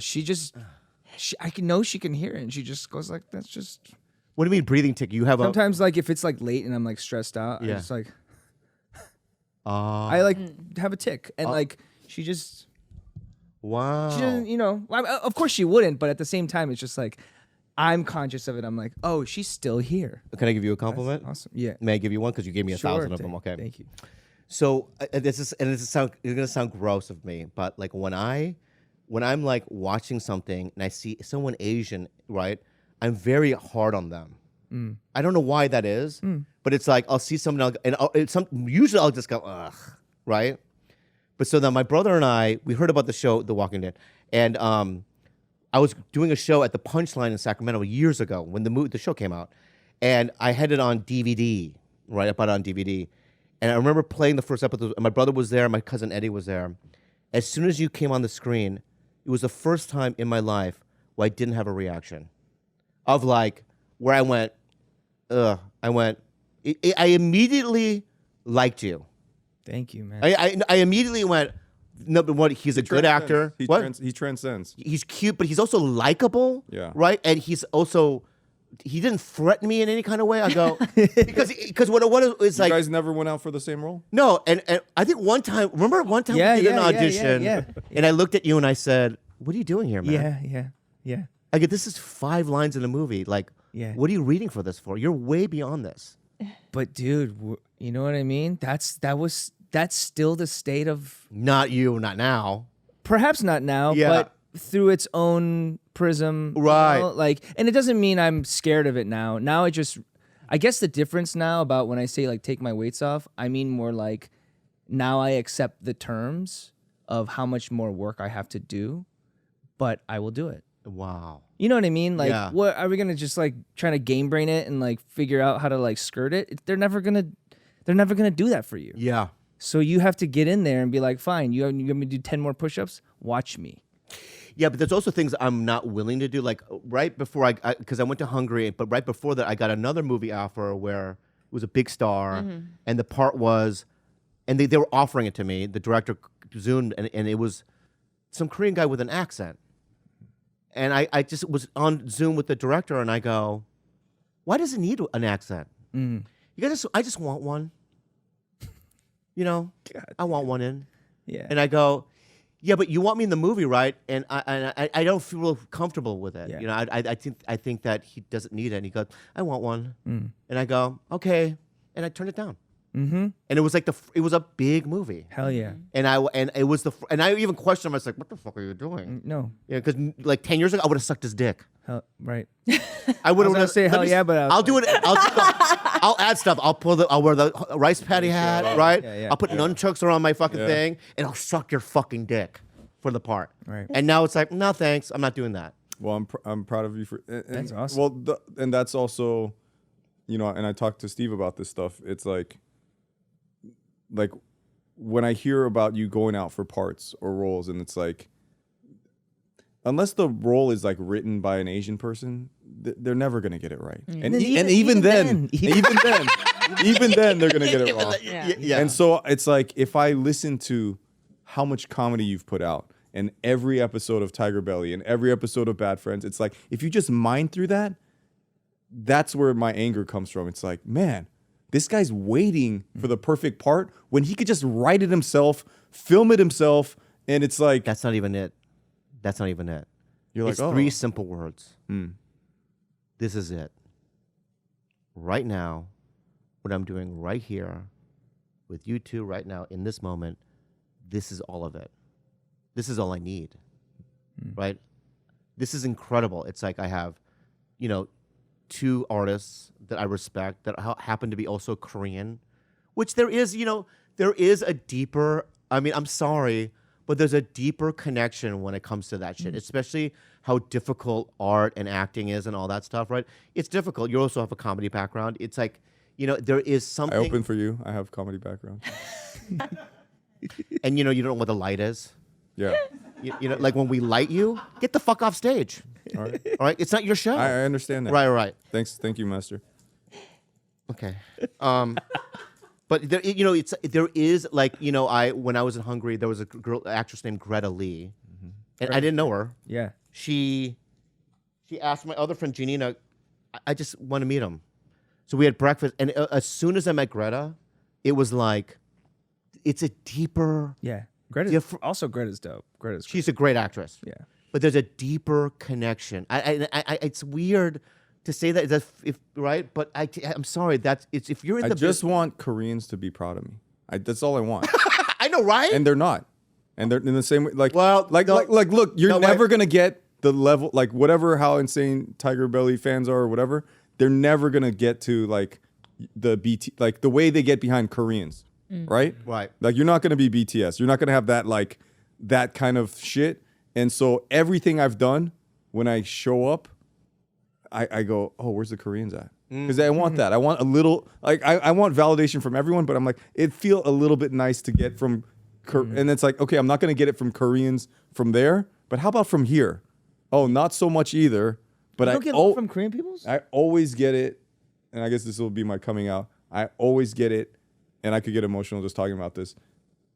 can know she can hear it, and she just goes like, that's just. What do you mean breathing tic? You have a. Sometimes like if it's like late and I'm like stressed out, Yeah. I just like. I like have a tick, and like she just. Wow. She doesn't, you know. Of course she wouldn't, but at the same time, it's just like, I'm conscious of it. I'm like, oh, she's still here. Can I give you a compliment? Awesome. Yeah. May I give you one? Because you gave me 1,000 of Sure, them. Okay. Thank you. So it's gonna sound gross of me, but like when I'm like watching something and I see someone Asian, right? I'm very hard on them. I don't know why that is, but it's like I'll see someone and usually I'll just go ugh, right? But so then my brother and I, we heard about the show The Walking Dead, and I was doing a show at the Punchline in Sacramento years ago when the show came out, and I had it on DVD, right? I bought it on DVD, and I remember playing the first episode. And my brother was there, my cousin Eddie was there. As soon as you came on the screen, it was the first time in my life where I didn't have a reaction, of like where I went, ugh. I immediately liked you. Thank you, man. I immediately went, no, but what? He's a good actor. He What? he transcends. He's cute, but he's also likable. Yeah. Right. And he's also, he didn't threaten me in any kind of way. I go because what it's You like. guys never went out for the same role? No, and I think one time, remember one time Yeah, we did an yeah, yeah, audition, yeah. and I looked at you and I said, "What are you doing here, man?" Yeah. I go, "This is 5 lines in a movie. Like, Yeah. what are you reading for this for? You're way beyond this." But dude, you know what I mean? That's still the state of, Not you, not now. perhaps not now, Yeah. but through its own prism. Right. Like, and it doesn't mean I'm scared of it now. Now I guess the difference now about when I say like take my weights off, I mean more like now I accept the terms of how much more work I have to do, but I will do it. Wow. You know what I mean? Like, Yeah. what are we gonna just like try to game brain it and like figure out how to like skirt it? They're never gonna do that for you. Yeah. So you have to get in there and be like, fine, you're gonna do 10 more push-ups. Watch me. Yeah, but there's also things I'm not willing to do. Like right before because I went to Hungary, but right before that, I got another movie offer where it was a big star, and the part was, and they were offering it to me, the director Yeun, and it was some Korean guy with an accent, and I just was on Zoom with the director, and I go, why does it need an accent? You guys, I just want one. You know, I want one in. Yeah. And I go, yeah, but you want me in the movie, right? And I don't feel comfortable with it. Yeah. You know, I think that he doesn't need it. And he goes, I want one. And I go, okay. And I turned it down. And it was like it was a big movie. Hell yeah. And it was and I even questioned him. I was like, what the fuck are you doing? No. Yeah, because like 10 years ago, I would have sucked his dick. Right. I would gonna say hell yeah, but I'll do it. I'll add stuff. I'll wear the rice patty hat, right? Yeah. I'll put nunchucks around my fucking thing, and I'll suck your fucking dick for the part. Right. And now it's like, no, thanks. I'm not doing that. Well, I'm proud of you for. And, That's awesome. Well, and that's also, and I talked to Steve about this stuff. It's like when I hear about you going out for parts or roles, and it's like, unless the role is like written by an Asian person, they're never gonna get it right. And even then, they're gonna get it wrong. Yeah. And so it's like, if I listen to how much comedy you've put out and every episode of TigerBelly and every episode of Bad Friends, it's like, if you just mine through that, that's where my anger comes from. It's like, man, this guy's waiting for the perfect part when he could just write it himself, film it himself, and it's like, That's not even it. That's not even it. you're It's like, oh. 3 simple words. This is it. Right now, what I'm doing right here with you two right now in this moment, this is all of it. This is all I need. Right? This is incredible. It's like I have, 2 artists that I respect that happen to be also Korean, which there is a deeper, I'm sorry, but there's a deeper connection when it comes to that shit, especially how difficult art and acting is and all that stuff, right? It's difficult. You also have a comedy background. It's like, there is I something. open for you. I have comedy background. And you don't know what the light is. Yeah. Like when we light you, get the fuck off stage. All right. All right? It's not your show. I understand that. Right. Thank you, Master. Okay. But there, there is like, when I was in Hungary, there was a actress named Greta Lee, and I didn't know her. Yeah. She asked my other friend Janina, I just want to meet him. So we had breakfast, and as soon as I met Greta, it was like, it's a deeper. Yeah. Greta's dope. She's a great actress. Yeah. But there's a deeper connection. I it's weird to say that, right? But I'm sorry. If you're in I the just want Koreans to be proud of me. That's all I want. I know, right? And they're not. And they're in the same way. Like, Well, no- look, you're no, never wait. gonna get the level, like how insane TigerBelly fans are or whatever. They're never gonna get to like the BT, like the way they get behind Koreans, right? Right. Like you're not gonna be BTS. You're not gonna have that kind of shit. And so everything I've done, when I show up, I go, oh, where's the Koreans at? Because I want that. I want a little, I want validation from everyone, but I'm like, it feel a little bit nice to get from, and it's like, okay, I'm not going to get it from Koreans from there, but how about from here? Oh, not so much either. But You don't get love from Korean peoples? I always get it, and I guess this will be my coming out. I always get it, and I could get emotional just talking about this.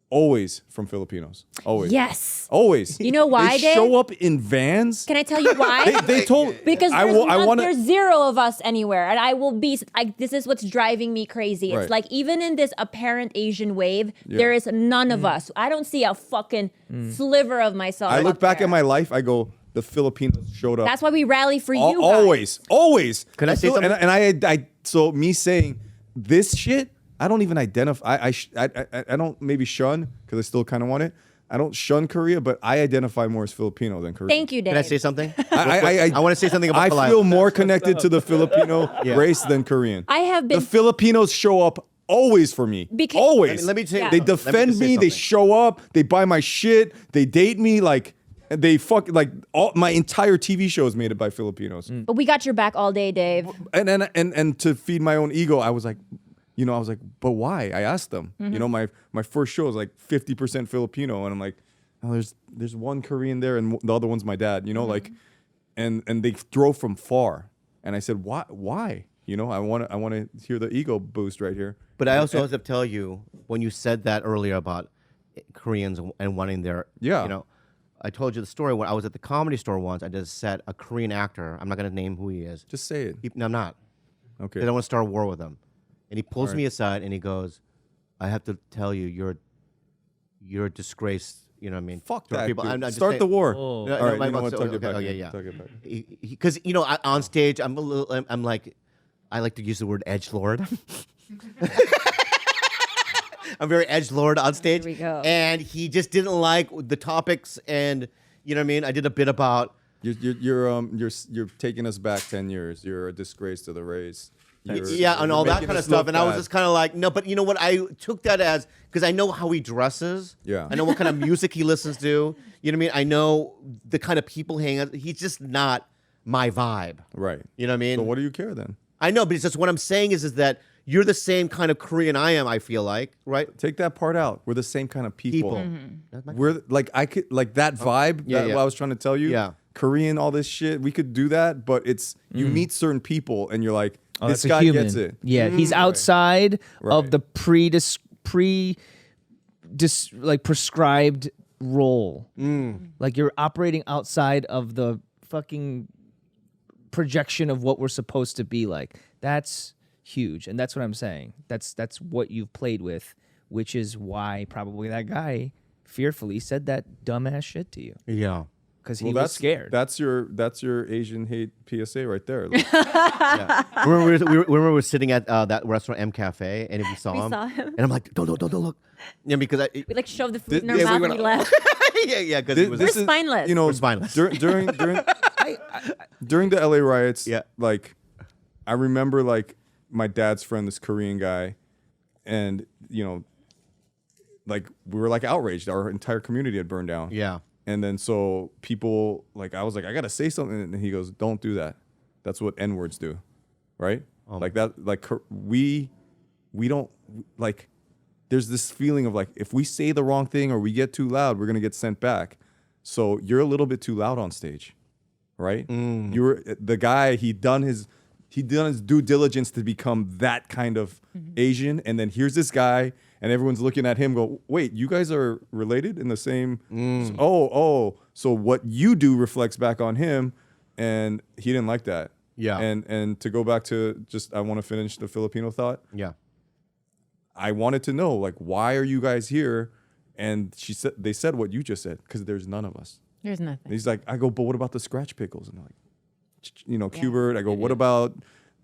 Always from Filipinos. Always. Yes. Always. You know why, They Dave? show up in vans. Can I tell you why? They told Because wanna- there's 0 of us anywhere, and I will be. This is what's driving me crazy. It's Right. like even in this apparent Asian wave, there is none of us. I don't see a fucking sliver of myself. I look up back there. at my life. I go, the Filipinos showed up. That's why we rally for you. Always. Can I say something? And so me saying this shit, I don't even identify. I don't maybe shun because I still kind of want it. I don't shun Korea, but I identify more as Filipino than Korean. Thank you, Dave. Can I say something? I want to say something about I Khalyla. feel more connected to the Filipino race than Korean. I have been. The Filipinos show up always for me. Because- Always. Let me say- Yeah. They Let me defend just say me. They something. show up. They buy my shit. They date me. Like they fuck. Like all my entire TV show is made by Filipinos. But we got your back all day, Dave. And to feed my own ego, I was like, but why? I asked them. My first show was like 50% Filipino, and I'm like, oh, there's one Korean there, and the other one's my dad. Like, and they drove from far, and I said, why? I want to hear the ego boost right here. But I also have to tell you, when you said that earlier about Koreans and wanting their, Yeah. I told you the story when I was at the Comedy Store once. I just said a Korean actor. I'm not going to name who he is. Just say it. No, I'm not. Okay. I don't want to start a war with him. And he pulls me aside and he goes, "I have to tell you, you're a disgrace." You know what I mean? Fuck to our that. people. dude. I'm just Start saying- the war. No, All no, right. my You know boss- what? Tuck it back. okay, yeah. Tuck it back. Because on stage, I'm a little. I'm like, I like to use the word edgelord. I'm very edgelord on stage. Here we go. And he just didn't like the topics, and you know what I mean. I did a bit about. You're taking us back 10 years. You're a disgrace to the race. Yeah, and all that making kind of us look stuff. And I was bad. just kind of like, no, but you know what? I took that as, because I know how he dresses. Yeah. I know what kind of music he listens to. You know what I mean? I know the kind of people hang out. He's just not my vibe. Right. You know what I mean? So what do you care then? I know, but it's just what I'm saying is that you're the same kind of Korean I am, I feel like, right? Take that part out. We're the same kind of people. That's my- We're like I could like that vibe. Yeah, that yeah. what I was trying to tell you. Yeah. Korean, all this shit. We could do that, but it's you meet certain people and you're like, Oh, this that's a guy human. gets it. Yeah, he's outside of Right. the like prescribed role. Like you're operating outside of the fucking projection of what we're supposed to be like. That's huge, and that's what I'm saying. That's what you've played with, which is why probably that guy fearfully said that dumbass shit to you Yeah. because he Well, was that's scared. That's your Asian hate PSA right there. Like, Remember we were sitting at that restaurant M Cafe, and if you saw We him, saw him. and I'm like, don't look. Yeah, because We like shoved the food in Th- our yeah, mouth we and we went- left. yeah, because he was. We're spineless. You know, We're spineless. during during the LA riots, Yeah. like I remember like my dad's friend, this Korean guy, and you know, like we were like outraged. Our entire community had burned down. Yeah. And then so people like I was like, I gotta say something, and he goes, "Don't do that. That's what N-words do, right? Like that. Like we don't like. There's this feeling of like if we say the wrong thing or we get too loud, we're gonna get sent back. So you're a little bit too loud on stage, right? You're the guy. He done his due diligence to become that kind of Asian, and then here's this guy, and everyone's looking at him. Go, wait, you guys are related in the same? So what you do reflects back on him, and he didn't like that. Yeah. And to go back to just, I want to finish the Filipino thought. Yeah. I wanted to know, like, why are you guys here? And they said what you just said, because there's none of us. There's And nothing. he's like, I go, but what about the scratch pickles? And they're like, you know, Gilbert. I go, what about?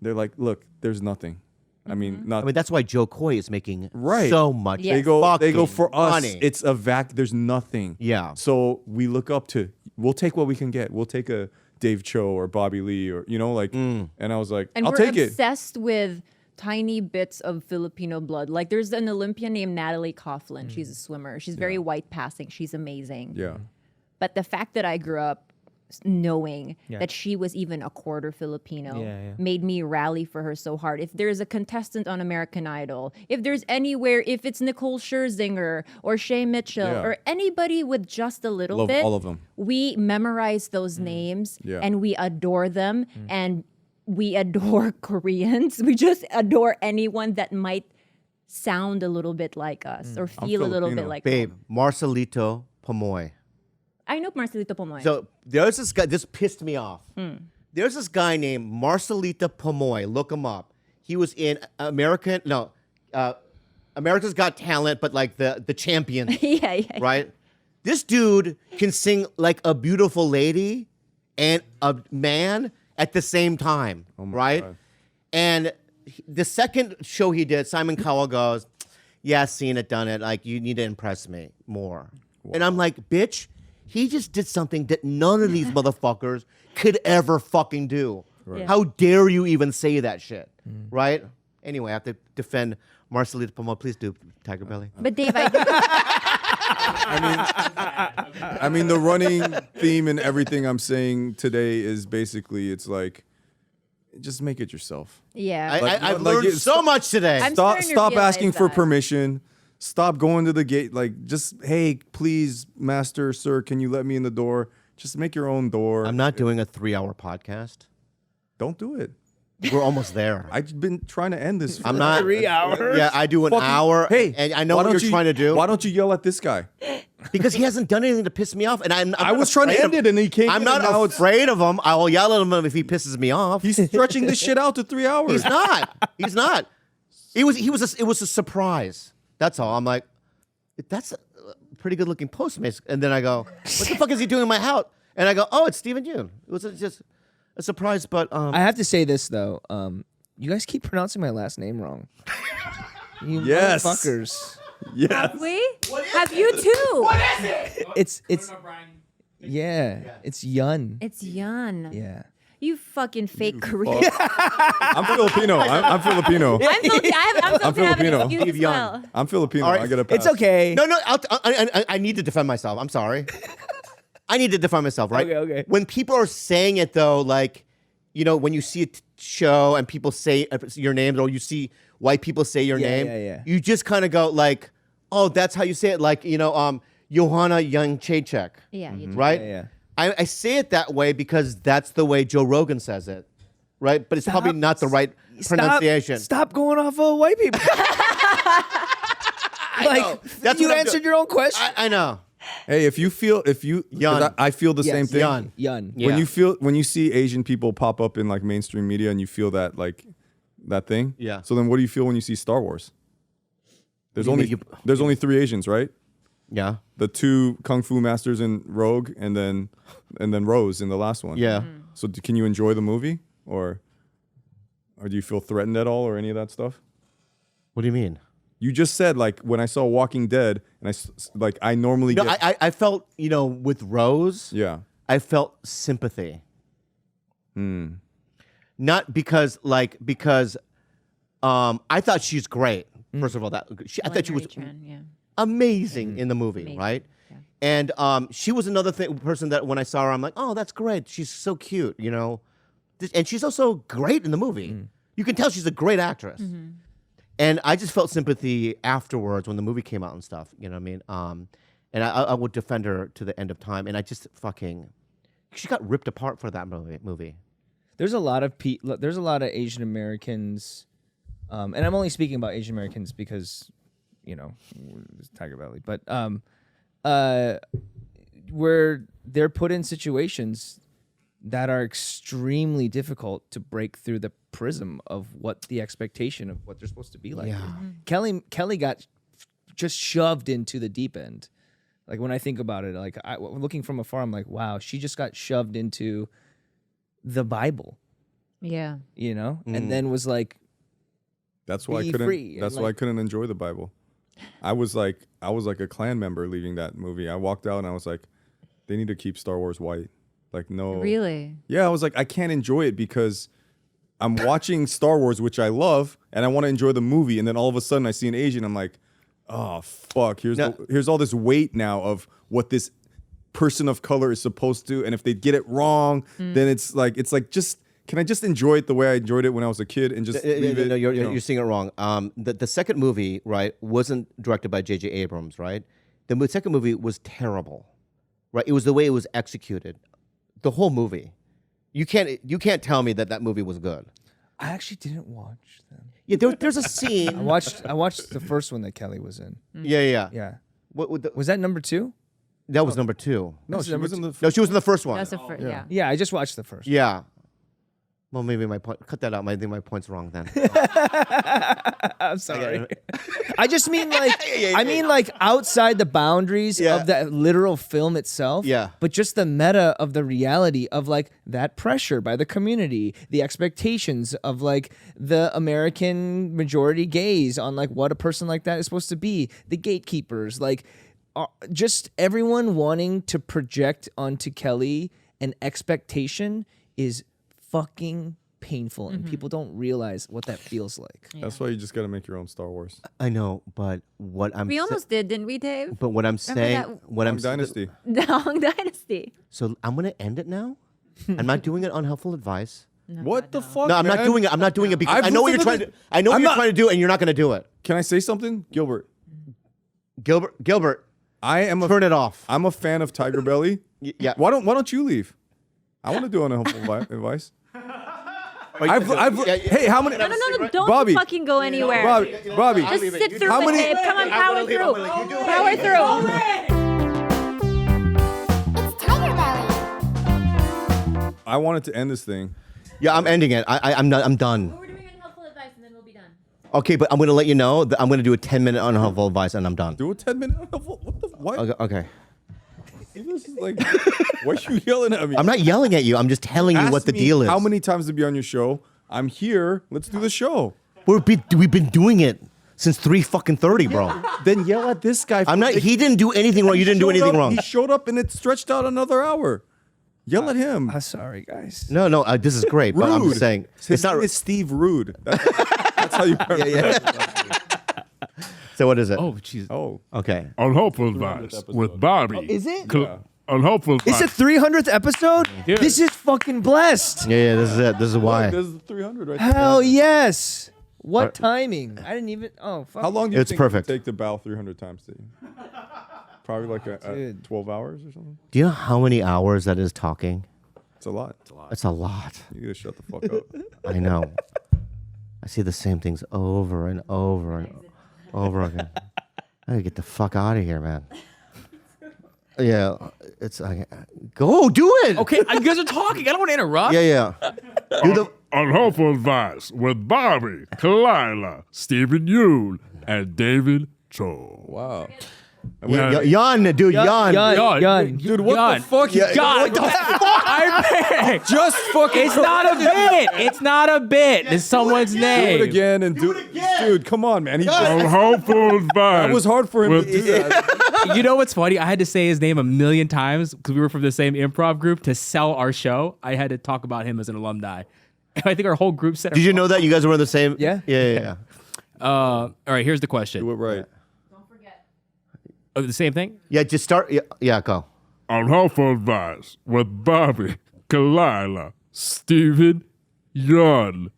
They're like, look, there's nothing. I mean, not. I mean, that's why Joe Coy is making Right. so much. Yeah. they go fucking for us. money. It's a There's nothing. Yeah. So we look up to. We'll take what we can get. We'll take a Dave Choe or Bobby Lee or like. And I was like, And I'll we're take it. obsessed with tiny bits of Filipino blood. Like there's an Olympian named Natalie Coughlin. She's a swimmer. She's very white passing. She's amazing. Yeah. But the fact that I grew up knowing that she was even a quarter Filipino made me rally for her so hard. If there's a contestant on American Idol, if there's anywhere, if it's Nicole Scherzinger or Shay Mitchell Yeah. or anybody with just a little Love bit, all of them. we memorize those names Yeah. and we adore them and we adore Koreans. We just adore anyone that might sound a little bit like us or feel a little bit Filipino. like Babe, Marcelito Pomoy. I know Marcelito Pomoy. So there's this guy. This pissed me off. There's this guy named Marcelito Pomoy. Look him up. He was in America's Got Talent, but like the champion, yeah. right? This dude can sing like a beautiful lady and a man at the same time, right? God. And the second show he did, Simon Cowell goes, "Yeah, seen it, done it. Like you need to impress me more." And I'm like, "Bitch, he just did something that none of these motherfuckers could ever fucking do. Right. How dare you even say that shit, right?" Anyway, I have to defend Marcelito Pomoy. Please do, TigerBelly. But Dave, I think I mean, the running theme in everything I'm saying today is basically, it's like, just make it yourself. yeah. I've like learned it's- so much today. I'm Stop starting to realize asking for that. permission. Stop going to the gate. Like, just, hey, please, master, sir, can you let me in the door? Just make your own door. I'm not doing a 3-hour podcast. Don't do it. We're almost there. I've been trying to end this. I'm not 3 hours? Yeah, I do an Fucking- hour. Hey, and I know why what don't you're trying to do. Why don't you yell at this guy? Because he hasn't done anything to piss me off, and I'm I not was trying to afraid end of- it, and he came I'm in, not and now it's- afraid of him. I will yell at him if he pisses me off. He's stretching this shit out to 3 hours. He's not. He's not. It was a surprise. That's all. I'm like, that's a pretty good looking Postmates. And then I go, what the fuck is he doing in my house? And I go, oh, it's Stephen Yeun. It was just a surprise, but I have to say this though. You guys keep pronouncing my last name wrong. You Yes. motherfuckers. Yes. we have you too. It's yeah. It's Yeun. It's Yeun. Yeah. You fucking fake Korean. I'm Filipino. I'm Filipino. I'm supposed to have Filipino. an excuse as well. I'm Filipino. All right. I get a pass. It's okay. No, I need to defend myself. I'm sorry. I need to defend myself, right? Okay. When people are saying it though, like, when you see a show and people say your names, or you see white people say your name, yeah. you just kind of go like, oh, that's how you say it, like, Johanna Young Chaychek, Yeah, you do. right? Yeah. I say it that way because that's the way Joe Rogan says it, right? But it's probably not the right pronunciation. Stop going off of white people. know. That's you what I'm answered doing. your own question. I know. Hey, if you 'cause Yeun. I feel the Yes, same thing. Yeun. Yun. Yeah. When you see Asian people pop up in like mainstream media and you feel that like that thing. Yeah. So then what do you feel when you see Star Wars? There's What do only you mean there's only 3 Asians, right? Yeah. The 2 kung fu masters in Rogue and then Rose in the last one. Yeah. So can you enjoy the movie or do you feel threatened at all or any of that stuff? What do you mean? You just said like when I saw Walking Dead and I normally No, get I felt, with Rose, yeah. I felt sympathy. Not because I thought she's great. First of all, I thought she was Yeah. amazing in the movie, Amazing. right? Yeah. And she was another person that when I saw her, I'm like, oh, that's great. She's so cute, And she's also great in the movie. You can tell she's a great actress. And I just felt sympathy afterwards when the movie came out and stuff. You know what I mean? And I would defend her to the end of time. And I just she got ripped apart for that movie. There's a lot of Asian Americans, and I'm only speaking about Asian Americans because, it's TigerBelly, but where they're put in situations that are extremely difficult to break through the prism of what the expectation of what they're supposed to be like. Yeah. Kelly got just shoved into the deep end. Like when I think about it, like looking from afar, I'm like, wow, she just got shoved into the Bible, Yeah. and then was like, That's why be I couldn't. free and, That's why I couldn't enjoy the Bible. I was like a Klan member leaving that movie. I walked out and I was like, they need to keep Star Wars white. Like no. Really? Yeah, I was like, I can't enjoy it because I'm watching Star Wars, which I love, and I want to enjoy the movie. And then all of a sudden, I see an Asian. I'm like, oh fuck! Here's all this weight now of what this person of color is supposed to. And if they get it wrong, then it's like just. Can I just enjoy it the way I enjoyed it when I was a kid and just leave it? No, you're seeing it wrong. The second movie, right, wasn't directed by J.J. Abrams, right? The second movie was terrible, right? It was the way it was executed, the whole movie. You can't tell me that movie was good. I actually didn't watch them. Yeah, there's a scene. I watched the first one that Kelly was in. Yeah. Yeah. What Was that number 2? that was number 2. No, she was in the. No, she was in the first one. That's the first. Yeah. Yeah, I just watched the first. Yeah. Well, maybe my point. Cut that out. I think my point's wrong then. I'm sorry. I just mean like outside the boundaries Yeah. of the literal film itself. Yeah. But just the meta of the reality of like that pressure by the community, the expectations of like the American majority gaze on like what a person like that is supposed to be, the gatekeepers, like just everyone wanting to project onto Kelly an expectation is fucking painful, and people don't realize what that feels like. That's why you just got to make your own Star Wars. I know, but what I'm We almost did, didn't we, Dave? But what I'm saying, that- what I'm Dynasty. The Hong Dynasty. So I'm gonna end it now. I'm not doing it unhelpful advice. What the fuck? No, I'm not man? doing it. I'm not doing it because I've I know what you're listened trying to to. I know what I'm you're not- trying to do, and you're not gonna do it. Can I say something, Gilbert? Gilbert, I am a. turn it off. I'm a fan of TigerBelly. Yeah. Why don't you leave? I want to do unhelpful advice. Yeah, Hey, how many? No, don't Bobby. fucking go anywhere. Bobby. Just sit through How it, many- Dave. Come on, power through. Power through. It's TigerBelly. I wanted to end this thing. Yeah, I'm ending it. I'm done. We're doing unhelpful advice, and then we'll be done. Okay, but I'm gonna let you know that I'm gonna do a 10-minute unhelpful advice, and I'm done. Do a 10-minute unhelpful. What the? What? Okay. This is like. Why are you yelling at me? I'm not yelling at you. I'm just telling you Ask what the me deal is. How many times to be on your show? I'm here. Let's do the show. We've been doing it since 3:30, bro. Then yell at this guy. I'm not. He didn't do anything wrong. You didn't do anything wrong. He showed up and it stretched out another hour. Yell at him. Sorry, guys. No, this is great, but I'm Rude. just saying His it's not. name is Steve Rude. That's how you. So what is it? Oh, jeez. Oh, Okay. Unhelpful Advice episode. with Bobby. Is it? Unhelpful It's Advice. the 300th episode? Yeah. This is fucking blessed. Yeah, this is it. This is why. there's the 300 right there. Hell yes. What timing? I didn't even. Oh, fuck. How long do you It's think perfect. it would take to bow 300 times to you? Probably like Dude. 12 hours or something. Do you know how many hours that is talking? It's a lot. It's a lot. You gotta shut the fuck up. I know. I see the same things over and over and over again. I gotta get the fuck out of here, man. Yeah, it's like, go do it. Okay, you guys are talking. I don't want to interrupt. Yeah. Do the. Unhelpful Advice with Bobby, Khalyla, Stephen Yeun, and David Choe. Wow. Yeun, dude, Yeun. Dude, what the fuck? God, I Just fucking It's not a bit. It's not a bit. It's someone's do name. it again and do it again. Dude, come on, man. He just, Unhelpful Advice. it was hard for him to do that. You know what's funny? I had to say his name a million times because we were from the same improv group to sell our show. I had to talk about him as an alumni. I think our whole group said. Did you know that you guys were in the same? Yeah. Yeah. All right, here's the question. Do it right. Oh, the same thing? Yeah, just start. Yeah, go. Unhelpful Advice with Bobby, Khalyla, Stephen Yeun,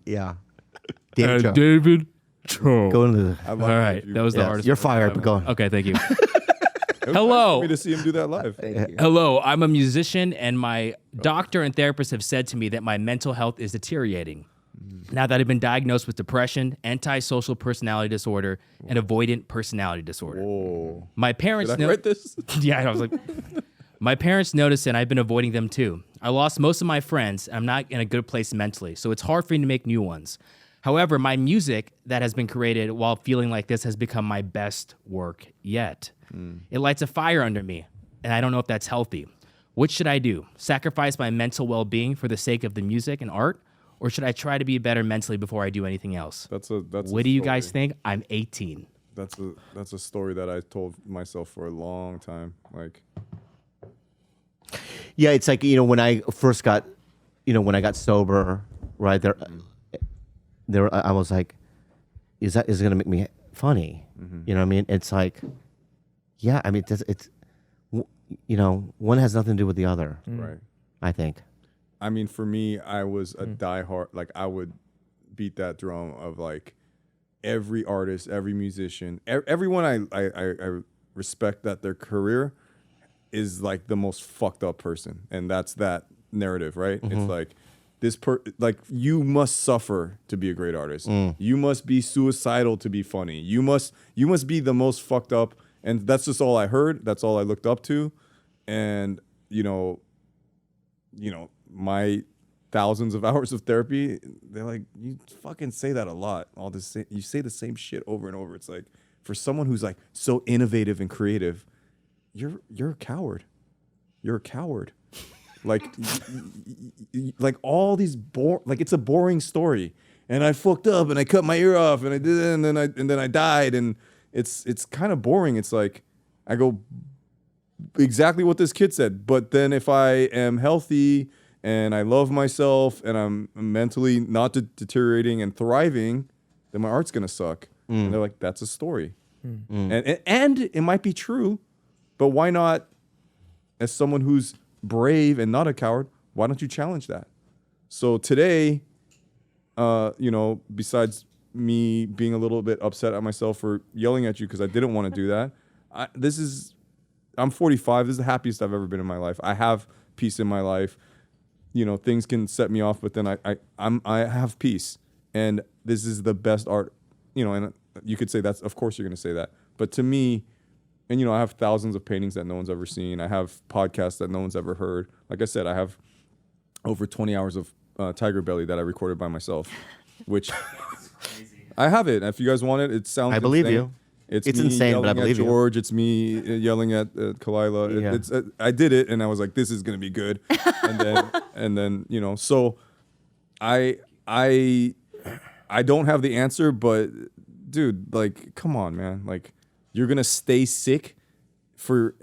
Yeah. and David Choe. Go into the. I like All right, that was the Yes, hardest. you're part. fired, but go on. Okay, thank you. Hello. Hello. Me to see him do that live. Hello, I'm a musician, and my doctor and therapist have said to me that my mental health is deteriorating. Now that I've been diagnosed with depression, antisocial personality disorder, and avoidant personality disorder. Oh. My parents Did I write this? Yeah, I was like, my parents noticed and I've been avoiding them too. I lost most of my friends. I'm not in a good place mentally, so it's hard for me to make new ones. However, my music that has been created while feeling like this has become my best work yet. It lights a fire under me, and I don't know if that's healthy. What should I do? Sacrifice my mental well-being for the sake of the music and art? Or should I try to be better mentally before I do anything else? That's What do you guys think? I'm 18. That's a story that I told myself for a long time. Like, Yeah, it's like, when I first got, when I got sober, right there, I was like, is it going to make me funny? You know what I mean? It's like, yeah, I mean, it's one has nothing to do with the other, right. I think. I mean, for me, I was a diehard. Like, I would beat that drum of like every artist, every musician, everyone I respect that their career is like the most fucked up person, and that's that narrative, right? It's like like you must suffer to be a great artist. You must be suicidal to be funny. You must be the most fucked up, and that's just all I heard. That's all I looked up to, and my thousands of hours of therapy, they're like, you fucking say that a lot. You say the same shit over and over. It's like, for someone who's like so innovative and creative, you're a coward. You're a coward. Like, like all these like it's a boring story. And I fucked up and I cut my ear off and I did it and then I died, and it's kind of boring. It's like I go exactly what this kid said. But then if I am healthy and I love myself and I'm mentally not deteriorating and thriving, then my art's gonna suck. And they're like, that's a story. And it might be true, but why not, as someone who's brave and not a coward, why don't you challenge that? So today, besides me being a little bit upset at myself for yelling at you because I didn't want to do that, I'm 45. This is the happiest I've ever been in my life. I have peace in my life. Things can set me off, but then I have peace, and this is the best art. And you could say that's, of course you're gonna say that, but to me, and I have thousands of paintings that no one's ever seen. I have podcasts that no one's ever heard. Like I said, I have over 20 hours of TigerBelly that I recorded by myself, which I have it. If you guys want it, it sounds. I believe insane. you. It's It's me insane, but I yelling believe at you. George. It's me yelling at Khalyla. Yeah. I did it, and I was like, "This is gonna be good." and then so I don't have the answer, but dude, like, come on, man. Like, you're gonna stay sick for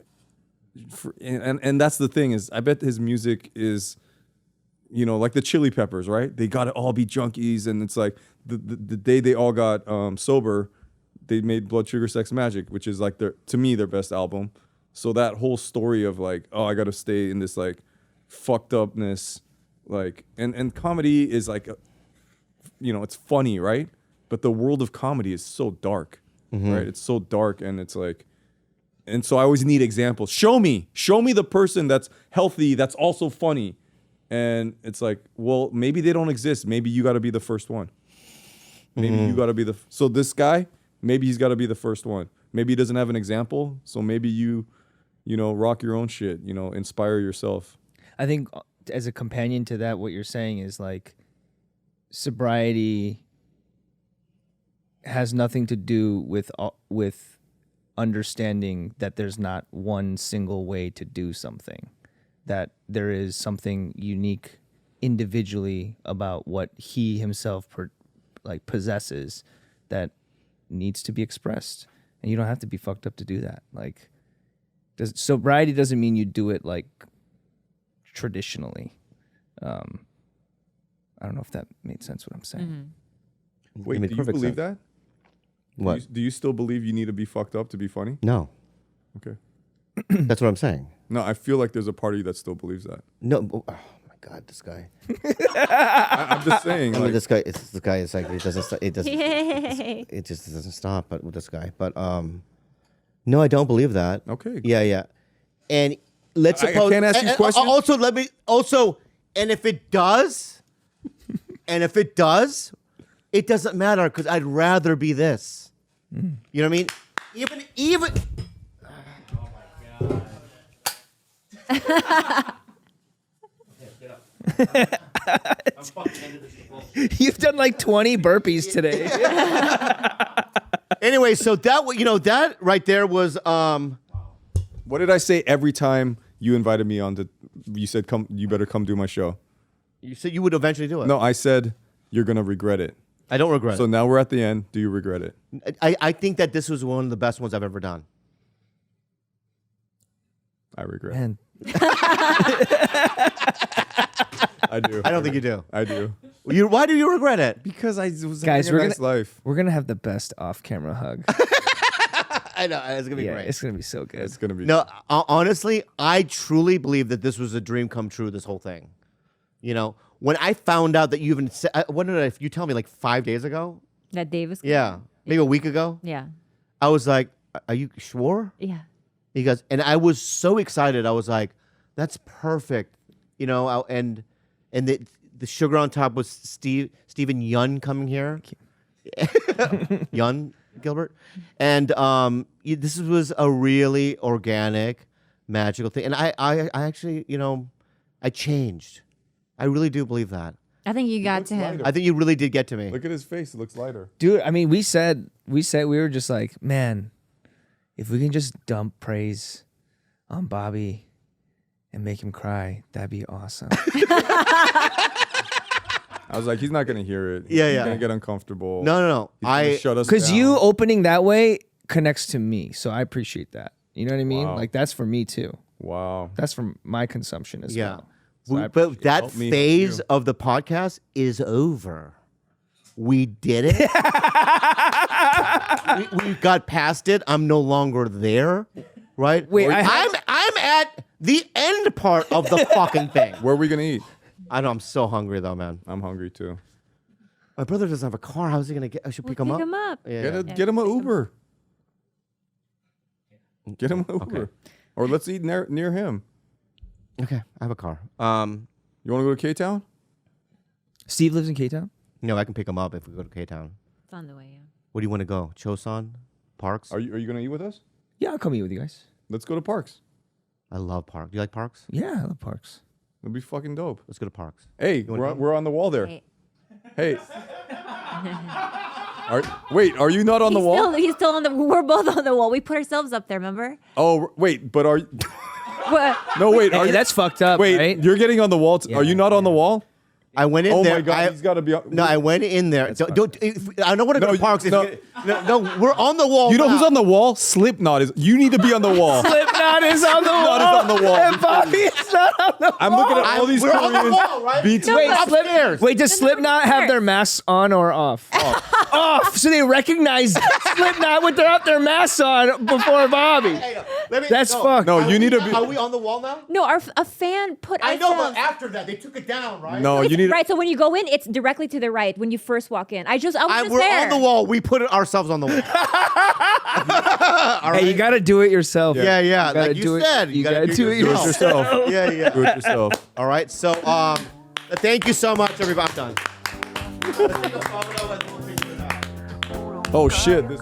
And that's the thing is, I bet his music is, you know, like the Chili Peppers, right? They got to all be junkies, and it's like the day they all got sober, they made Blood Sugar Sex Magic, which is like to me their best album. So that whole story of like, oh, I got to stay in this like fucked upness, like, and comedy is like, you know, it's funny, right? But the world of comedy is so dark, right? It's so dark, and it's like, and so I always need examples. Show me the person that's healthy, that's also funny. And it's like, well, maybe they don't exist. Maybe you got to be the first one. Maybe you got to be so this guy, maybe he's got to be the first one. Maybe he doesn't have an example. So maybe you know, rock your own shit, you know, inspire yourself. I think as a companion to that, what you're saying is like sobriety has nothing to do with understanding that there's not one single way to do something, that there is something unique individually about what he himself possesses that needs to be expressed, and you don't have to be fucked up to do that. Like, sobriety doesn't mean you do it like traditionally. I don't know if that made sense what I'm saying. Wait, made do you perfect believe sense. that? What? Do you still believe you need to be fucked up to be funny? No, Okay. that's what I'm saying. No, I feel like there's a part of you that still believes that. No, oh my God, this guy. I'm just saying. I mean, Like, this guy is like, it doesn't. It doesn't. Yay. It just doesn't stop. But with this guy, but no, I don't believe that. okay. Yeah. And let's I suppose. can't ask you a question? Also, and if it does, it doesn't matter because I'd rather be this. You know what I mean? Even. You've done like 20 burpees today. Anyway, so that right there was What did I say every time you invited me on you said, come, you better come do my show? you said you would eventually do it. No, I said, you're going to regret it. I don't regret So it. now we're at the end. Do you regret it? I think that this was one of the best ones I've ever done. I regret it. Man, I do. I don't think you do. I do. Why do you regret it? Because I was Guys, having a we're nice gonna- life. we're gonna have the best off-camera hug. I know it's gonna be Yeah, great. it's gonna be so good. It's going to be. No, honestly, I truly believe that this was a dream come true. This whole thing, you know, when I found out that you even said, when did you tell me like 5 days ago? That Dave was. Yeah, maybe a week ago. Yeah. I was like, "Are you sure?" Yeah. He goes, and I was so excited. I was like, "That's perfect," you know. And the sugar on top was Stephen Yeun coming here. Yeun Gilbert, and this was a really organic, magical thing. And I actually, you know, I changed. I really do believe that. I think you got looks to him. lighter. I think you really did get to me. Look at his face. It looks lighter. Dude, I mean, we were just like, man, if we can just dump praise on Bobby and make him cry, that'd be awesome. I was like, he's not going to hear it. Yeah, He's yeah. going to get uncomfortable. No. He's gonna shut us Because down. you opening that way connects to me, so I appreciate that. You know what I mean? Wow. Like, that's for me too. Wow. That's from my consumption as Yeah. well. So I But appreciate that Help me, help phase you. of the podcast is over. We did it. we got past it. I'm no longer there. Right? Wait, I'm at the end part of the fucking thing. Where are we going to eat? I know I'm so hungry though, man. I'm hungry too. My brother doesn't have a car. How's he gonna get? I should pick him Pick up. him up. Yeah. Get him an Uber. Get him an Uber. Okay. Or let's eat near him. Okay, I have a car. You want to go to K-Town? Steve lives in K-Town? No, I can pick him up if we go to K-Town. It's on the way. Yeah. Where do you want to go? Choson? Parks? Are you going to eat with us? Yeah, I'll come eat with you guys. Let's go to Parks. I love Parks. Do you like Parks? Yeah, I love parks. It'll be fucking dope. Let's go to Parks. Hey, wanna we're on the wall there. Hey. Hey. Wait, are you not on the wall? He's still on the. We're both on the wall. We put ourselves up there. Remember? Oh, wait, but are What? no wait? Hey, Are you, that's fucked up, wait, right? you're getting on the wall. Are you not on the wall? I went in Oh there. my God, he's got to be. No, I went in there. I don't want to go No, to parks. no. No, we're on the wall. You know now. who's on the wall? Slipknot is. You need to be on the wall. Slipknot is on the wall. Slipknot is on the wall. And Bobby is not on the wall. I'm looking at all these We're on the Koreans. wall, right? BTS. No, Wait, upstairs. Wait, does Slipknot have their masks on or off? Off. So they recognize Slipknot without their masks on before Bobby. Hey, That's fucked. No, you need to be. Are we on the wall now? No, a fan put. I know, but ourselves- after that, they took it down, right? No, you need. Right, so when you go in, it's directly to the right when you first walk in. I was just we're there. on the wall. We put it ourselves on the wall. All right? Hey, you got to do it yourself. Yeah, yeah. gotta Like you do it- said, you gotta do it yourself. Yeah, yeah. Do it yourself. All right. So, thank you so much, everybody. I'm done. Let's take a photo and we'll figure it out. Oh shit. This.